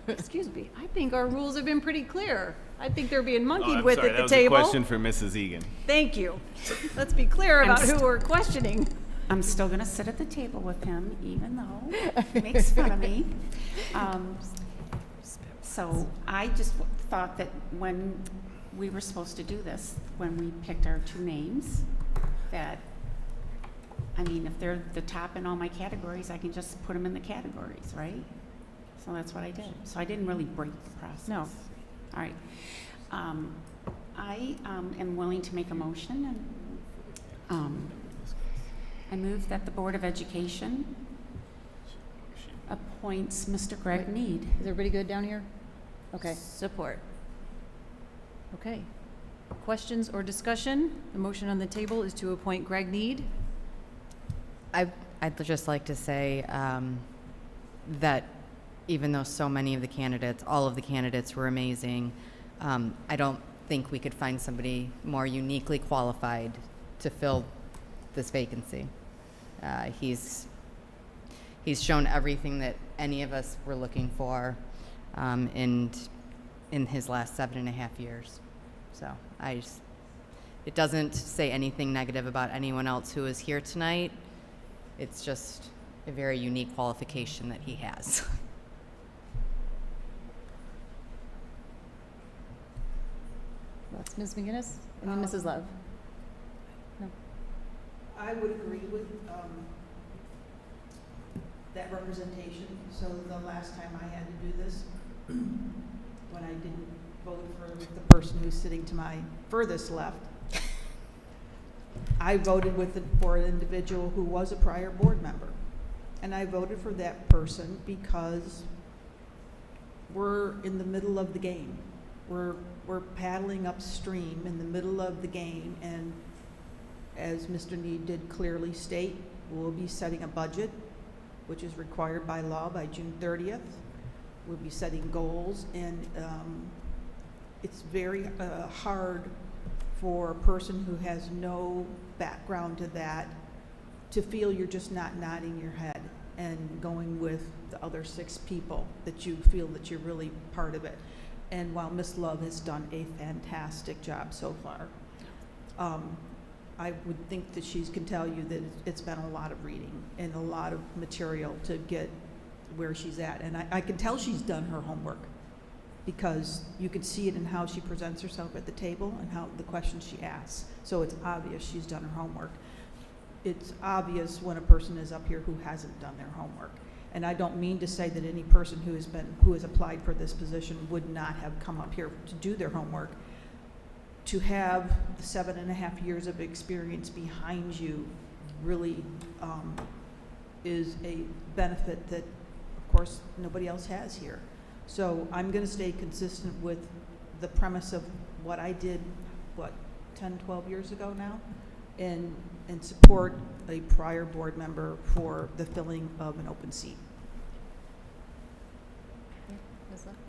excuse me, I think our rules have been pretty clear. I think they're being monkeyed I'm with sorry, at that the was table. a question for Mrs. Egan. Thank you. Let's be clear about who we're questioning. I'm still going to sit at the table with him, even though he makes fun of me. So I just thought that when we were supposed to do this, when we picked our 2 names, that, if they're the top in all my categories, I can just put them in the categories, right? So that's what I did. So I didn't really break the process. No. All right. I am willing to make a motion, and I move that the Board of Education appoints Mr. Greg Need. Is everybody good down here? Okay. Support. Okay. Questions or discussion? The motion on the table is to appoint Greg Need. I'd just like to say that even though so many of the candidates, all of the candidates were amazing, I don't think we could find somebody more uniquely qualified to fill this vacancy. He's shown everything that any of us were looking for in his last 7.5 years. So it doesn't say anything negative about anyone else who is here tonight. It's just a very unique qualification that he has. That's Ms. McGinnis and then Mrs. Love. No. I would agree with that representation. So the last time I had to do this, when I didn't vote for the person who's sitting to my furthest left, I voted for an individual who was a prior board member. And I voted for that person because we're in the middle of the game. We're paddling upstream in the middle of the game, and as Mr. Need did clearly state, we'll be setting a budget, which is required by law by June 30th. We'll be setting goals, and it's very hard for a person who has no background to that to feel you're just not nodding your head and going with the other 6 people, that you feel that you're really part of it. And while Ms. Love has done a fantastic job so far, I would think that she can tell you that it's been a lot of reading and a lot of material to get where she's at. And I can tell she's done her homework, because you can see it in how she presents herself at the table and how the questions she asks. So it's obvious she's done her homework. It's obvious when a person is up here who hasn't done their homework. And I don't mean to say that any person who has applied for this position would not have come up here to do their homework. To have the 7.5 years of experience behind you really is a benefit that, of course, nobody else has here. So I'm going to stay consistent with the premise of what I did, 10, 12 years ago now, and support a prior board member for the filling of an open seat.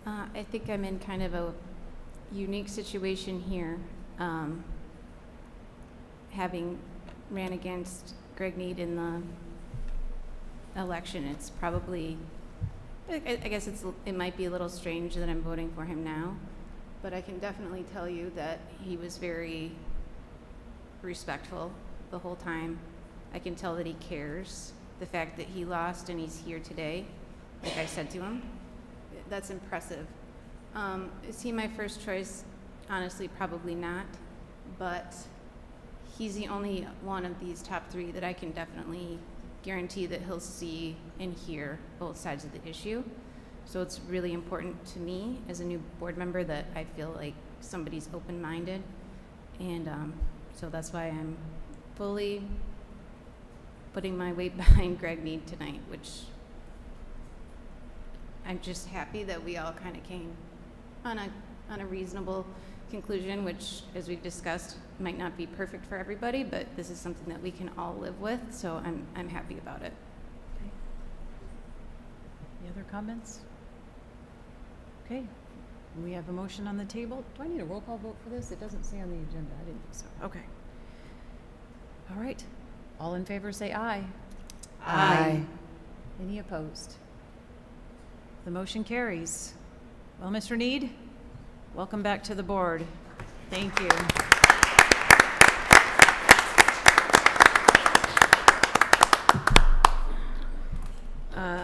I think I'm in kind of a unique situation here, having ran against Greg Need in the election. It's probably, I guess it might be a little strange that I'm voting for him now, but I can definitely tell you that he was very respectful the whole time. I can tell that he cares. The fact that he lost and he's here today, like I said to him, that's impressive. Is he my first choice? Honestly, probably not, but he's the only one of these top 3 that I can definitely guarantee that he'll see and hear both sides of the issue. So it's really important to me as a new board member that I feel like somebody's open-minded, and so that's why I'm fully putting my weight behind Greg Mead tonight, which I'm just happy that we all kind of came on a reasonable conclusion, which, as we've discussed, might not be perfect for everybody, but this is something that we can all live with, so I'm happy about it. Any other comments? Okay, we have a motion on the table. Do I need a roll call vote for this? It doesn't say on the agenda. I didn't think so. Okay. All right. All in favor say aye. Aye. Any opposed? The motion carries. Well, Mr. Need, welcome back to the board. Thank you.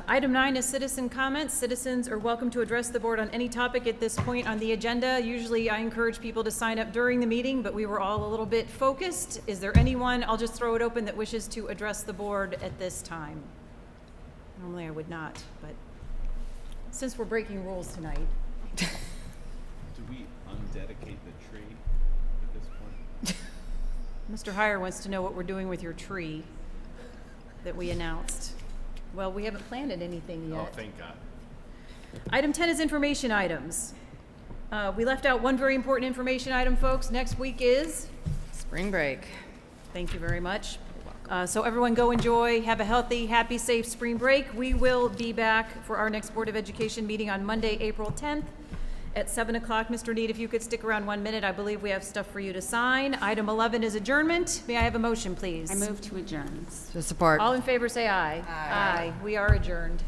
Item 9 is citizen comments. Citizens are welcome to address the board on any topic at this point on the agenda. Usually I encourage people to sign up during the meeting, but we were all a little bit focused. Is there anyone, I'll just throw it open, that wishes to address the board at this time? Normally I would not, but since we're breaking rules tonight. Do we undedicate the tree at this point? Mr. Heyer wants to know what we're doing with your tree that we announced. Well, we haven't planted anything yet. Oh, thank God. Item 10 is information items. We left out one very important information item, folks. Next week is Spring break. Thank you very much. So everyone go enjoy, have a healthy, happy, safe spring break. We will be back for our next Board of Education meeting on Monday, April 10th at 7 o'clock. Mr. Need, if you could stick around 1 minute, I believe we have stuff for you to sign. Item 11 is adjournment. May I have a motion, please? I move to adjourn. To support. All in favor say aye. Aye. We are adjourned.